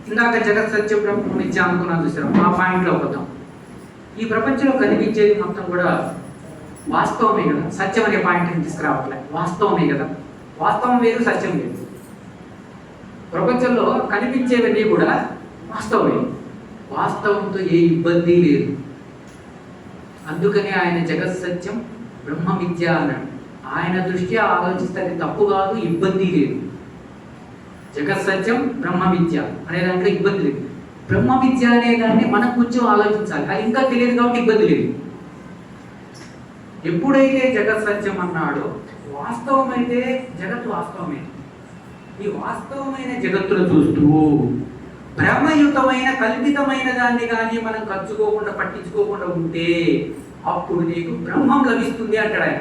ఇందాక జగత్ సత్యం బ్రహ్మ మిథ్య అనుకున్నాను చూసారు, ఆ పాయింట్లో వద్దాం. ఈ ప్రపంచంలో కనిపించేది మొత్తం కూడా వాస్తవమే కదా. సత్యం అనే పాయింట్ని తీసుకురావట్లే, వాస్తవమే కదా. వాస్తవం వేరు, సత్యం వేరు. ప్రపంచంలో కనిపించేవన్నీ కూడా వాస్తవమే, వాస్తవంతో ఏ ఇబ్బంది లేదు. అందుకని ఆయన జగత్ సత్యం బ్రహ్మ మిథ్య అన్నాడు. ఆయన దృష్ట్యా ఆలోచిస్తే అది తప్పు కాదు, ఇబ్బంది లేదు. జగత్ సత్యం బ్రహ్మ మిథ్య అనే దాంట్లో ఇబ్బంది లేదు. బ్రహ్మ మిథ్య అనే దాన్ని మనం కొంచెం ఆలోచించాలి, అది ఇంకా తెలియదు కాబట్టి ఇబ్బంది లేదు. ఎప్పుడైతే జగత్ సత్యం అన్నాడో, వాస్తవమైతే జగత్తు వాస్తవమే. ఈ వాస్తవమైన జగత్తును చూస్తూ బ్రహ్మయుతమైన కల్పితమైన దాన్ని కానీ మనం ఖర్చుకోకుండా పట్టించుకోకుండా ఉంటే అప్పుడు నీకు బ్రహ్మం లభిస్తుంది అంటాడు ఆయన.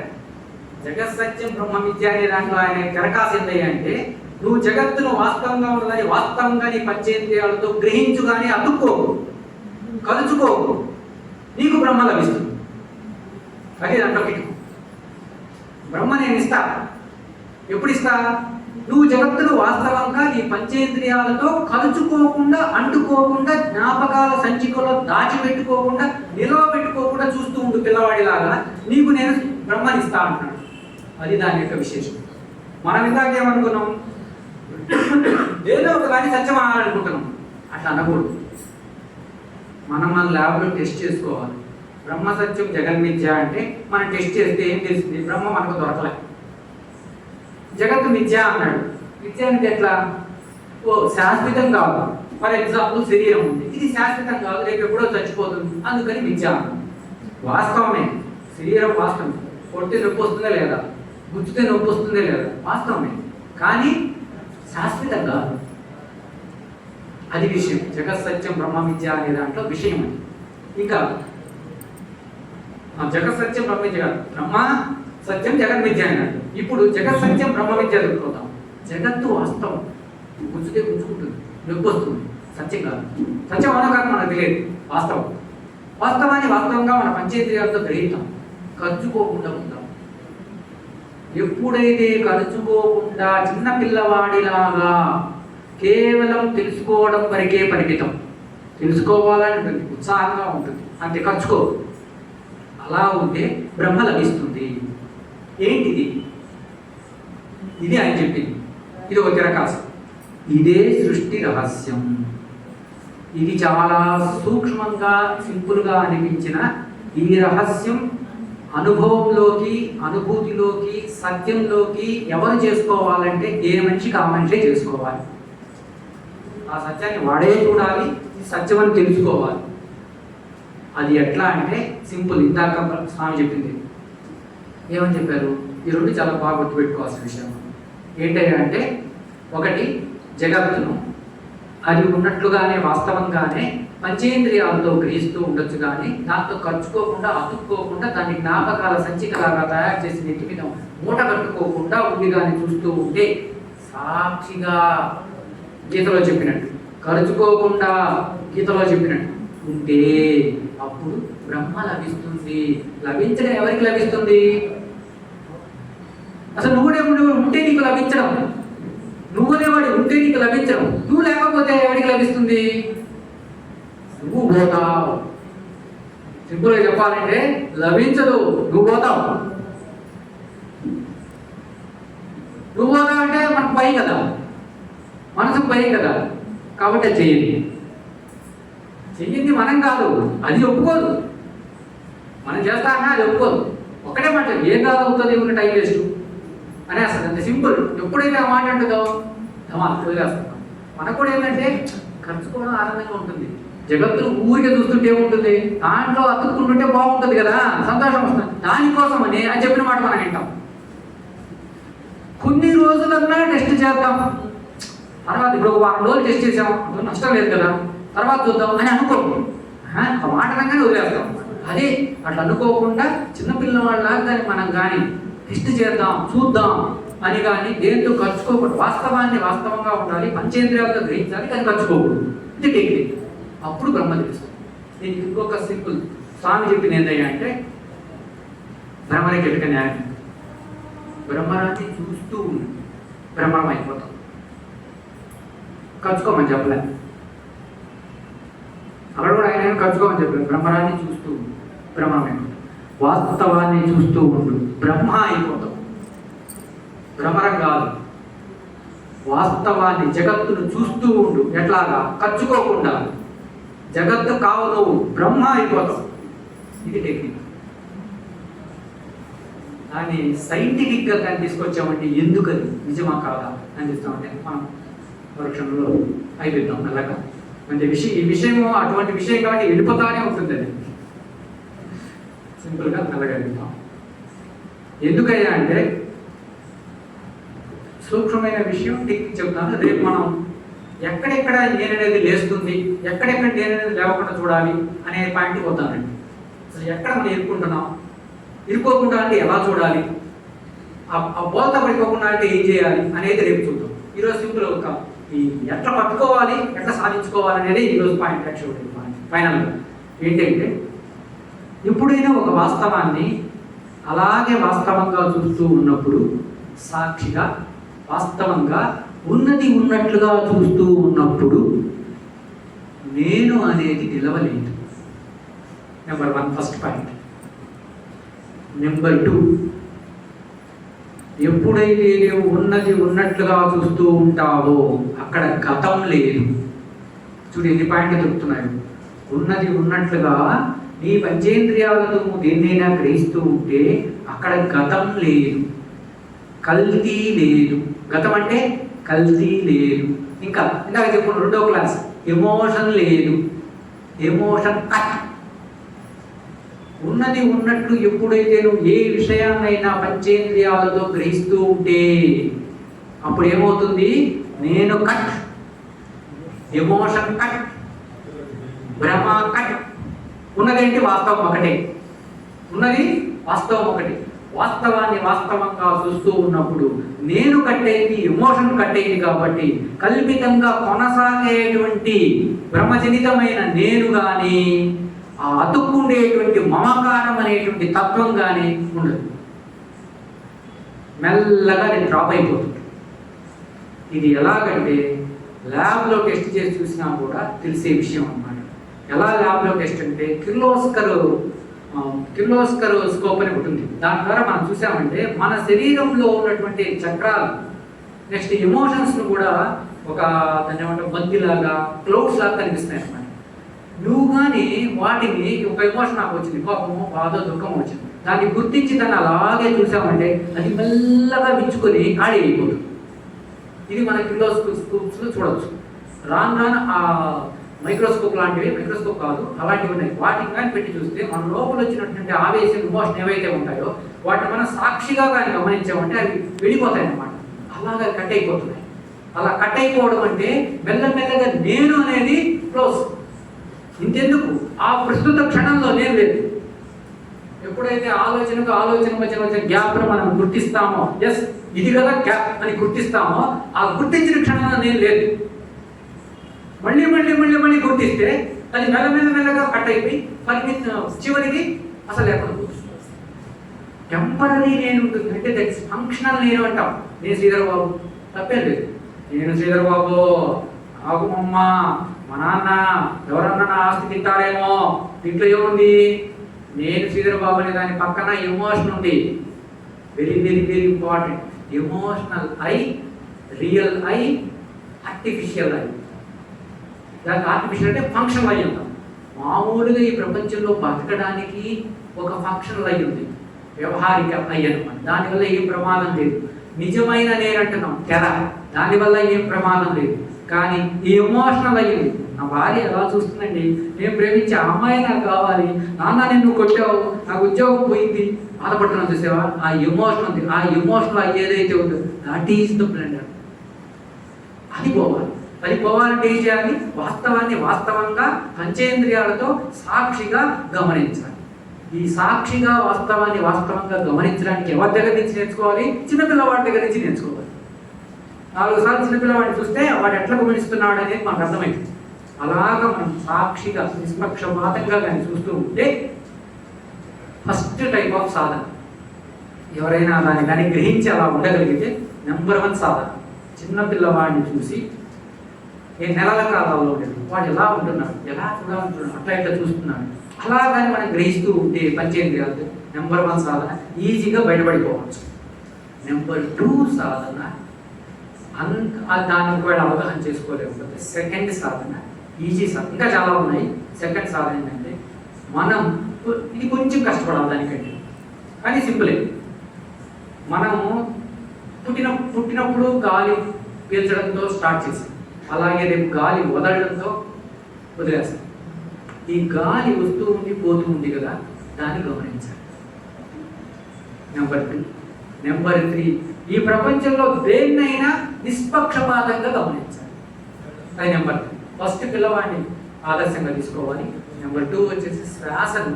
జగత్ సత్యం బ్రహ్మ మిథ్య అనే దాంట్లో ఆయన దరఖాస్తు అంటే, నువ్వు జగత్తును వాస్తవంగా ఉన్నదని వాస్తవంగా నీ పంచేంద్రియాలతో గ్రహించు, కానీ అతుక్కోకు, కలుచుకోకు, నీకు బ్రహ్మ లభిస్తుంది. అదే దాంట్లో బ్రహ్మ నేను ఇస్తా, ఎప్పుడు ఇస్తా? నువ్వు జగత్తును వాస్తవంగా నీ పంచేంద్రియాలతో కలుచుకోకుండా, అంటుకోకుండా, జ్ఞాపకాల సంచికలో దాచిపెట్టుకోకుండా, నిల్వ పెట్టుకోకుండా చూస్తూ ఉండు పిల్లవాడిలాగా. నీకు నేను బ్రహ్మనిస్తా అంటున్నాడు. అది దాని యొక్క విశేషం. మనం ఇందాక ఏమనుకున్నాం? ఏదో ఒక దాన్ని సత్యం అనాలనుకుంటున్నాం. అట్లా అనకూడదు. మనం మన ల్యాబ్లో టెస్ట్ చేసుకోవాలి. బ్రహ్మ సత్యం జగన్మిథ్య అంటే మనం టెస్ట్ చేస్తే ఏం తెలుస్తుంది? బ్రహ్మ మనకు దొరకలే. జగత్తు మిథ్య అన్నాడు. మిథ్య అంటే ఎట్లా? ఓ శాశ్వతం కాదు. ఫర్ ఎగ్జాంపుల్ శరీరం ఉంది, ఇది శాశ్వతం కాదు, రేపు ఎప్పుడో చచ్చిపోతుంది, అందుకని మిథ్య అన్నాడు. వాస్తవమే, శరీరం వాస్తవం. కొడితే నొప్పి వస్తుందా లేదా? గుచ్చితే నొప్పి వస్తుందా లేదా? వాస్తవమే. కానీ శాశ్వతం కాదు. అది విషయం. జగత్ సత్యం బ్రహ్మ మిథ్య అనే దాంట్లో విషయం అది. ఇంకా జగత్ సత్యం బ్రహ్మ మిథ్య కాదు, బ్రహ్మ సత్యం జగన్ మిథ్య అన్నాడు. ఇప్పుడు జగత్ సత్యం బ్రహ్మ మిథ్య చెప్పుకుందాం. జగత్తు వాస్తవం, గుంజుతే గుంజుకుంటుంది, నొప్పి వస్తుంది, సత్యం కాదు. సత్యం అవునా కాదు మనకు తెలియదు. వాస్తవం. వాస్తవాన్ని వాస్తవంగా మన పంచేంద్రియాలతో గ్రహిస్తాం. ఖర్చుకోకుండా ఉంటాం. ఎప్పుడైతే ఖర్చుకోకుండా చిన్న పిల్లవాడిలాగా కేవలం తెలుసుకోవడం వరకే పరిమితం, తెలుసుకోవాలని ఉంటుంది, ఉత్సాహంగా ఉంటుంది, అంతే, ఖర్చుకో, అలా ఉంటే బ్రహ్మ లభిస్తుంది. ఏంటిది? ఇది ఆయన చెప్పింది. ఇది ఒక తిరకాసు. ఇదే సృష్టి రహస్యం. ఇది చాలా సూక్ష్మంగా, సింపుల్గా అనిపించిన ఈ రహస్యం అనుభవంలోకి, అనుభూతిలోకి, సత్యంలోకి ఎవరు చేసుకోవాలంటే ఏ మనిషికి ఆ మనిషే చేసుకోవాలి. ఆ సత్యాన్ని వాడే చూడాలి, సత్యం అని తెలుసుకోవాలి. అది ఎట్లా అంటే సింపుల్. ఇందాక స్వామి చెప్పింది ఏమని చెప్పారు? ఈ రెండు చాలా బాగా గుర్తుపెట్టుకోవాల్సిన విషయం. ఏంటంటే, ఒకటి జగత్తును అది ఉన్నట్లుగానే వాస్తవంగానే పంచేంద్రియాలతో గ్రహిస్తూ ఉండొచ్చు, కానీ దాంతో ఖర్చుకోకుండా, అతుక్కోకుండా, దాన్ని జ్ఞాపకాల సంచికలాగా తయారు చేసి నెత్తి మీద మూట కట్టుకోకుండా ఉండి కానీ చూస్తూ ఉంటే, సాక్షిగా గీతలో చెప్పినట్టు, ఖర్చుకోకుండా గీతలో చెప్పినట్టు ఉంటే అప్పుడు బ్రహ్మ లభిస్తుంది. లభించడం ఎవరికి లభిస్తుంది? అసలు నువ్వునేవాడు ఉంటే నీకు లభించడం, నువ్వునేవాడు ఉంటే నీకు లభించడం, నువ్వు లేకపోతే ఎవరికి లభిస్తుంది? నువ్వు పోతావు. సింపుల్గా చెప్పాలంటే లభించదు, నువ్వు పోతావు. నువ్వు పోతావు అంటే మనకు భయం కదా, మనసుకు భయం కదా, కాబట్టి అది చెయ్యండి. చెయ్యింది మనం కాదు, అది ఒప్పుకోదు. మనం చేస్తామన్నా అది ఒప్పుకోదు. ఒకటే మాట, ఏం కాదవుతుంది, ఉన్న టైం వేస్ట్ అనేస్తుంది, అంత సింపుల్. ఎప్పుడైతే ఆ మాట అంటుందో వదిలేస్తాం. మనకు కూడా ఏంటంటే ఖర్చుకోవడం ఆనందంగా ఉంటుంది. జగత్తును ఊరికే చూస్తుంటే ఏముంటుంది, దాంట్లో అతుక్కుంటుంటే బాగుంటుంది కదా, సంతోషం వస్తుంది. దానికోసమని అని చెప్పిన మాట మనం వింటాం. కొన్ని రోజులన్నా టెస్ట్ చేద్దాం, తర్వాత ఇప్పుడు ఒక 1 రోజులు టెస్ట్ చేసాం, నష్టం లేదు కదా, తర్వాత చూద్దాం అని అనుకోము. ఆ మాట అనగానే వదిలేస్తాం. అదే అట్లా అనుకోకుండా చిన్నపిల్లవాళ్ళలాగా దాన్ని మనం కానీ టెస్ట్ చేద్దాం, చూద్దాం అని కానీ దేంతో ఖర్చుకోకూడదు. వాస్తవాన్ని వాస్తవంగా ఉండాలి, పంచేంద్రియాలతో గ్రహించాలి, కానీ ఖర్చుకోకూడదు. ఇది టెక్నిక్. అప్పుడు బ్రహ్మ తెలుస్తుంది. దీనికి ఇంకొక సింపుల్ స్వామి చెప్పింది ఏంటయ్యా అంటే, బ్రహ్మని కెలిక న్యాయం. బ్రహ్మరాన్ని చూస్తూ బ్రహ్మం అయిపోతాం. ఖర్చుకోమని చెప్పలే, అక్కడ కూడా ఆయన ఖర్చుకోమని చెప్పలేదు. బ్రహ్మరాన్ని చూస్తూ బ్రహ్మం అయిపోతాం. వాస్తవాన్ని చూస్తూ ఉండు, బ్రహ్మ అయిపోతాం. భ్రమరం కాదు, వాస్తవాన్ని జగత్తును చూస్తూ ఉండు. ఎట్లాగా? ఖర్చుకోకుండా. జగత్తు కావు, నువ్వు బ్రహ్మ అయిపోతావు. ఇది టెక్నిక్. దాన్ని సైంటిఫిక్గా కానీ తీసుకొచ్చామంటే ఎందుకని, నిజమా కాదా అనిపిస్తామంటే మనం పరీక్షలో అయిపోతాం అలాగా. అంటే ఈ విషయం అటువంటి విషయం కాబట్టి వెళ్ళిపోతానే ఉంటుంది. అది సింపుల్గా అలాగలుగుతాం. ఎందుకయ్యా అంటే సూక్ష్మమైన విషయం టెక్నిక్ చెప్తాను. రేపు మనం ఎక్కడెక్కడ నేననేది లేస్తుంది, ఎక్కడెక్కడ నేననేది లేవకుండా చూడాలి అనే పాయింట్కి వద్దానండి. అసలు ఎక్కడ మనం ఇరుక్కుంటున్నాం, ఇరుక్కోకుండా అంటే ఎలా చూడాలి, ఆ బోల్తా పడిపోకుండా అంటే ఏం చేయాలి అనేది రేపు చూద్దాం. ఈరోజు సింపుల్ ఒక ఈ ఎట్లా పట్టుకోవాలి, ఎట్లా సాధించుకోవాలి అనేది ఈరోజు పాయింట్. యాక్చువల్లీ ఫైనల్గా ఏంటంటే, ఎప్పుడైనా ఒక వాస్తవాన్ని అలాగే వాస్తవంగా చూస్తూ ఉన్నప్పుడు సాక్షిగా వాస్తవంగా ఉన్నది ఉన్నట్లుగా చూస్తూ ఉన్నప్పుడు నేను అనేది నిలవలేదు. Number 1 first point. నెంబర్ 2, ఎప్పుడైతే నీవు ఉన్నది ఉన్నట్లుగా చూస్తూ ఉంటావో అక్కడ గతం లేదు. చూడు ఎన్ని పాయింట్లు చెప్తున్నాయి. ఉన్నది ఉన్నట్లుగా నీ పంచేంద్రియాలతో దేన్నైనా గ్రహిస్తూ ఉంటే అక్కడ గతం లేదు, కల్తీ లేదు. గతం అంటే కల్తీ లేదు. ఇంకా ఇందాక చెప్పుకున్న 2వ క్లాస్, ఎమోషన్ లేదు, ఎమోషన్ కట్. ఉన్నది ఉన్నట్లు ఎప్పుడైతే నువ్వు ఏ విషయాన్నైనా పంచేంద్రియాలతో గ్రహిస్తూ ఉంటే అప్పుడు ఏమవుతుంది? నేను కట్, ఎమోషన్ కట్, భ్రమ కట్. ఉన్నదేంటి? వాస్తవం ఒకటే. ఉన్నది వాస్తవం ఒకటి. వాస్తవాన్ని వాస్తవంగా చూస్తూ ఉన్నప్పుడు నేను కట్టయింది, ఎమోషన్ కట్టయింది. కాబట్టి కల్పితంగా కొనసాగేటువంటి భ్రమజనితమైన నేను కానీ ఆ అతుక్కుండేటువంటి మమకారం అనేటువంటి తత్వం కానీ ఉండదు. మెల్లగా నేను డ్రాప్ అయిపోతుంది. ఇది ఎలాగంటే ల్యాబ్లో టెస్ట్ చేసి చూసినా కూడా తెలిసే విషయం అన్నమాట. ఎలా ల్యాబ్లో టెస్ట్ అంటే కిర్లోస్కర్ స్కోప్ అని ఉంటుంది. దాని ద్వారా మనం చూసామంటే మన శరీరంలో ఉన్నటువంటి చక్రాలు, నెక్స్ట్ ఎమోషన్స్ను కూడా ఒక దాన్ని ఏమంటే బంతిలాగా, క్లౌడ్స్ లాగా కనిపిస్తాయి అన్నమాట. నువ్వు కానీ వాటిని, ఒక ఎమోషన్ నాకు వచ్చింది, కోపము, బాధ, దుఃఖం వచ్చింది, దాన్ని గుర్తించి దాన్ని అలాగే చూసామంటే అది మెల్లగా విచ్చుకొని ఖాళీ అయిపోతుంది. ఇది మన కిర్లోస్కోప్స్లో చూడవచ్చు. రాను రాను ఆ మైక్రోస్కోప్ లాంటివి, మైక్రోస్కోప్ కాదు అలాంటివి ఉన్నాయి, వాటిని కానీ పెట్టి చూస్తే మన లోపల వచ్చినటువంటి ఆవేశం, ఎమోషన్ ఏవైతే ఉంటాయో వాటిని మనం సాక్షిగా కానీ గమనించామంటే అవి వెళ్ళిపోతాయి అన్నమాట. అలాగా కట్ అయిపోతున్నాయి. అలా కట్ అయిపోవడం అంటే మెల్లమెల్లగా నేను అనేది క్లోజ్. ఇంతెందుకు, ఆ ప్రస్తుత క్షణంలో నేను లేదు. ఎప్పుడైతే ఆలోచనకు ఆలోచన వచ్చిన గ్యాప్ను మనం గుర్తిస్తామో, ఎస్ ఇది కదా గ్యాప్ అని గుర్తిస్తామో, ఆ గుర్తించిన క్షణంలో నేను లేదు. మళ్ళీ మళ్ళీ మళ్ళీ మళ్ళీ గుర్తిస్తే అది మెల్లమెల్లగా కట్ అయిపోయి చివరికి అసలు ఎక్కడ టెంపరీ నేను ఉంటుంది. అంటే దట్స్ ఫంక్షనల్ నేను అంటాం. నేను శ్రీధర్ బాబు, తప్పేం లేదు. నేను శ్రీధర్ బాబు, నాకు అమ్మ, మా నాన్న ఎవరన్నా నా ఆస్తి తింటారేమో, దీంట్లో ఏముంది? నేను శ్రీధర్ బాబు అనే దాని పక్కన ఎమోషన్ ఉంది. Very very very important. Emotional I, real I, artificial I. దానికి ఆర్టిఫిషియల్ అంటే ఫంక్షనల్ ఐ అంటాం. మామూలుగా ఈ ప్రపంచంలో బతకడానికి ఒక ఫంక్షనల్ ఐ ఉంది, వ్యవహారిక ఐ అనమాట. దానివల్ల ఏం ప్రమాదం లేదు. నిజమైన నేనంటున్నాం తెర, దానివల్ల ఏం ప్రమాదం లేదు. కానీ ఈ ఎమోషనల్ అయ్యింది. నా భార్య ఎలా చూస్తుందండి, నేను ప్రేమించే అమ్మాయి నాకు కావాలి, నాన్న నిన్ను కొట్టావు, నాకు ఉద్యోగం పోయింది, బాధపడుతున్నాను చూసావా? ఆ ఎమోషన్ ఉంది. ఆ ఎమోషనల్ ఏదైతే ఉందో దట్ ఈస్ ద బ్లెండర్. అది పోవాలి. అది పోవాలంటే ఏం చేయాలి? వాస్తవాన్ని వాస్తవంగా పంచేంద్రియాలతో సాక్షిగా గమనించాలి. ఈ సాక్షిగా వాస్తవాన్ని వాస్తవంగా గమనించడానికి ఎవరి దగ్గర నుంచి నేర్చుకోవాలి? చిన్నపిల్లవాడి దగ్గర నుంచి నేర్చుకోవాలి. 4 సార్లు చిన్నపిల్లవాడిని చూస్తే వాడు ఎట్లా గమనిస్తున్నాడు అనేది మనకు అర్థమైంది. అలాగా మనం సాక్షిగా నిష్పక్షపాతంగా కానీ చూస్తూ ఉంటే ఫస్ట్ టైప్ ఆఫ్ సాధన. ఎవరైనా దాన్ని కానీ గ్రహించి అలా ఉండగలిగితే నెంబర్ 1 సాధన. చిన్నపిల్లవాడిని చూసి ఏ నెలల కాలంలో ఉండేది వాడు ఎలా ఉంటున్నాడు, ఎలా చూడాలంటున్నాడు, అట్లా ఇట్లా చూస్తున్నాడు, అలా కానీ మనం గ్రహిస్తూ ఉంటే పంచేంద్రియాలతో నెంబర్ 1 సాధన ఈజీగా బయటపడిపోవచ్చు. నెంబర్ 2 సాధన దాన్ని ఒకవేళ అవగాహన చేసుకోలేకపోతే సెకండ్ సాధన ఈజీ సాధన. ఇంకా చాలా ఉన్నాయి. సెకండ్ సాధన ఏంటంటే మనం ఇది కొంచెం కష్టపడాలి దానికంటే, కానీ సింపులే. మనము పుట్టినప్పుడు గాలి పీల్చడంతో స్టార్ట్ చేసాం, అలాగే రేపు గాలి వదలడంతో వదిలేస్తాం. ఈ గాలి వస్తూ ఉంది పోతూ ఉంది కదా, దాన్ని గమనించాలి. నెంబర్ 2. నెంబర్ 3, ఈ ప్రపంచంలో దేన్నైనా నిష్పక్షపాతంగా గమనించాలి. అది నెంబర్ 3. ఫస్ట్ పిల్లవాడిని ఆదర్శంగా తీసుకోవాలి. నెంబర్ 2 వచ్చేసి శ్వాసను,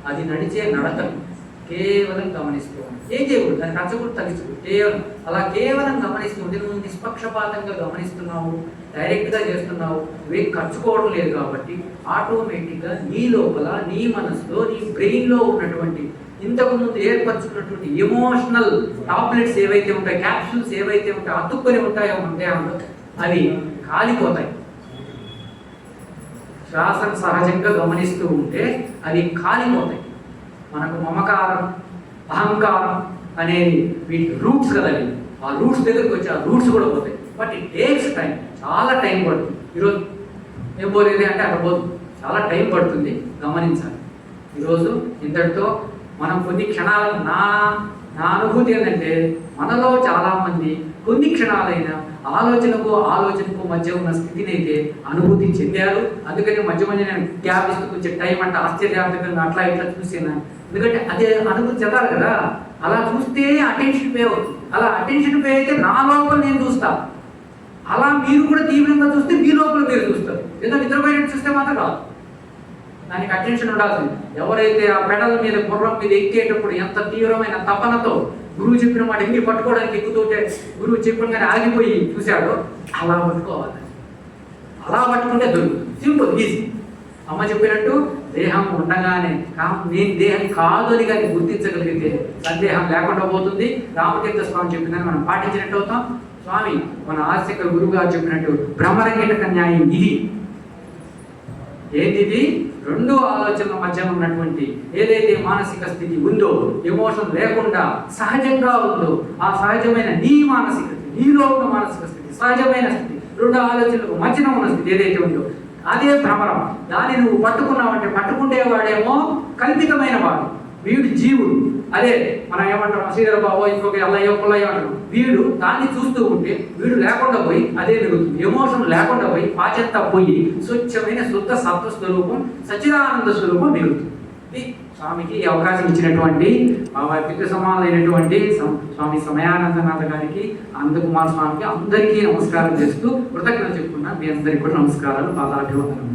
అది నడిచే నడకను కేవలం గమనిసుకోవాలి. ఏం చేయకూడదు, దాన్ని నచ్చకూడదు, తగ్గించకూడదు. కేవలం అలా కేవలం గమనిస్తుంటే నువ్వు నిష్పక్షపాతంగా గమనిస్తున్నావు, డైరెక్ట్గా చేస్తున్నావు, నువ్వేం ఖర్చుకోవడం లేదు. కాబట్టి ఆటోమేటిక్గా నీ లోపల, నీ మనసులో, నీ బ్రెయిన్లో ఉన్నటువంటి ఇంతకు ముందు ఏర్పరచుకున్నటువంటి ఎమోషనల్ టాబ్లెట్స్ ఏవైతే ఉంటాయో, క్యాప్సూల్స్ ఏవైతే ఉంటాయో, అతుక్కొని ఉంటాయో అవి కాలిపోతాయి. శ్వాసను సహజంగా గమనిస్తూ ఉంటే అవి కాలిపోతాయి. మనకు మమకారం, అహంకారం అనేది వీటి రూట్స్ కదా, అవి ఆ రూట్స్ దగ్గరికి వచ్చి ఆ రూట్స్ కూడా పోతాయి. బట్ ఇట్ టేక్స్ టైం, చాలా టైం పడుతుంది. ఈరోజు ఏం పోలేదు అంటే అక్కడ పోదు, చాలా టైం పడుతుంది, గమనించాలి. ఈరోజు ఇంతటితో మనం కొన్ని క్షణాలు నా అనుభూతి ఏంటంటే, మనలో చాలామంది కొన్ని క్షణాలైన ఆలోచనకు మధ్య ఉన్న స్థితిని అయితే అనుభూతి చెందారు. అందుకని మధ్య మధ్య నేను గ్యాప్ ఇస్తూ కొంచెం టైం అంటే ఆశ్చర్యార్థకంగా అట్లా ఇట్లా చూసాను. ఎందుకంటే అదే అనుభూతి చెందాలి కదా. అలా చూస్తే అటెన్షన్ పే అవుతుంది. అలా అటెన్షన్ పే అయితే నా లోపల నేను చూస్తా. అలా మీరు కూడా తీవ్రంగా చూస్తే మీ లోపల మీరు చూస్తారు. ఏదో నిద్రపోయినట్టు చూస్తే మాత్రం రాదు. దానికి అటెన్షన్ ఉండాల్సింది. ఎవరైతే ఆ పెడల మీద, గుర్రం మీద ఎక్కేటప్పుడు ఎంత తీవ్రమైన తపనతో గురువు చెప్పిన మాట ఎన్ని పట్టుకోవడానికి ఎక్కుతుంటే, గురువు చెప్పినగానే ఆగిపోయి చూశాడో అలా పట్టుకోవాలి. అలా పట్టుకుంటే దొరుకుతుంది. Simple, easy. అమ్మ చెప్పినట్టు దేహం ఉండగానే నేను దేహం కాదు అని కానీ గుర్తించగలిగితే సందేహం లేకుండా పోతుంది. రామతీర్థ స్వామి చెప్పినని మనం పాటించినట్టు అవుతాం. స్వామి మన ఆస్తిక గురువు గారు చెప్పినట్టు బ్రహ్మరంగేట న్యాయం ఇది. ఏంటిది? రెండు ఆలోచనల మధ్య ఉన్నటువంటి ఏదైతే మానసిక స్థితి ఉందో, ఎమోషన్ లేకుండా సహజంగా ఉందో, ఆ సహజమైన నీ మానసిక స్థితి, నీలో ఉన్న మానసిక స్థితి, సహజమైన స్థితి, రెండు ఆలోచనలకు మధ్యన ఉన్న స్థితి ఏదైతే ఉందో అదే భ్రమరం. దాన్ని నువ్వు పట్టుకున్నావంటే పట్టుకుండేవాడేమో కల్పితమైన వాడు, వీడు జీవుడు. అదే మనం ఏమంటాం, శ్రీధర బాబు ఇంకొక అల్లయ్యో పుల్లయ్యో అంటాం. వీడు దాన్ని చూస్తూ ఉంటే వీడు లేకుండా పోయి అదే మిగులుతుంది. ఎమోషన్ లేకుండా పోయి పాచెత్తా పోయి స్వచ్ఛమైన శుద్ధ సత్వ స్వరూపం, సచ్చిదానంద స్వరూపం మిగులుతుంది. ఇది స్వామికి ఈ అవకాశం ఇచ్చినటువంటి పితృ సమానమైనటువంటి స్వామి సమయానందనాథ గారికి, అనంతకుమార్ స్వామికి అందరికీ నమస్కారం చేస్తూ కృతజ్ఞత చెప్పుకున్నా. మీ అందరికీ కూడా నమస్కారాలు, పాదాభివందనం.